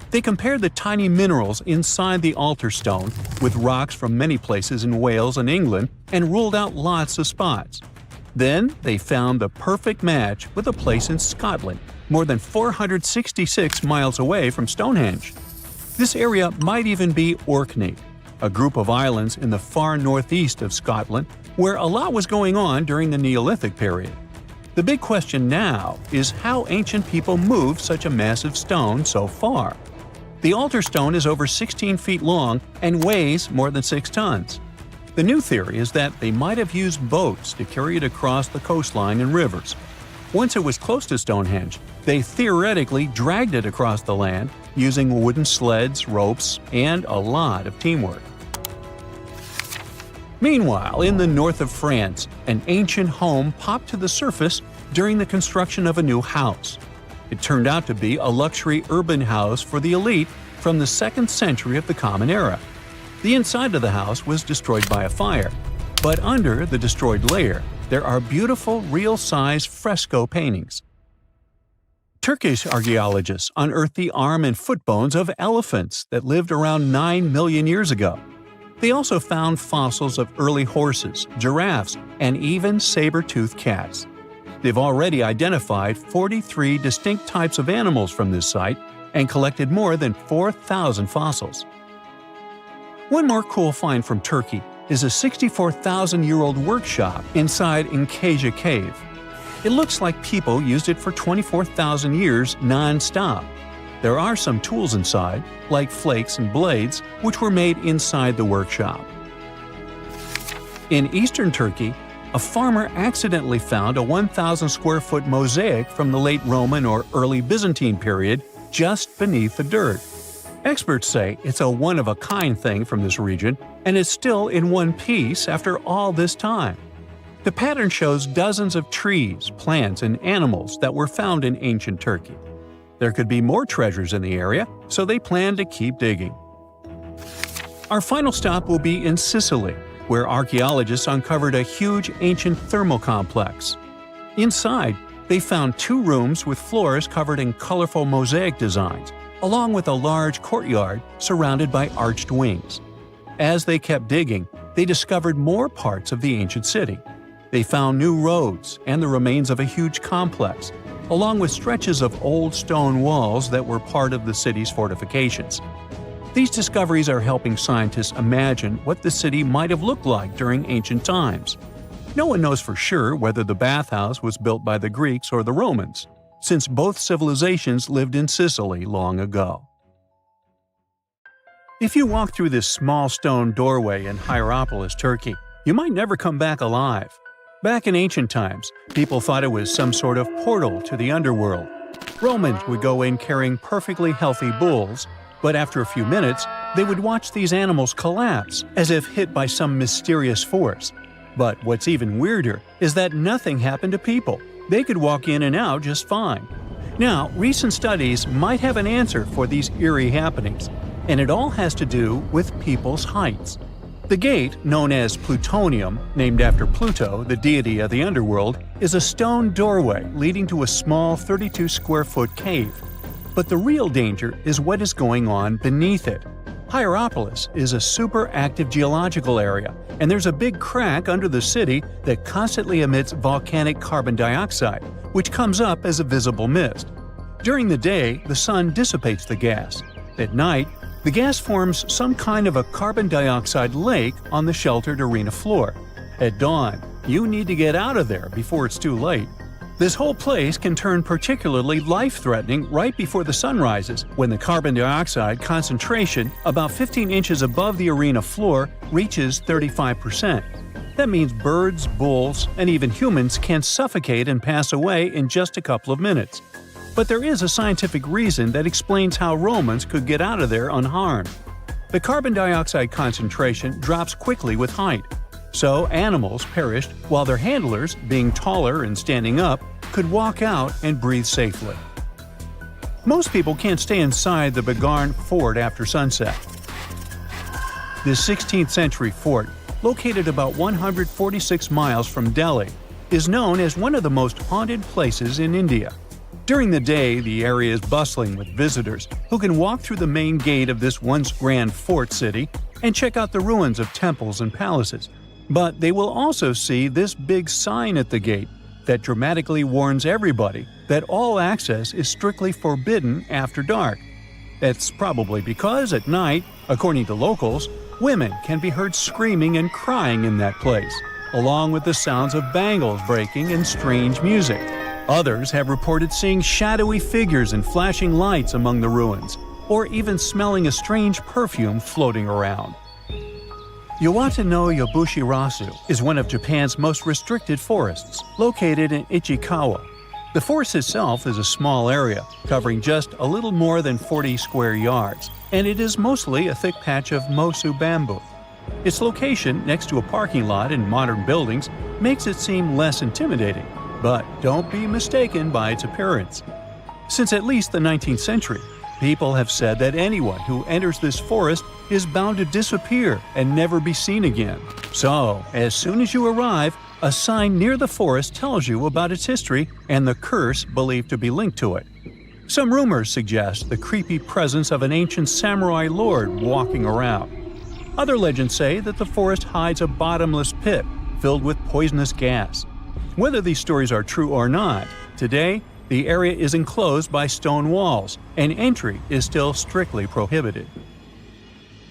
They compared the tiny minerals inside the altar stone with rocks from many places in Wales and England and ruled out lots of spots. Then they found the perfect match with a place in Scotland, more than 466 miles away from Stonehenge. This area might even be Orkney, a group of islands in the far northeast of Scotland where a lot was going on during the Neolithic period. The big question now is how ancient people moved such a massive stone so far. The altar stone is over 16 feet long and weighs more than 6 tons. The new theory is that they might have used boats to carry it across the coastline and rivers. Once it was close to Stonehenge, they theoretically dragged it across the land using wooden sleds, ropes, and a lot of teamwork. Meanwhile, in the north of France, an ancient home popped to the surface during the construction of a new house. It turned out to be a luxury urban house for the elite from the 2nd century of the Common Era. The inside of the house was destroyed by a fire, but under the destroyed layer, there are beautiful, real-size fresco paintings. Turkish archaeologists unearthed the arm and foot bones of elephants that lived around 9 million years ago. They also found fossils of early horses, giraffes, and even saber-toothed cats. They've already identified 43 distinct types of animals from this site and collected more than 4,000 fossils. One more cool find from Turkey is a 64,000-year-old workshop inside Enkaja Cave. It looks like people used it for 24,000 years non-stop. There are some tools inside, like flakes and blades, which were made inside the workshop. In eastern Turkey, a farmer accidentally found a 1,000 square foot mosaic from the late Roman or early Byzantine period just beneath the dirt. Experts say it's a one-of-a-kind thing from this region, and it's still in one piece after all this time. The pattern shows dozens of trees, plants, and animals that were found in ancient Turkey. There could be more treasures in the area, so they plan to keep digging. Our final stop will be in Sicily, where archaeologists uncovered a huge ancient thermal complex. Inside, they found 2 rooms with floors covered in colorful mosaic designs, along with a large courtyard surrounded by arched wings. As they kept digging, they discovered more parts of the ancient city. They found new roads and the remains of a huge complex, along with stretches of old stone walls that were part of the city's fortifications. These discoveries are helping scientists imagine what the city might have looked like during ancient times. No one knows for sure whether the bathhouse was built by the Greeks or the Romans, since both civilizations lived in Sicily long ago. If you walk through this small stone doorway in Hierapolis, Turkey, you might never come back alive. Back in ancient times, people thought it was some sort of portal to the underworld. Romans would go in carrying perfectly healthy bulls, but after a few minutes, they would watch these animals collapse as if hit by some mysterious force. But what's even weirder is that nothing happened to people. They could walk in and out just fine. Now, recent studies might have an answer for these eerie happenings, and it all has to do with people's heights. The gate, known as Plutonium, named after Pluto, the deity of the underworld, is a stone doorway leading to a small 32-square-foot cave. But the real danger is what is going on beneath it. Hierapolis is a super active geological area, and there's a big crack under the city that constantly emits volcanic carbon dioxide, which comes up as a visible mist. During the day, the sun dissipates the gas. At night, the gas forms some kind of a carbon dioxide lake on the sheltered arena floor. At dawn, you need to get out of there before it's too late. This whole place can turn particularly life-threatening right before the sun rises, when the carbon dioxide concentration, about 15 inches above the arena floor, reaches 35%. That means birds, bulls, and even humans can suffocate and pass away in just a couple of minutes. But there is a scientific reason that explains how Romans could get out of there unharmed. The carbon dioxide concentration drops quickly with height, so animals perished while their handlers, being taller and standing up, could walk out and breathe safely. Most people can't stay inside the Begarn fort after sunset. This 16th century fort, located about 146 miles from Delhi, is known as one of the most haunted places in India. During the day, the area is bustling with visitors who can walk through the main gate of this once grand fort city and check out the ruins of temples and palaces. But they will also see this big sign at the gate that dramatically warns everybody that all access is strictly forbidden after dark. That's probably because at night, according to locals, women can be heard screaming and crying in that place, along with the sounds of bangles breaking and strange music. Others have reported seeing shadowy figures and flashing lights among the ruins, or even smelling a strange perfume floating around. Yawata no Yabushirasu is one of Japan's most restricted forests, located in Ichikawa. The forest itself is a small area, covering just a little more than 40 square yards, and it is mostly a thick patch of mosu bamboo. Its location next to a parking lot and modern buildings makes it seem less intimidating, but don't be mistaken by its appearance. Since at least the 19th century, people have said that anyone who enters this forest is bound to disappear and never be seen again. So, as soon as you arrive, a sign near the forest tells you about its history and the curse believed to be linked to it. Some rumors suggest the creepy presence of an ancient samurai lord walking around. Other legends say that the forest hides a bottomless pit filled with poisonous gas. Whether these stories are true or not, today, the area is enclosed by stone walls, and entry is still strictly prohibited.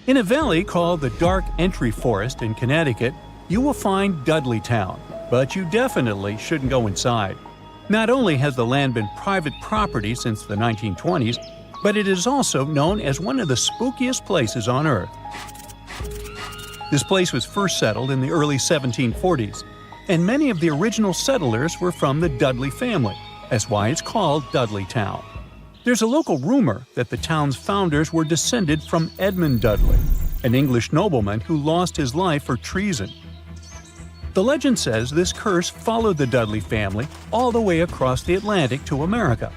In a valley called the Dark Entry Forest in Connecticut, you will find Dudleytown, but you definitely shouldn't go inside. Not only has the land been private property since the 1920s, but it is also known as one of the spookiest places on Earth. This place was first settled in the early 1740s. and many of the original settlers were from the Dudley family. That's why it's called Dudley Town. There's a local rumor that the town's founders were descended from Edmund Dudley, an English nobleman who lost his life for treason. The legend says this curse followed the Dudley family all the way across the Atlantic to America,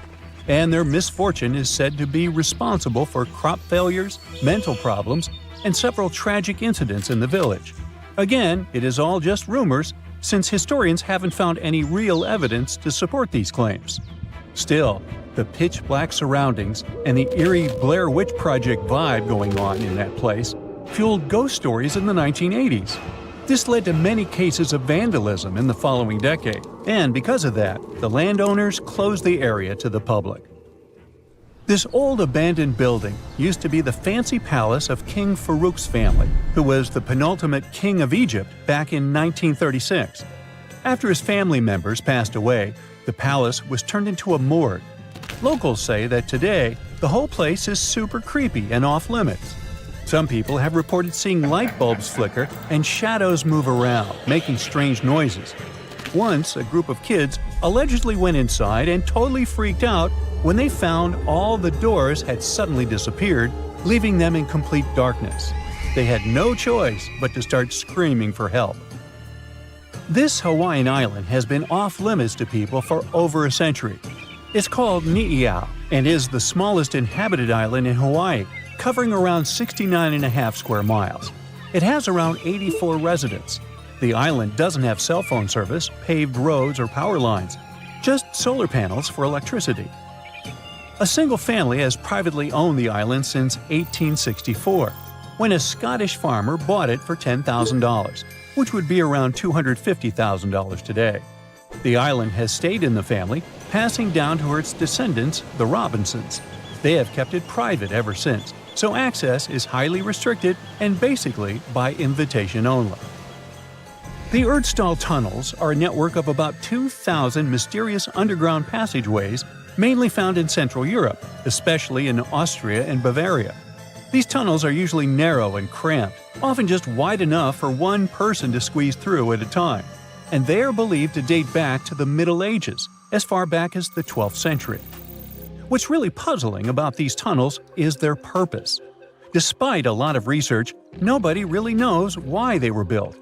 and their misfortune is said to be responsible for crop failures, mental problems, and several tragic incidents in the village. Again, it is all just rumors, since historians haven't found any real evidence to support these claims. Still, the pitch-black surroundings and the eerie Blair Witch Project vibe going on in that place fueled ghost stories in the 1980s. This led to many cases of vandalism in the following decade, and because of that, the landowners closed the area to the public. This old abandoned building used to be the fancy palace of King Farouk's family, who was the penultimate king of Egypt back in 1936. After his family members passed away, the palace was turned into a morgue. Locals say that today, the whole place is super creepy and off-limits. Some people have reported seeing light bulbs flicker and shadows move around, making strange noises. Once, a group of kids allegedly went inside and totally freaked out when they found all the doors had suddenly disappeared, leaving them in complete darkness. They had no choice but to start screaming for help. This Hawaiian island has been off-limits to people for over a century. It's called Ni'iau and is the smallest inhabited island in Hawaii, covering around 69.5 square miles. It has around 84 residents. The island doesn't have cell phone service, paved roads, or power lines, just solar panels for electricity. A single family has privately owned the island since 1864, when a Scottish farmer bought it for $10,000, which would be around $250,000 today. The island has stayed in the family, passing down to its descendants, the Robinsons. They have kept it private ever since, so access is highly restricted and basically by invitation only. The Erdstall tunnels are a network of about 2,000 mysterious underground passageways mainly found in Central Europe, especially in Austria and Bavaria. These tunnels are usually narrow and cramped, often just wide enough for one person to squeeze through at a time, and they are believed to date back to the Middle Ages, as far back as the 12th century. What's really puzzling about these tunnels is their purpose. Despite a lot of research, nobody really knows why they were built.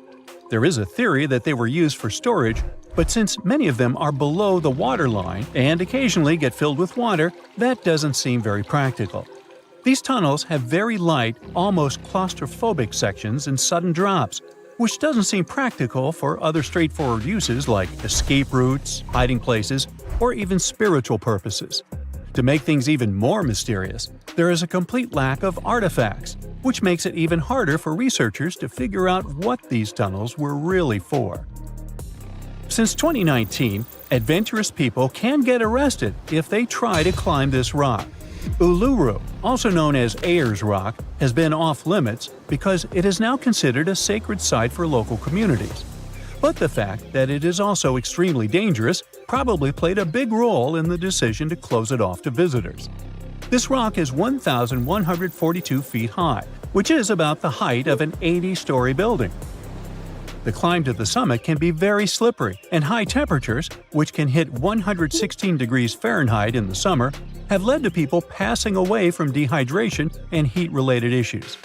There is a theory that they were used for storage, but since many of them are below the water line and occasionally get filled with water, that doesn't seem very practical. These tunnels have very light, almost claustrophobic sections and sudden drops, which doesn't seem practical for other straightforward uses like escape routes, hiding places, or even spiritual purposes. To make things even more mysterious, there is a complete lack of artifacts, which makes it even harder for researchers to figure out what these tunnels were really for. Since 2019, adventurous people can get arrested if they try to climb this rock. Uluru, also known as Ayers Rock, has been off-limits because it is now considered a sacred site for local communities. But the fact that it is also extremely dangerous probably played a big role in the decision to close it off to visitors. This rock is 1,142 feet high, which is about the height of an 80-story building. The climb to the summit can be very slippery, and high temperatures, which can hit 116 degrees Fahrenheit in the summer, have led to people passing away from dehydration and heat-related issues.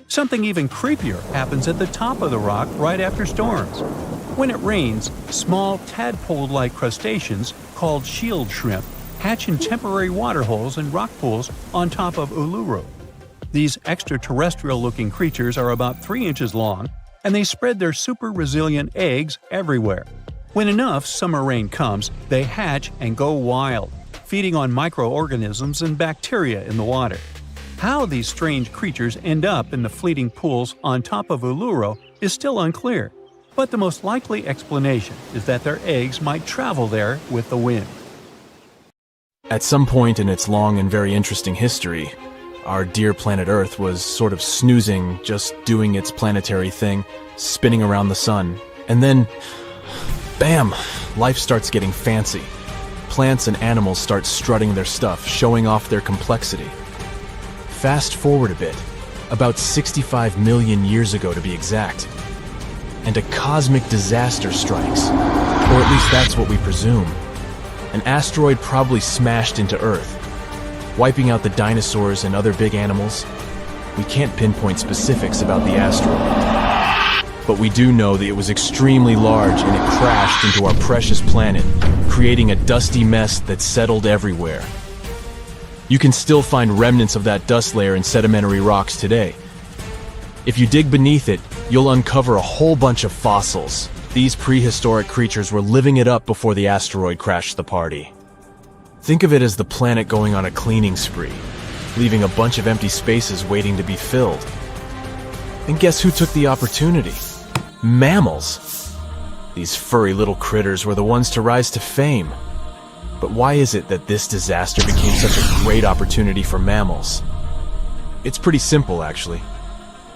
Something even creepier happens at the top of the rock right after storms. When it rains, small tadpole-like crustaceans called shield shrimp hatch in temporary waterholes and rock pools on top of Uluru. These extraterrestrial-looking creatures are about 3 inches long, and they spread their super resilient eggs everywhere. When enough summer rain comes, they hatch and go wild, feeding on microorganisms and bacteria in the water. How these strange creatures end up in the fleeting pools on top of Uluru is still unclear, but the most likely explanation is that their eggs might travel there with the wind. At some point in its long and very interesting history, our dear planet Earth was sort of snoozing, just doing its planetary thing, spinning around the sun. And then, bam! Life starts getting fancy. Plants and animals start strutting their stuff, showing off their complexity. Fast forward a bit, about 65 million years ago to be exact. and a cosmic disaster strikes. Or at least that's what we presume. An asteroid probably smashed into Earth, wiping out the dinosaurs and other big animals. We can't pinpoint specifics about the asteroid, but we do know that it was extremely large and it crashed into our precious planet, creating a dusty mess that settled everywhere. You can still find remnants of that dust layer in sedimentary rocks today. If you dig beneath it, you'll uncover a whole bunch of fossils. These prehistoric creatures were living it up before the asteroid crashed the party. Think of it as the planet going on a cleaning spree, leaving a bunch of empty spaces waiting to be filled. And guess who took the opportunity? Mammals! These furry little critters were the ones to rise to fame. But why is it that this disaster became such a great opportunity for mammals? It's pretty simple, actually.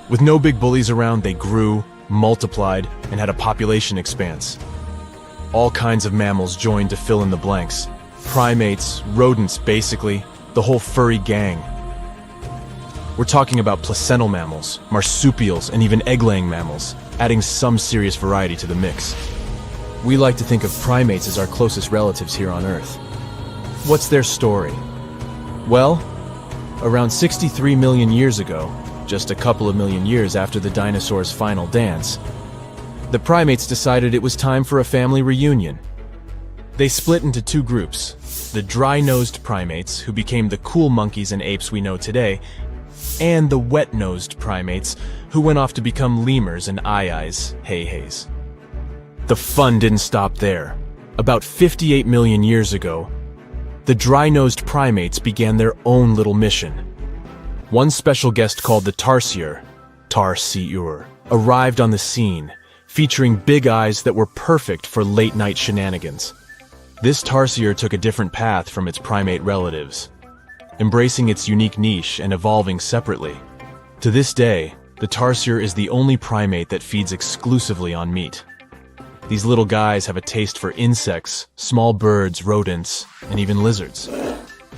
With no big bullies around, they grew, multiplied, and had a population expanse. All kinds of mammals joined to fill in the blanks. Primates, rodents, basically, the whole furry gang. We're talking about placental mammals, marsupials, and even egg-laying mammals, adding some serious variety to the mix. We like to think of primates as our closest relatives here on Earth. What's their story? Well, around 63 million years ago, just a couple of million years after the dinosaurs' final dance, the primates decided it was time for a family reunion. They split into two groups, the dry-nosed primates, who became the cool monkeys and apes we know today, and the wet-nosed primates, who went off to become lemurs and aye-ayes, hey-hays. The fun didn't stop there. About 58 million years ago, the dry-nosed primates began their own little mission. One special guest called the tarsier, arrived on the scene, featuring big eyes that were perfect for late-night shenanigans. This tarsier took a different path from its primate relatives, embracing its unique niche and evolving separately. To this day, the tarsier is the only primate that feeds exclusively on meat. These little guys have a taste for insects, small birds, rodents, and even lizards.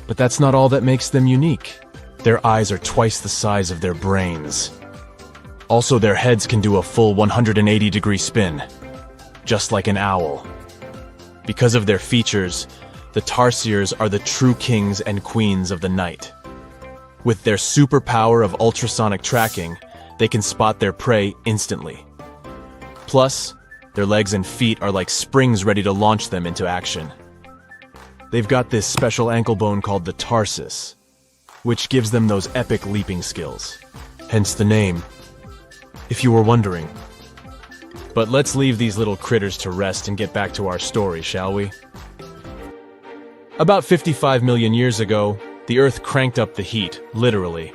But that's not all that makes them unique. Their eyes are twice the size of their brains. Also, their heads can do a full 180-degree spin, just like an owl. Because of their features, the tarsiers are the true kings and queens of the night. With their superpower of ultrasonic tracking, they can spot their prey instantly. Plus, their legs and feet are like springs ready to launch them into action. They've got this special ankle bone called the tarsus, which gives them those epic leaping skills. Hence the name, if you were wondering. But let's leave these little critters to rest and get back to our story, shall we? About 55 million years ago, the Earth cranked up the heat, literally.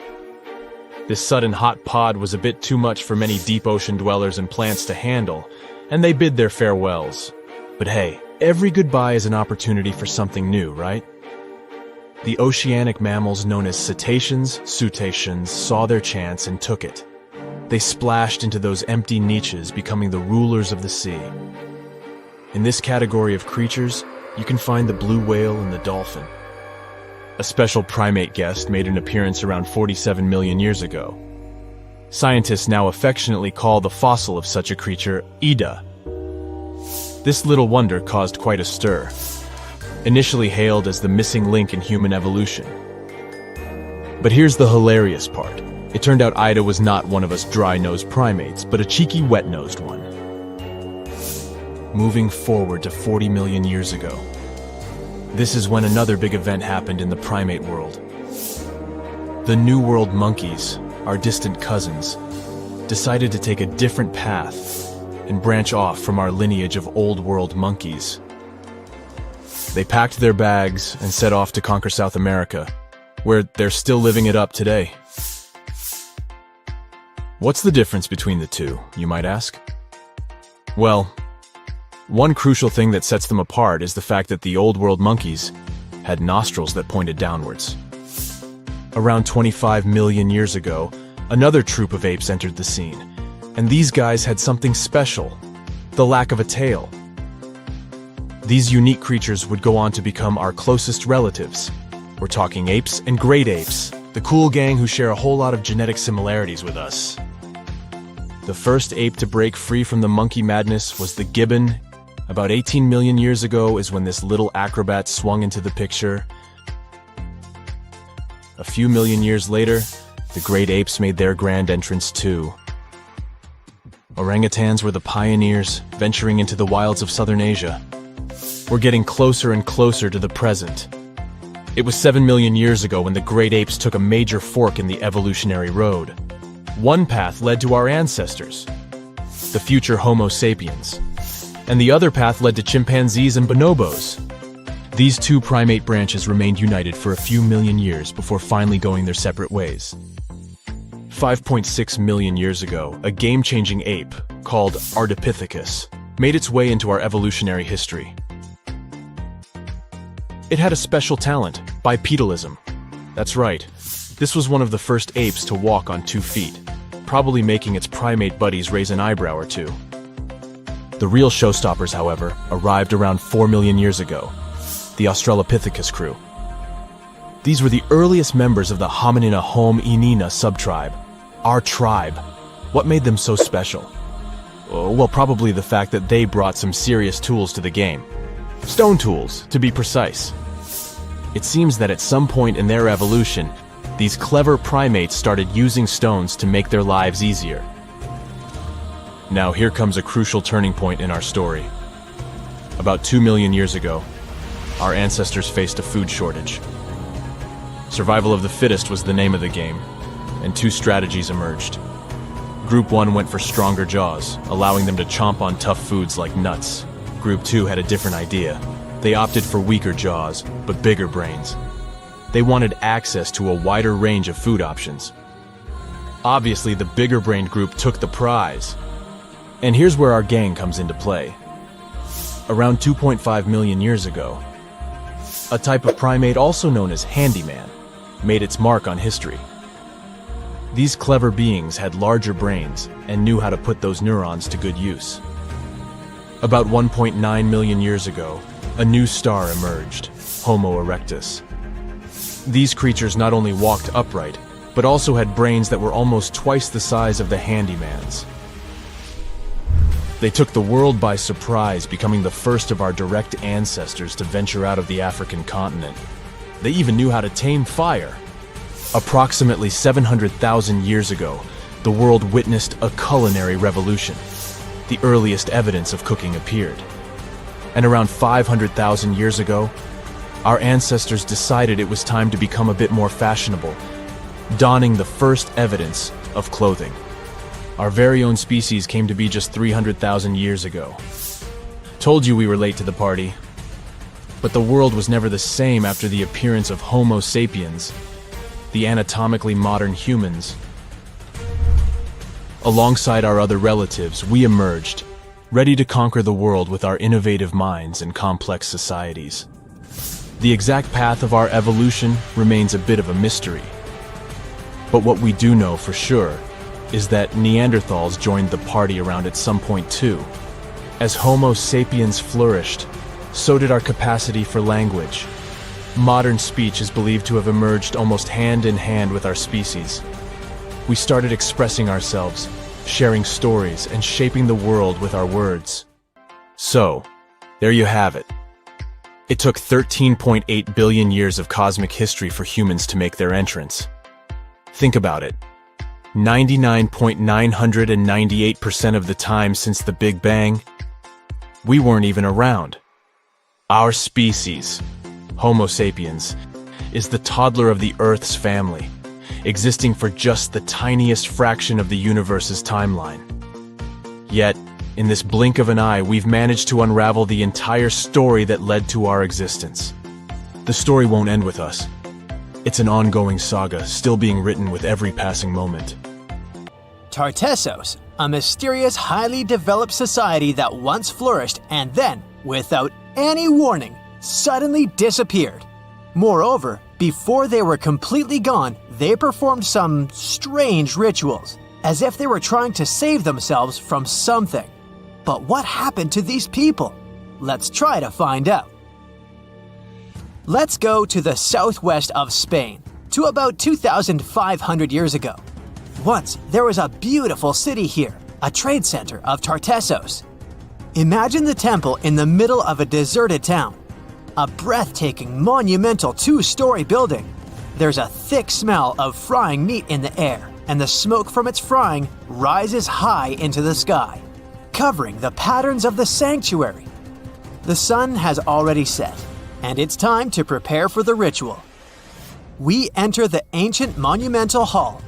This sudden hot pod was a bit too much for many deep ocean dwellers and plants to handle, and they bid their farewells. But hey, every goodbye is an opportunity for something new, right? The oceanic mammals known as cetaceans, saw their chance and took it. They splashed into those empty niches, becoming the rulers of the sea. In this category of creatures, you can find the blue whale and the dolphin. A special primate guest made an appearance around 47 million years ago. Scientists now affectionately call the fossil of such a creature Ida. This little wonder caused quite a stir, initially hailed as the missing link in human evolution. But here's the hilarious part. It turned out Ida was not one of us dry-nosed primates, but a cheeky wet-nosed one. Moving forward to 40 million years ago, this is when another big event happened in the primate world. The New World monkeys, our distant cousins, decided to take a different path and branch off from our lineage of Old World monkeys. They packed their bags and set off to conquer South America, where they're still living it up today. What's the difference between the two, you might ask? Well, one crucial thing that sets them apart is the fact that the Old World monkeys had nostrils that pointed downwards. Around 25 million years ago, another troop of apes entered the scene, and these guys had something special: the lack of a tail. These unique creatures would go on to become our closest relatives. We're talking apes and great apes, the cool gang who share a whole lot of genetic similarities with us. The first ape to break free from the monkey madness was the gibbon. About 18 million years ago is when this little acrobat swung into the picture. A few million years later, the great apes made their grand entrance too. Orangutans were the pioneers, venturing into the wilds of southern Asia. We're getting closer and closer to the present. It was 7 million years ago when the great apes took a major fork in the evolutionary road. One path led to our ancestors, the future Homo sapiens, and the other path led to chimpanzees and bonobos. These two primate branches remained united for a few million years before finally going their separate ways. 5.6 million years ago, a game-changing ape, called Ardipithecus, made its way into our evolutionary history. It had a special talent, bipedalism. That's right, this was one of the first apes to walk on 2 feet, probably making its primate buddies raise an eyebrow or two. The real showstoppers, however, arrived around 4 million years ago, the Australopithecus crew. These were the earliest members of the Hominina hominina subtribe, our tribe. What made them so special? Well, probably the fact that they brought some serious tools to the game. Stone tools, to be precise. It seems that at some point in their evolution, these clever primates started using stones to make their lives easier. Now here comes a crucial turning point in our story. About 2 million years ago, our ancestors faced a food shortage. Survival of the fittest was the name of the game, and 2 strategies emerged. Group 1 went for stronger jaws, allowing them to chomp on tough foods like nuts. Group 2 had a different idea. They opted for weaker jaws, but bigger brains. They wanted access to a wider range of food options. Obviously, the bigger-brained group took the prize. And here's where our gang comes into play. Around 2.5 million years ago, a type of primate also known as handyman made its mark on history. These clever beings had larger brains and knew how to put those neurons to good use. About 1.9 million years ago, a new star emerged, Homo erectus. These creatures not only walked upright, but also had brains that were almost twice the size of the handyman's. They took the world by surprise, becoming the first of our direct ancestors to venture out of the African continent. They even knew how to tame fire. Approximately 700,000 years ago, the world witnessed a culinary revolution. The earliest evidence of cooking appeared. And around 500,000 years ago, our ancestors decided it was time to become a bit more fashionable, donning the first evidence of clothing. Our very own species came to be just 300,000 years ago. Told you we were late to the party. But the world was never the same after the appearance of Homo sapiens, the anatomically modern humans. Alongside our other relatives, we emerged, ready to conquer the world with our innovative minds and complex societies. The exact path of our evolution remains a bit of a mystery. But what we do know for sure is that Neanderthals joined the party around at some point too. As Homo sapiens flourished, so did our capacity for language. Modern speech is believed to have emerged almost hand in hand with our species. We started expressing ourselves, sharing stories, and shaping the world with our words. So, there you have it. It took 13.8 billion years of cosmic history for humans to make their entrance. Think about it. 99.998% of the time since the Big Bang, we weren't even around. Our species, Homo sapiens, is the toddler of the Earth's family, existing for just the tiniest fraction of the universe's timeline. Yet, in this blink of an eye, we've managed to unravel the entire story that led to our existence. The story won't end with us. It's an ongoing saga, still being written with every passing moment. Tartessos, a mysterious, highly developed society that once flourished and then, without any warning, suddenly disappeared. Moreover, before they were completely gone, they performed some strange rituals, as if they were trying to save themselves from something. But what happened to these people? Let's try to find out. Let's go to the southwest of Spain, to about 2,500 years ago. Once, there was a beautiful city here, a trade center of Tartessos. Imagine the temple in the middle of a deserted town. A breathtaking, monumental two-story building. There's a thick smell of frying meat in the air, and the smoke from its frying rises high into the sky, covering the patterns of the sanctuary. The sun has already set, and it's time to prepare for the ritual. We enter the ancient monumental hall.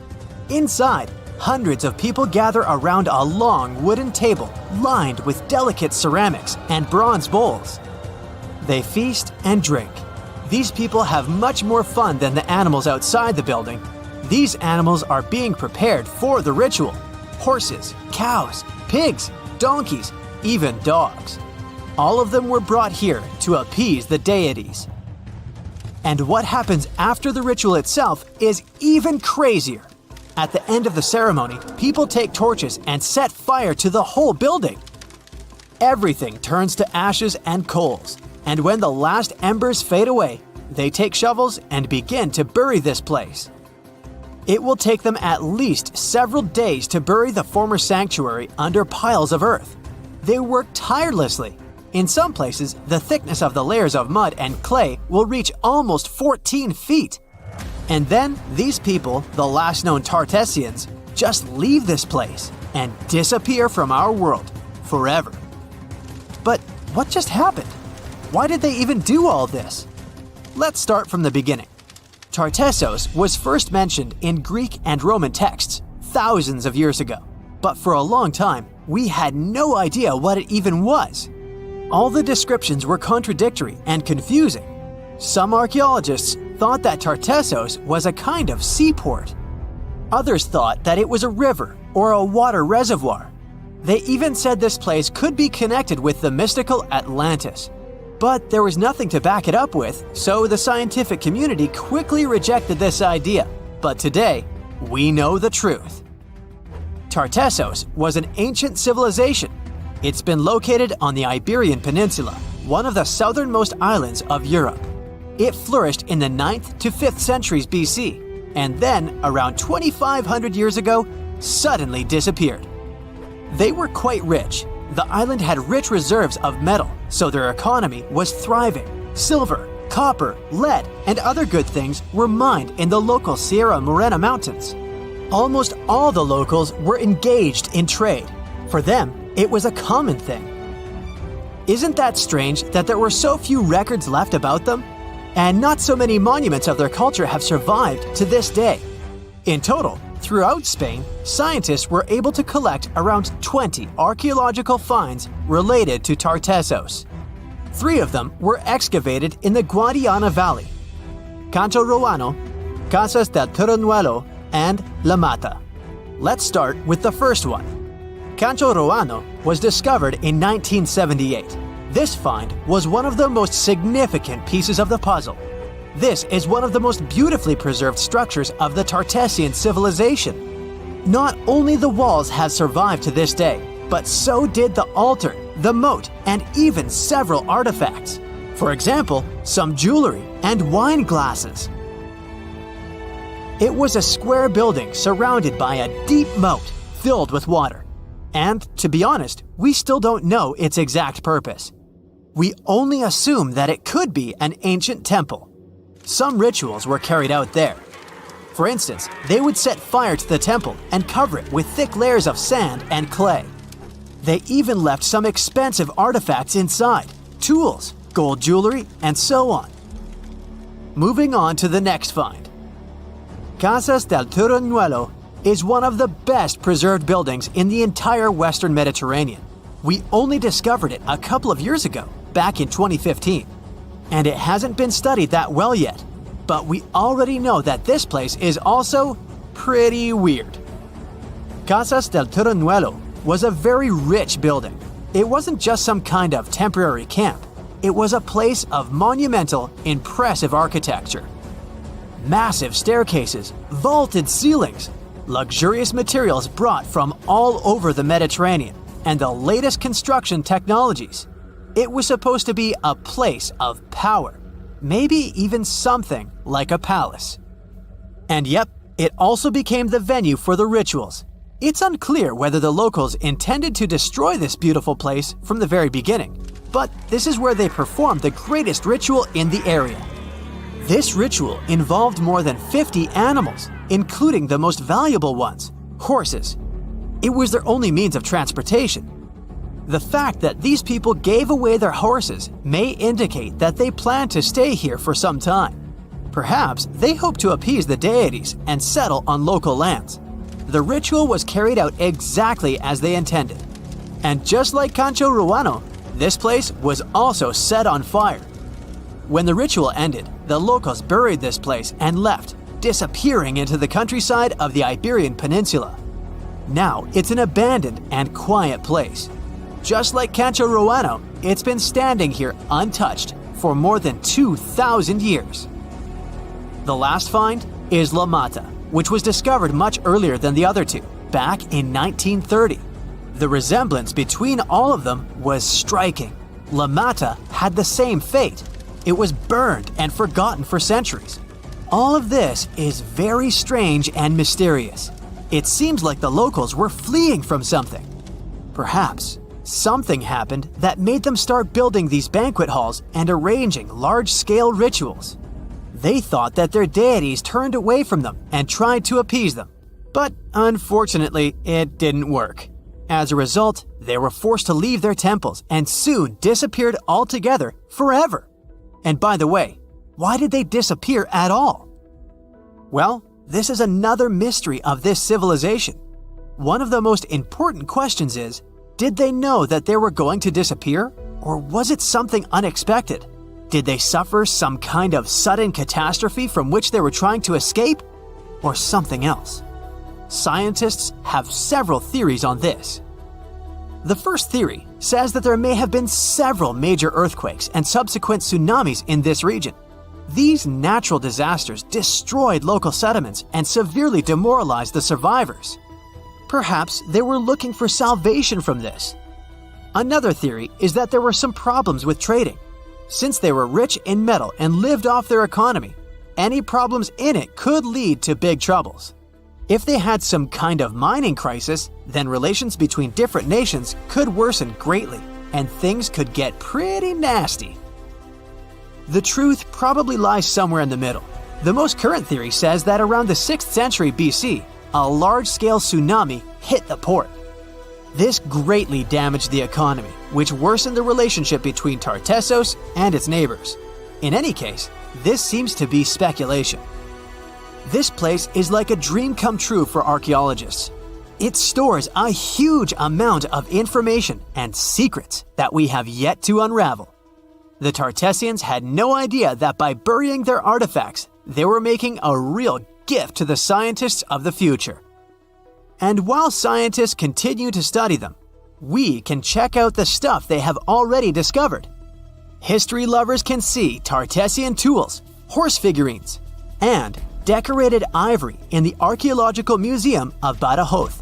Inside, hundreds of people gather around a long wooden table lined with delicate ceramics and bronze bowls. They feast and drink. These people have much more fun than the animals outside the building. These animals are being prepared for the ritual. Horses, cows, pigs, donkeys, even dogs. All of them were brought here to appease the deities. And what happens after the ritual itself is even crazier. At the end of the ceremony, people take torches and set fire to the whole building. Everything turns to ashes and coals, and when the last embers fade away, they take shovels and begin to bury this place. It will take them at least several days to bury the former sanctuary under piles of earth. They work tirelessly. In some places, the thickness of the layers of mud and clay will reach almost 14 feet. And then these people, the last known Tartessians, just leave this place and disappear from our world forever. But what just happened? Why did they even do all this? Let's start from the beginning. Tartessos was first mentioned in Greek and Roman texts thousands of years ago, but for a long time, we had no idea what it even was. All the descriptions were contradictory and confusing. Some archaeologists thought that Tartessos was a kind of seaport. Others thought that it was a river or a water reservoir. They even said this place could be connected with the mystical Atlantis. But there was nothing to back it up with, so the scientific community quickly rejected this idea. But today, we know the truth. Tartessos was an ancient civilization. It's been located on the Iberian Peninsula, one of the southernmost islands of Europe. It flourished in the 9th to 5th centuries BC, and then, around 2,500 years ago, suddenly disappeared. They were quite rich. The island had rich reserves of metal, so their economy was thriving. Silver, copper, lead, and other good things were mined in the local Sierra Morena Mountains. Almost all the locals were engaged in trade. For them, it was a common thing. Isn't that strange that there were so few records left about them? And not so many monuments of their culture have survived to this day. In total, throughout Spain, scientists were able to collect around 20 archaeological finds related to Tartessos. 3 of them were excavated in the Guadiana Valley: Cancho Roano, Casas del Turrunuelo, and La Mata. Let's start with the first one. Cancho Roano was discovered in 1978. This find was one of the most significant pieces of the puzzle. This is one of the most beautifully preserved structures of the Tartessian civilization. Not only the walls have survived to this day, but so did the altar, the moat, and even several artifacts. For example, some jewelry and wine glasses. It was a square building surrounded by a deep moat filled with water. And, to be honest, we still don't know its exact purpose. We only assume that it could be an ancient temple. Some rituals were carried out there. For instance, they would set fire to the temple and cover it with thick layers of sand and clay. They even left some expensive artifacts inside, tools, gold jewelry, and so on. Moving on to the next find. Casas del Turrunuelo is one of the best preserved buildings in the entire Western Mediterranean. We only discovered it a couple of years ago, back in 2015. And it hasn't been studied that well yet. But we already know that this place is also pretty weird. Casas del Turrunuelo was a very rich building. It wasn't just some kind of temporary camp. It was a place of monumental, impressive architecture. Massive staircases, vaulted ceilings, luxurious materials brought from all over the Mediterranean, and the latest construction technologies. It was supposed to be a place of power, maybe even something like a palace. And yep, it also became the venue for the rituals. It's unclear whether the locals intended to destroy this beautiful place from the very beginning, but this is where they performed the greatest ritual in the area. This ritual involved more than 50 animals, including the most valuable ones, horses. It was their only means of transportation. The fact that these people gave away their horses may indicate that they planned to stay here for some time. Perhaps they hoped to appease the deities and settle on local lands. The ritual was carried out exactly as they intended. And just like Cancho Ruano, this place was also set on fire. When the ritual ended, the locals buried this place and left, disappearing into the countryside of the Iberian Peninsula. Now it's an abandoned and quiet place. Just like Cancho Ruano, it's been standing here untouched for more than 2,000 years. The last find is La Mata, which was discovered much earlier than the other two, back in 1930. The resemblance between all of them was striking. La Mata had the same fate. It was burned and forgotten for centuries. All of this is very strange and mysterious. It seems like the locals were fleeing from something. Perhaps something happened that made them start building these banquet halls and arranging large-scale rituals. They thought that their deities turned away from them and tried to appease them. But unfortunately, it didn't work. As a result, they were forced to leave their temples and soon disappeared altogether forever. And by the way, why did they disappear at all? Well, this is another mystery of this civilization. One of the most important questions is, did they know that they were going to disappear? Or was it something unexpected? Did they suffer some kind of sudden catastrophe from which they were trying to escape? Or something else? Scientists have several theories on this. The first theory says that there may have been several major earthquakes and subsequent tsunamis in this region. These natural disasters destroyed local settlements and severely demoralized the survivors. Perhaps they were looking for salvation from this. Another theory is that there were some problems with trading. Since they were rich in metal and lived off their economy, any problems in it could lead to big troubles. If they had some kind of mining crisis, then relations between different nations could worsen greatly, and things could get pretty nasty. The truth probably lies somewhere in the middle. The most current theory says that around the 6th century BC, a large-scale tsunami hit the port. This greatly damaged the economy, which worsened the relationship between Tartessos and its neighbors. In any case, this seems to be speculation. This place is like a dream come true for archaeologists. It stores a huge amount of information and secrets that we have yet to unravel. The Tartessians had no idea that by burying their artifacts, they were making a real gift to the scientists of the future. And while scientists continue to study them, we can check out the stuff they have already discovered. History lovers can see Tartessian tools, horse figurines, and decorated ivory in the Archaeological Museum of Badajoz.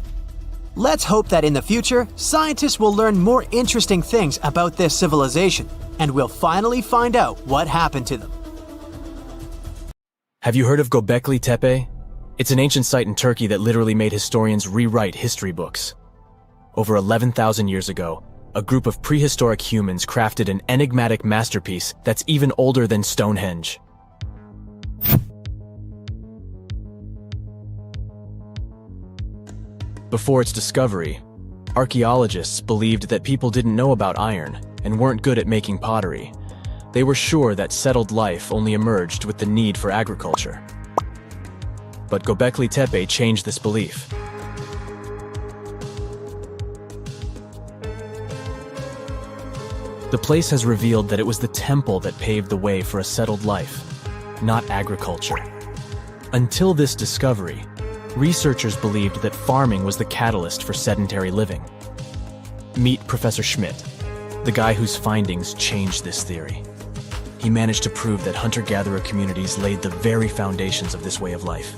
Let's hope that in the future, scientists will learn more interesting things about this civilization, and we'll finally find out what happened to them. Have you heard of Göbekli Tepe? It's an ancient site in Turkey that literally made historians rewrite history books. Over 11,000 years ago, a group of prehistoric humans crafted an enigmatic masterpiece that's even older than Stonehenge. Before its discovery, archaeologists believed that people didn't know about iron and weren't good at making pottery. They were sure that settled life only emerged with the need for agriculture. But Göbekli Tepe changed this belief. The place has revealed that it was the temple that paved the way for a settled life, not agriculture. Until this discovery, researchers believed that farming was the catalyst for sedentary living. Meet Professor Schmidt, the guy whose findings changed this theory. He managed to prove that hunter-gatherer communities laid the very foundations of this way of life.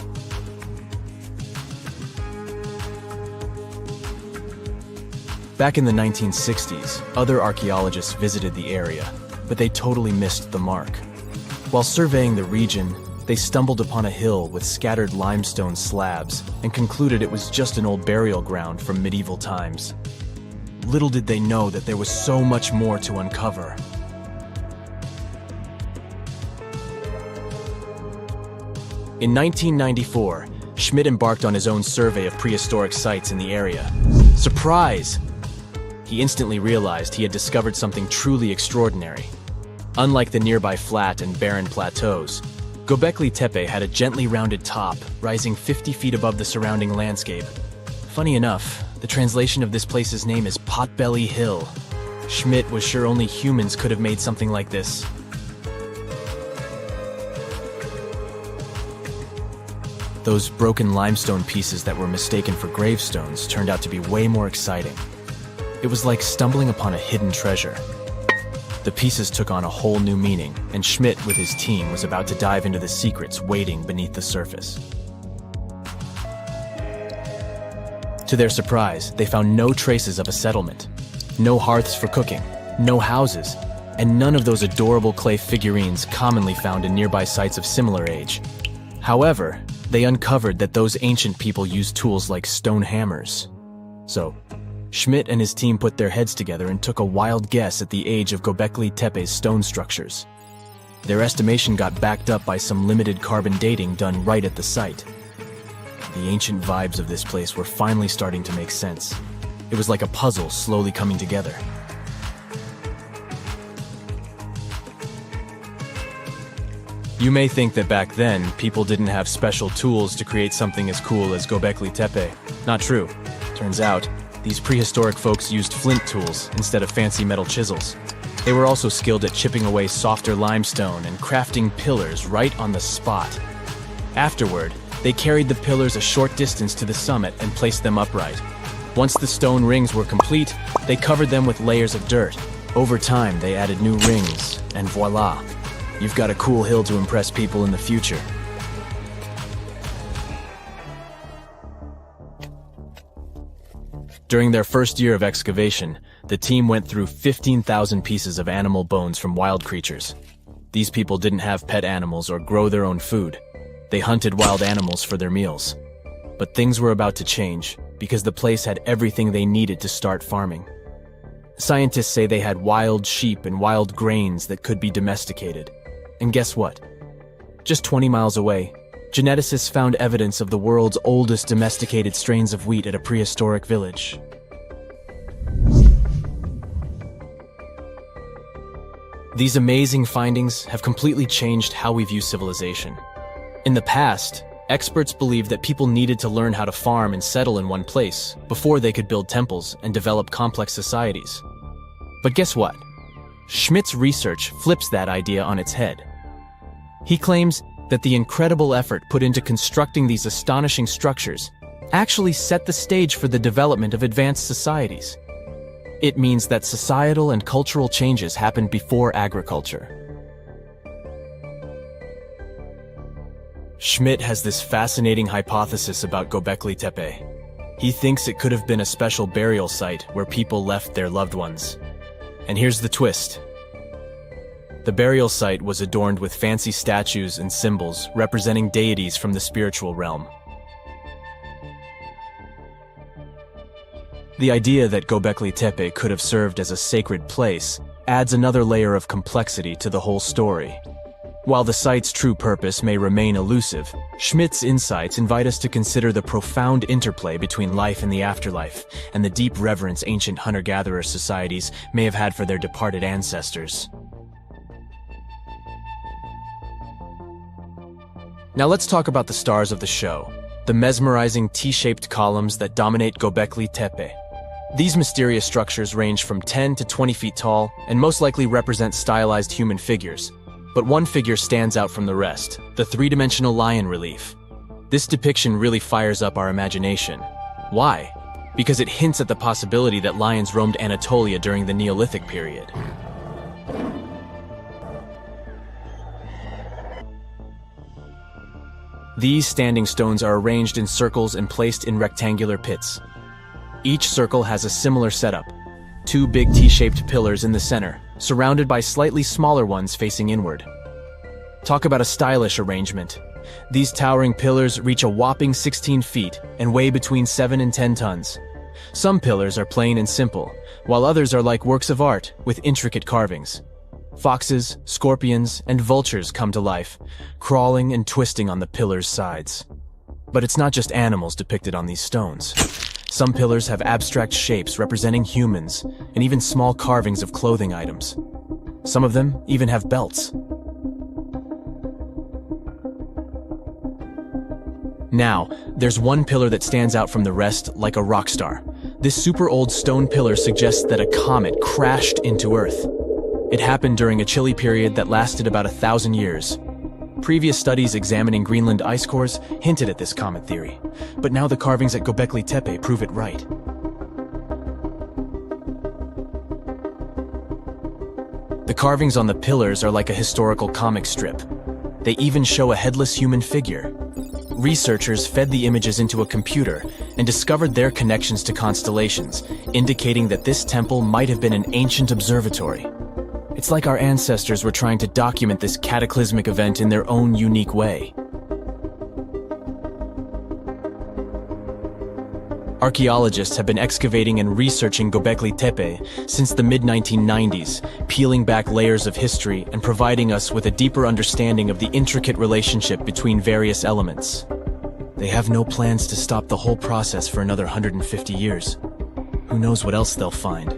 Back in the 1960s, other archaeologists visited the area, but they totally missed the mark. While surveying the region, they stumbled upon a hill with scattered limestone slabs and concluded it was just an old burial ground from medieval times. Little did they know that there was so much more to uncover. In 1994, Schmidt embarked on his own survey of prehistoric sites in the area. Surprise! He instantly realized he had discovered something truly extraordinary. Unlike the nearby flat and barren plateaus, Göbekli Tepe had a gently rounded top, rising 50 feet above the surrounding landscape. Funny enough, the translation of this place's name is Potbelly Hill. Schmidt was sure only humans could have made something like this. Those broken limestone pieces that were mistaken for gravestones turned out to be way more exciting. It was like stumbling upon a hidden treasure. The pieces took on a whole new meaning, and Schmidt with his team was about to dive into the secrets waiting beneath the surface. To their surprise, they found no traces of a settlement, no hearths for cooking, no houses, and none of those adorable clay figurines commonly found in nearby sites of similar age. However, they uncovered that those ancient people used tools like stone hammers. So, Schmidt and his team put their heads together and took a wild guess at the age of Göbekli Tepe's stone structures. Their estimation got backed up by some limited carbon dating done right at the site. The ancient vibes of this place were finally starting to make sense. It was like a puzzle slowly coming together. You may think that back then, people didn't have special tools to create something as cool as Göbekli Tepe. Not true. Turns out, these prehistoric folks used flint tools instead of fancy metal chisels. They were also skilled at chipping away softer limestone and crafting pillars right on the spot. Afterward, they carried the pillars a short distance to the summit and placed them upright. Once the stone rings were complete, they covered them with layers of dirt. Over time, they added new rings, and voila! You've got a cool hill to impress people in the future. During their first year of excavation, the team went through 15,000 pieces of animal bones from wild creatures. These people didn't have pet animals or grow their own food. They hunted wild animals for their meals. But things were about to change, because the place had everything they needed to start farming. Scientists say they had wild sheep and wild grains that could be domesticated. And guess what? Just 20 miles away, geneticists found evidence of the world's oldest domesticated strains of wheat at a prehistoric village. These amazing findings have completely changed how we view civilization. In the past, experts believed that people needed to learn how to farm and settle in one place before they could build temples and develop complex societies. But guess what? Schmidt's research flips that idea on its head. He claims that the incredible effort put into constructing these astonishing structures actually set the stage for the development of advanced societies. It means that societal and cultural changes happened before agriculture. Schmidt has this fascinating hypothesis about Göbekli Tepe. He thinks it could have been a special burial site where people left their loved ones. And here's the twist. The burial site was adorned with fancy statues and symbols representing deities from the spiritual realm. The idea that Göbekli Tepe could have served as a sacred place adds another layer of complexity to the whole story. While the site's true purpose may remain elusive, Schmidt's insights invite us to consider the profound interplay between life and the afterlife, and the deep reverence ancient hunter-gatherer societies may have had for their departed ancestors. Now let's talk about the stars of the show, the mesmerizing T-shaped columns that dominate Göbekli Tepe. These mysterious structures range from 10 to 20 feet tall and most likely represent stylized human figures. But one figure stands out from the rest, the three-dimensional lion relief. This depiction really fires up our imagination. Why? Because it hints at the possibility that lions roamed Anatolia during the Neolithic period. These standing stones are arranged in circles and placed in rectangular pits. Each circle has a similar setup, two big T-shaped pillars in the center, surrounded by slightly smaller ones facing inward. Talk about a stylish arrangement. These towering pillars reach a whopping 16 feet and weigh between 7 and 10 tons. Some pillars are plain and simple, while others are like works of art with intricate carvings. Foxes, scorpions, and vultures come to life, crawling and twisting on the pillars' sides. But it's not just animals depicted on these stones. Some pillars have abstract shapes representing humans, and even small carvings of clothing items. Some of them even have belts. Now, there's one pillar that stands out from the rest like a rock star. This super old stone pillar suggests that a comet crashed into Earth. It happened during a chilly period that lasted about 1,000 years. Previous studies examining Greenland ice cores hinted at this comet theory, but now the carvings at Göbekli Tepe prove it right. The carvings on the pillars are like a historical comic strip. They even show a headless human figure. Researchers fed the images into a computer and discovered their connections to constellations, indicating that this temple might have been an ancient observatory. It's like our ancestors were trying to document this cataclysmic event in their own unique way. Archaeologists have been excavating and researching Göbekli Tepe since the mid-1990s, peeling back layers of history and providing us with a deeper understanding of the intricate relationship between various elements. They have no plans to stop the whole process for another 150 years. Who knows what else they'll find?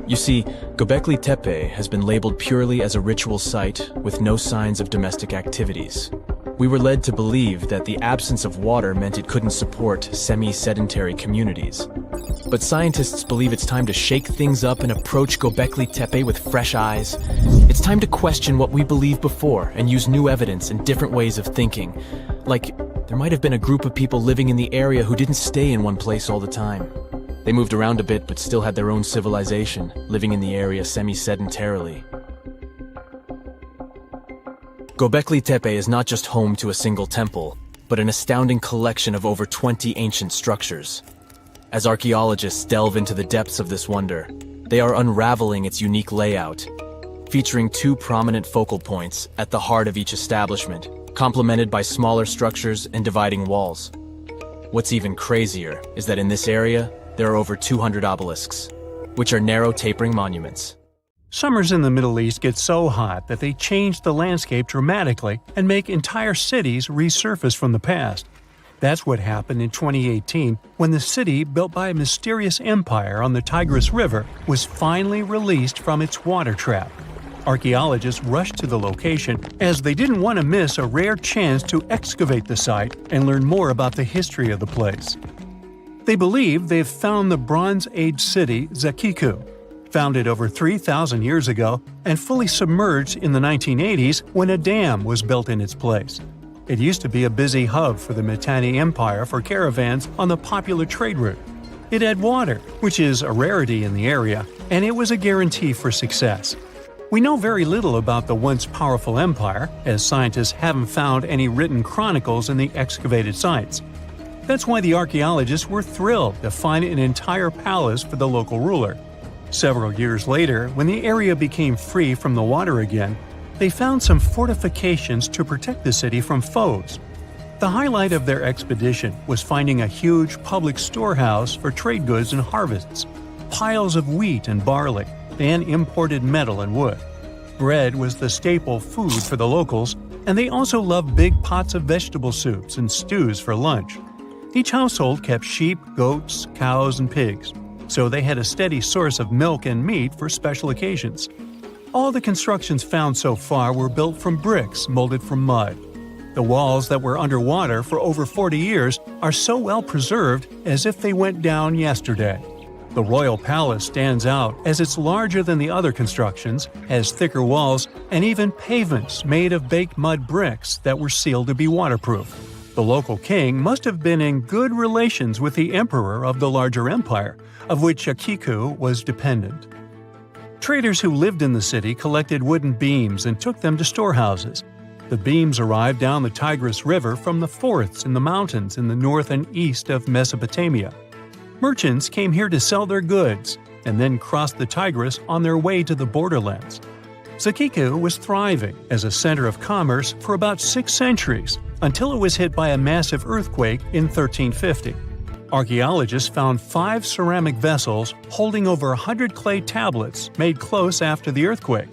You see, Göbekli Tepe has been labeled purely as a ritual site with no signs of domestic activities. We were led to believe that the absence of water meant it couldn't support semi-sedentary communities. But scientists believe it's time to shake things up and approach Göbekli Tepe with fresh eyes. It's time to question what we believed before and use new evidence and different ways of thinking. Like, there might have been a group of people living in the area who didn't stay in one place all the time. They moved around a bit but still had their own civilization, living in the area semi-sedentarily. Göbekli Tepe is not just home to a single temple, but an astounding collection of over 20 ancient structures. As archaeologists delve into the depths of this wonder, they are unraveling its unique layout, featuring 2 prominent focal points at the heart of each establishment, complemented by smaller structures and dividing walls. What's even crazier is that in this area, there are over 200 obelisks, which are narrow tapering monuments. Summers in the Middle East get so hot that they change the landscape dramatically and make entire cities resurface from the past. That's what happened in 2018 when the city built by a mysterious empire on the Tigris River was finally released from its water trap. Archaeologists rushed to the location as they didn't want to miss a rare chance to excavate the site and learn more about the history of the place. They believe they've found the Bronze Age city Zakiku, founded over 3,000 years ago and fully submerged in the 1980s when a dam was built in its place. It used to be a busy hub for the Mitanni Empire for caravans on the popular trade route. It had water, which is a rarity in the area, and it was a guarantee for success. We know very little about the once powerful empire, as scientists haven't found any written chronicles in the excavated sites. That's why the archaeologists were thrilled to find an entire palace for the local ruler. Several years later, when the area became free from the water again, they found some fortifications to protect the city from foes. The highlight of their expedition was finding a huge public storehouse for trade goods and harvests, piles of wheat and barley, and imported metal and wood. Bread was the staple food for the locals, and they also loved big pots of vegetable soups and stews for lunch. Each household kept sheep, goats, cows, and pigs, so they had a steady source of milk and meat for special occasions. All the constructions found so far were built from bricks molded from mud. The walls that were underwater for over 40 years are so well preserved as if they went down yesterday. The royal palace stands out as it's larger than the other constructions, has thicker walls, and even pavements made of baked mud bricks that were sealed to be waterproof. The local king must have been in good relations with the emperor of the larger empire, of which Akiku was dependent. Traders who lived in the city collected wooden beams and took them to storehouses. The beams arrived down the Tigris River from the forests in the mountains in the north and east of Mesopotamia. Merchants came here to sell their goods and then crossed the Tigris on their way to the borderlands. Zakiku was thriving as a center of commerce for about 6 centuries, until it was hit by a massive earthquake in 1350. Archaeologists found 5 ceramic vessels holding over 100 clay tablets made close after the earthquake.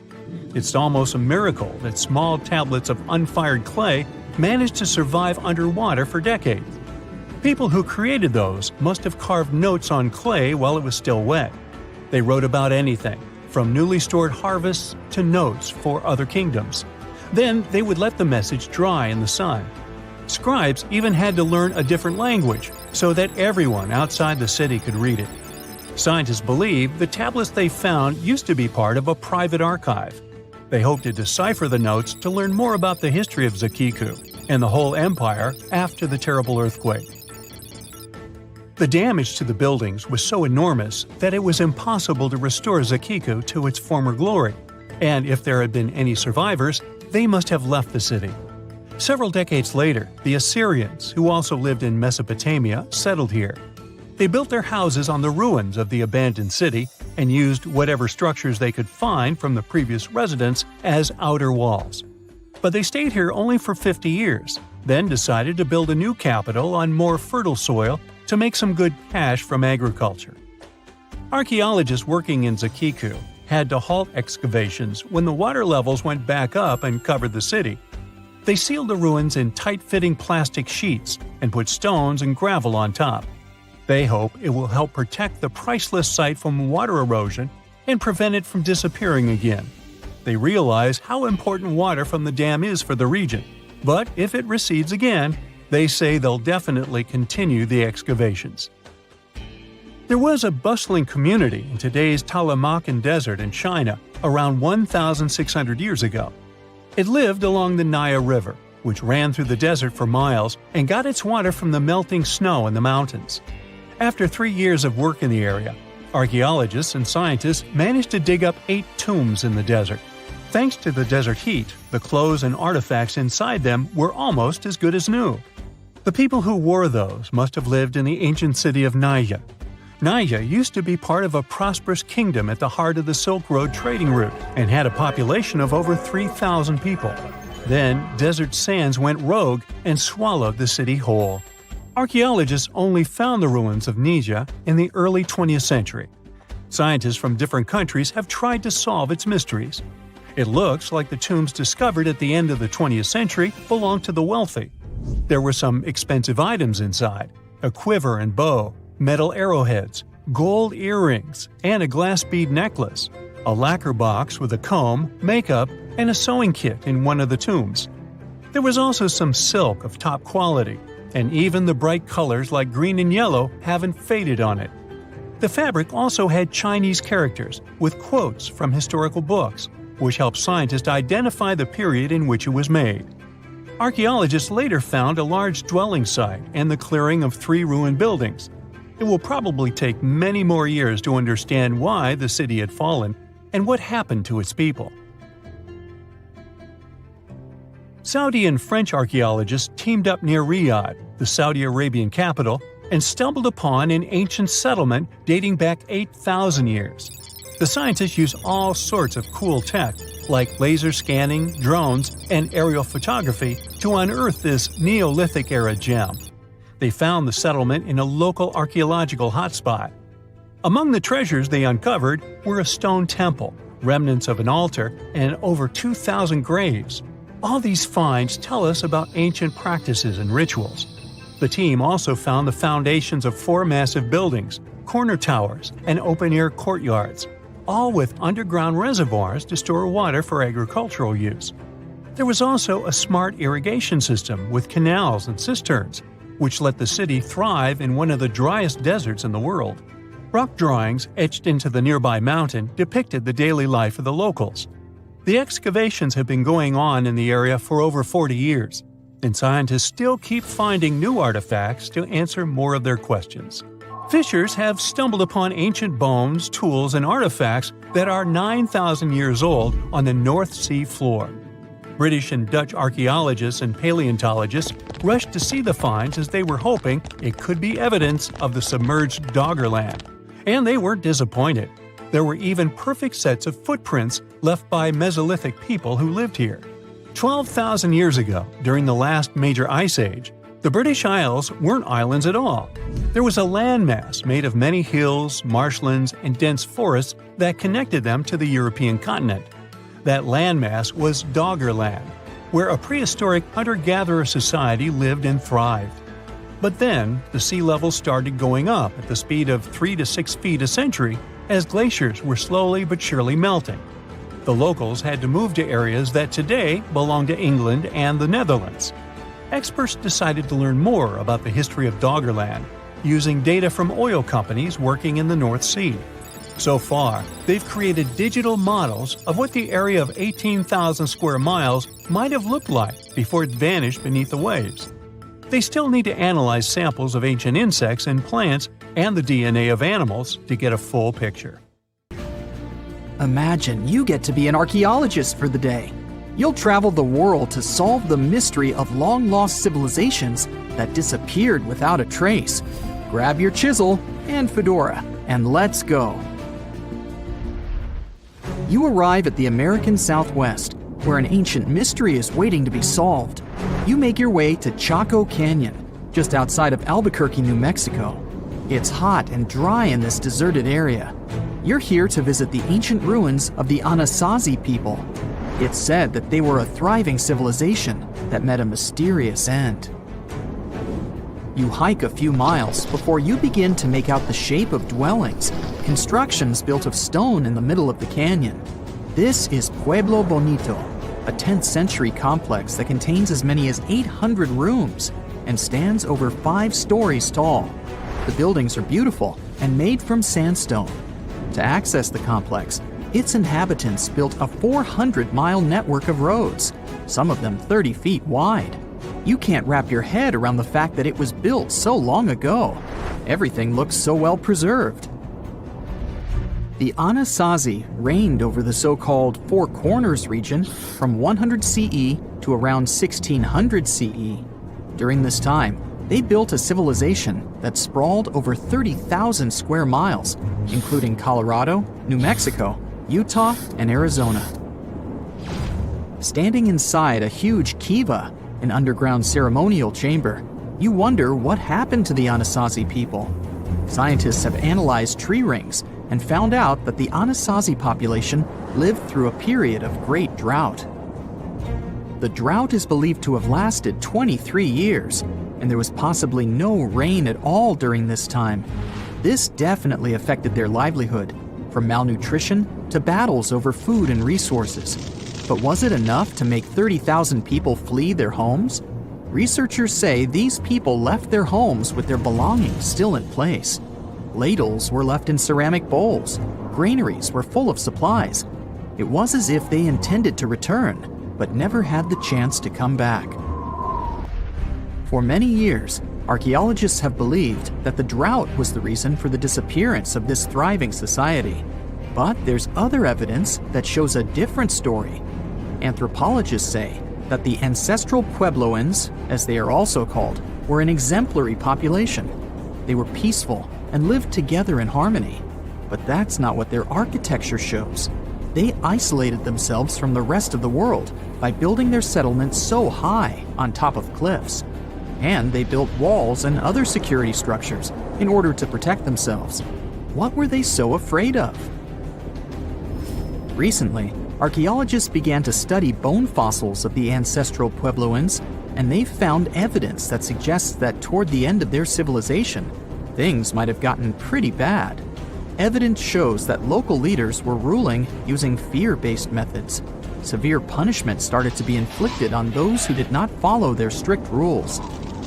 It's almost a miracle that small tablets of unfired clay managed to survive underwater for decades. People who created those must have carved notes on clay while it was still wet. They wrote about anything, from newly stored harvests to notes for other kingdoms. Then they would let the message dry in the sun. Scribes even had to learn a different language so that everyone outside the city could read it. Scientists believe the tablets they found used to be part of a private archive. They hoped to decipher the notes to learn more about the history of Zakiku and the whole empire after the terrible earthquake. The damage to the buildings was so enormous that it was impossible to restore Zakiku to its former glory, and if there had been any survivors, they must have left the city. Several decades later, the Assyrians, who also lived in Mesopotamia, settled here. They built their houses on the ruins of the abandoned city and used whatever structures they could find from the previous residents as outer walls. But they stayed here only for 50 years, then decided to build a new capital on more fertile soil to make some good cash from agriculture. Archaeologists working in Zakiku had to halt excavations when the water levels went back up and covered the city. They sealed the ruins in tight-fitting plastic sheets and put stones and gravel on top. They hope it will help protect the priceless site from water erosion and prevent it from disappearing again. They realize how important water from the dam is for the region, but if it recedes again, they say they'll definitely continue the excavations. There was a bustling community in today's Taklamakan Desert in China around 1,600 years ago. It lived along the Naya River, which ran through the desert for miles and got its water from the melting snow in the mountains. After 3 years of work in the area, archaeologists and scientists managed to dig up 8 tombs in the desert. Thanks to the desert heat, the clothes and artifacts inside them were almost as good as new. The people who wore those must have lived in the ancient city of Naya. Naya used to be part of a prosperous kingdom at the heart of the Silk Road trading route and had a population of over 3,000 people. Then, desert sands went rogue and swallowed the city whole. Archaeologists only found the ruins of Nija in the early 20th century. Scientists from different countries have tried to solve its mysteries. It looks like the tombs discovered at the end of the 20th century belonged to the wealthy. There were some expensive items inside: a quiver and bow, metal arrowheads, gold earrings, and a glass bead necklace, a lacquer box with a comb, makeup, and a sewing kit in one of the tombs. There was also some silk of top quality, and even the bright colors like green and yellow haven't faded on it. The fabric also had Chinese characters with quotes from historical books, which helped scientists identify the period in which it was made. Archaeologists later found a large dwelling site and the clearing of 3 ruined buildings. It will probably take many more years to understand why the city had fallen and what happened to its people. Saudi and French archaeologists teamed up near Riyadh, the Saudi Arabian capital, and stumbled upon an ancient settlement dating back 8,000 years. The scientists used all sorts of cool tech, like laser scanning, drones, and aerial photography, to unearth this Neolithic-era gem. They found the settlement in a local archaeological hotspot. Among the treasures they uncovered were a stone temple, remnants of an altar, and over 2,000 graves. All these finds tell us about ancient practices and rituals. The team also found the foundations of 4 massive buildings, corner towers, and open-air courtyards, all with underground reservoirs to store water for agricultural use. There was also a smart irrigation system with canals and cisterns, which let the city thrive in one of the driest deserts in the world. Rock drawings etched into the nearby mountain depicted the daily life of the locals. The excavations have been going on in the area for over 40 years, and scientists still keep finding new artifacts to answer more of their questions. Fishers have stumbled upon ancient bones, tools, and artifacts that are 9,000 years old on the North Sea floor. British and Dutch archaeologists and paleontologists rushed to see the finds as they were hoping it could be evidence of the submerged Doggerland. And they weren't disappointed. There were even perfect sets of footprints left by Mesolithic people who lived here. 12,000 years ago, during the last major ice age, the British Isles weren't islands at all. There was a landmass made of many hills, marshlands, and dense forests that connected them to the European continent. That landmass was Doggerland, where a prehistoric hunter-gatherer society lived and thrived. But then, the sea level started going up at the speed of 3 to 6 feet a century as glaciers were slowly but surely melting. The locals had to move to areas that today belong to England and the Netherlands. Experts decided to learn more about the history of Doggerland using data from oil companies working in the North Sea. So far, they've created digital models of what the area of 18,000 square miles might have looked like before it vanished beneath the waves. They still need to analyze samples of ancient insects and plants and the DNA of animals to get a full picture. Imagine you get to be an archaeologist for the day. You'll travel the world to solve the mystery of long-lost civilizations that disappeared without a trace. Grab your chisel and fedora, and let's go. You arrive at the American Southwest, where an ancient mystery is waiting to be solved. You make your way to Chaco Canyon, just outside of Albuquerque, New Mexico. It's hot and dry in this deserted area. You're here to visit the ancient ruins of the Anasazi people. It's said that they were a thriving civilization that met a mysterious end. You hike a few miles before you begin to make out the shape of dwellings, constructions built of stone in the middle of the canyon. This is Pueblo Bonito, a 10th century complex that contains as many as 800 rooms and stands over 5 stories tall. The buildings are beautiful and made from sandstone. To access the complex, its inhabitants built a 400-mile network of roads, some of them 30 feet wide. You can't wrap your head around the fact that it was built so long ago. Everything looks so well preserved. The Anasazi reigned over the so-called Four Corners region from 100 CE to around 1600 CE. During this time, they built a civilization that sprawled over 30,000 square miles, including Colorado, New Mexico, Utah, and Arizona. Standing inside a huge kiva, an underground ceremonial chamber, you wonder what happened to the Anasazi people. Scientists have analyzed tree rings and found out that the Anasazi population lived through a period of great drought. The drought is believed to have lasted 23 years, and there was possibly no rain at all during this time. This definitely affected their livelihood, from malnutrition to battles over food and resources. But was it enough to make 30,000 people flee their homes? Researchers say these people left their homes with their belongings still in place. Ladles were left in ceramic bowls. Granaries were full of supplies. It was as if they intended to return, but never had the chance to come back. For many years, archaeologists have believed that the drought was the reason for the disappearance of this thriving society. But there's other evidence that shows a different story. Anthropologists say that the ancestral Puebloans, as they are also called, were an exemplary population. They were peaceful and lived together in harmony. But that's not what their architecture shows. They isolated themselves from the rest of the world by building their settlements so high on top of cliffs. And they built walls and other security structures in order to protect themselves. What were they so afraid of? Recently, archaeologists began to study bone fossils of the ancestral Puebloans, and they found evidence that suggests that toward the end of their civilization, things might have gotten pretty bad. Evidence shows that local leaders were ruling using fear-based methods. Severe punishment started to be inflicted on those who did not follow their strict rules.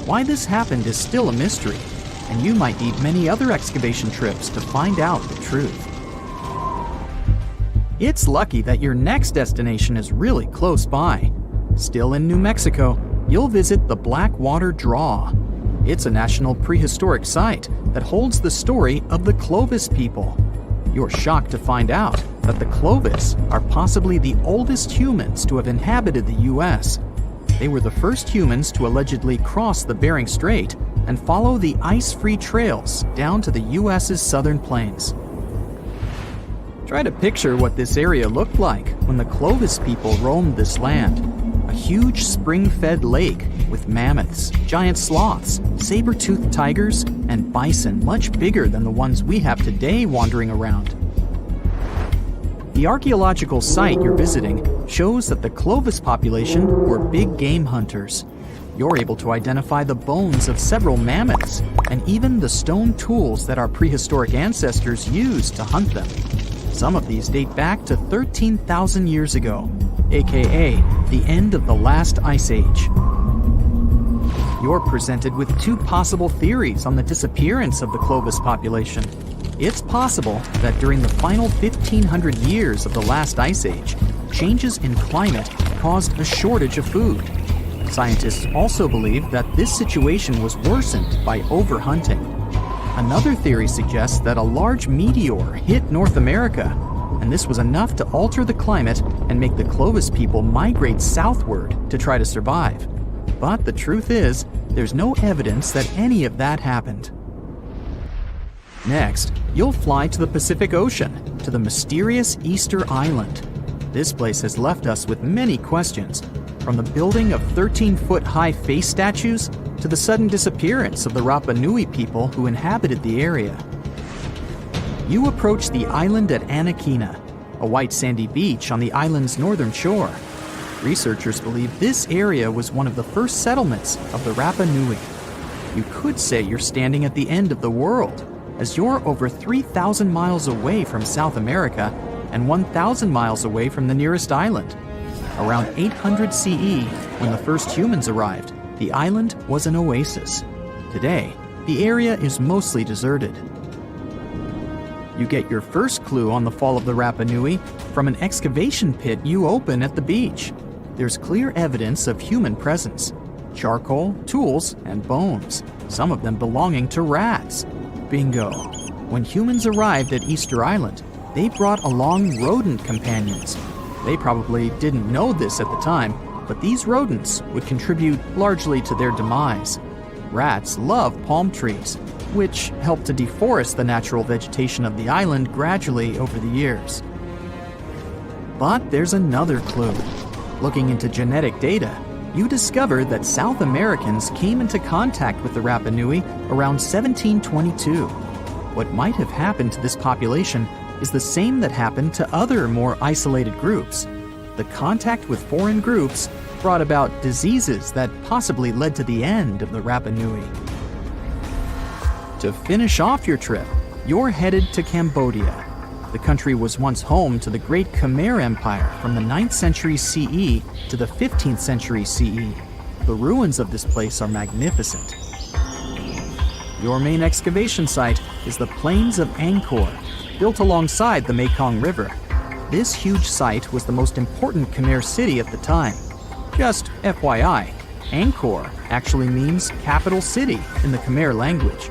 Why this happened is still a mystery, and you might need many other excavation trips to find out the truth. It's lucky that your next destination is really close by. Still in New Mexico, you'll visit the Blackwater Draw. It's a national prehistoric site that holds the story of the Clovis people. You're shocked to find out that the Clovis are possibly the oldest humans to have inhabited the U.S. They were the first humans to allegedly cross the Bering Strait and follow the ice-free trails down to the U.S.'s southern plains. Try to picture what this area looked like when the Clovis people roamed this land. A huge spring-fed lake with mammoths, giant sloths, saber-toothed tigers, and bison much bigger than the ones we have today wandering around. The archaeological site you're visiting shows that the Clovis population were big game hunters. You're able to identify the bones of several mammoths and even the stone tools that our prehistoric ancestors used to hunt them. Some of these date back to 13,000 years ago, aka the end of the last ice age. You're presented with two possible theories on the disappearance of the Clovis population. It's possible that during the final 1,500 years of the last ice age, changes in climate caused a shortage of food. Scientists also believe that this situation was worsened by overhunting. Another theory suggests that a large meteor hit North America, and this was enough to alter the climate and make the Clovis people migrate southward to try to survive. But the truth is, there's no evidence that any of that happened. Next, you'll fly to the Pacific Ocean, to the mysterious Easter Island. This place has left us with many questions, from the building of 13-foot-high face statues to the sudden disappearance of the Rapa Nui people who inhabited the area. You approach the island at Anakina, a white sandy beach on the island's northern shore. Researchers believe this area was one of the first settlements of the Rapa Nui. You could say you're standing at the end of the world, as you're over 3,000 miles away from South America and 1,000 miles away from the nearest island. Around 800 CE, when the first humans arrived, the island was an oasis. Today, the area is mostly deserted. You get your first clue on the fall of the Rapa Nui from an excavation pit you open at the beach. There's clear evidence of human presence: charcoal, tools, and bones, some of them belonging to rats. Bingo! When humans arrived at Easter Island, they brought along rodent companions. They probably didn't know this at the time, but these rodents would contribute largely to their demise. Rats love palm trees, which helped to deforest the natural vegetation of the island gradually over the years. But there's another clue. Looking into genetic data, you discover that South Americans came into contact with the Rapa Nui around 1722. What might have happened to this population is the same that happened to other more isolated groups. The contact with foreign groups brought about diseases that possibly led to the end of the Rapa Nui. To finish off your trip, you're headed to Cambodia. The country was once home to the Great Khmer Empire from the 9th century CE to the 15th century CE. The ruins of this place are magnificent. Your main excavation site is the Plains of Angkor, built alongside the Mekong River. This huge site was the most important Khmer city at the time. Just FYI, Angkor actually means capital city in the Khmer language.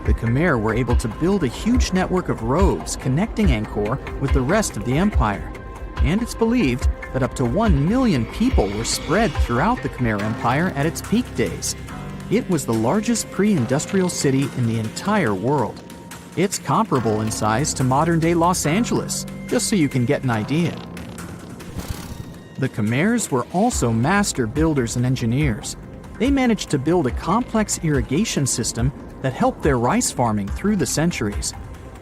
The Khmer were able to build a huge network of roads connecting Angkor with the rest of the empire. And it's believed that up to 1 million people were spread throughout the Khmer Empire at its peak days. It was the largest pre-industrial city in the entire world. It's comparable in size to modern-day Los Angeles, just so you can get an idea. The Khmers were also master builders and engineers. They managed to build a complex irrigation system that helped their rice farming through the centuries.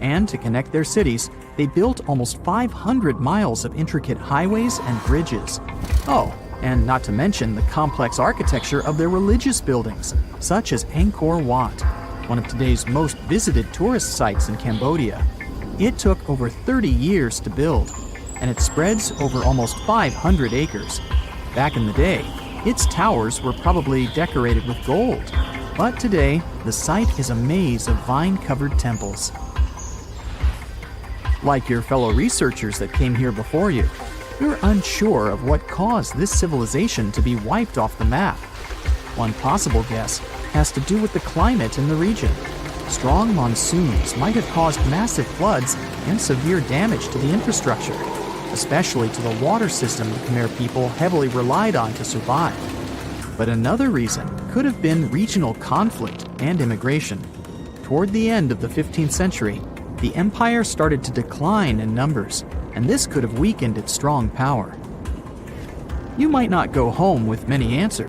And to connect their cities, they built almost 500 miles of intricate highways and bridges. Oh, and not to mention the complex architecture of their religious buildings, such as Angkor Wat, one of today's most visited tourist sites in Cambodia. It took over 30 years to build, and it spreads over almost 500 acres. Back in the day, its towers were probably decorated with gold. But today, the site is a maze of vine-covered temples. Like your fellow researchers that came here before you, you're unsure of what caused this civilization to be wiped off the map. One possible guess has to do with the climate in the region. Strong monsoons might have caused massive floods and severe damage to the infrastructure, especially to the water system the Khmer people heavily relied on to survive. But another reason could have been regional conflict and immigration. Toward the end of the 15th century, the empire started to decline in numbers, and this could have weakened its strong power. You might not go home with many answers.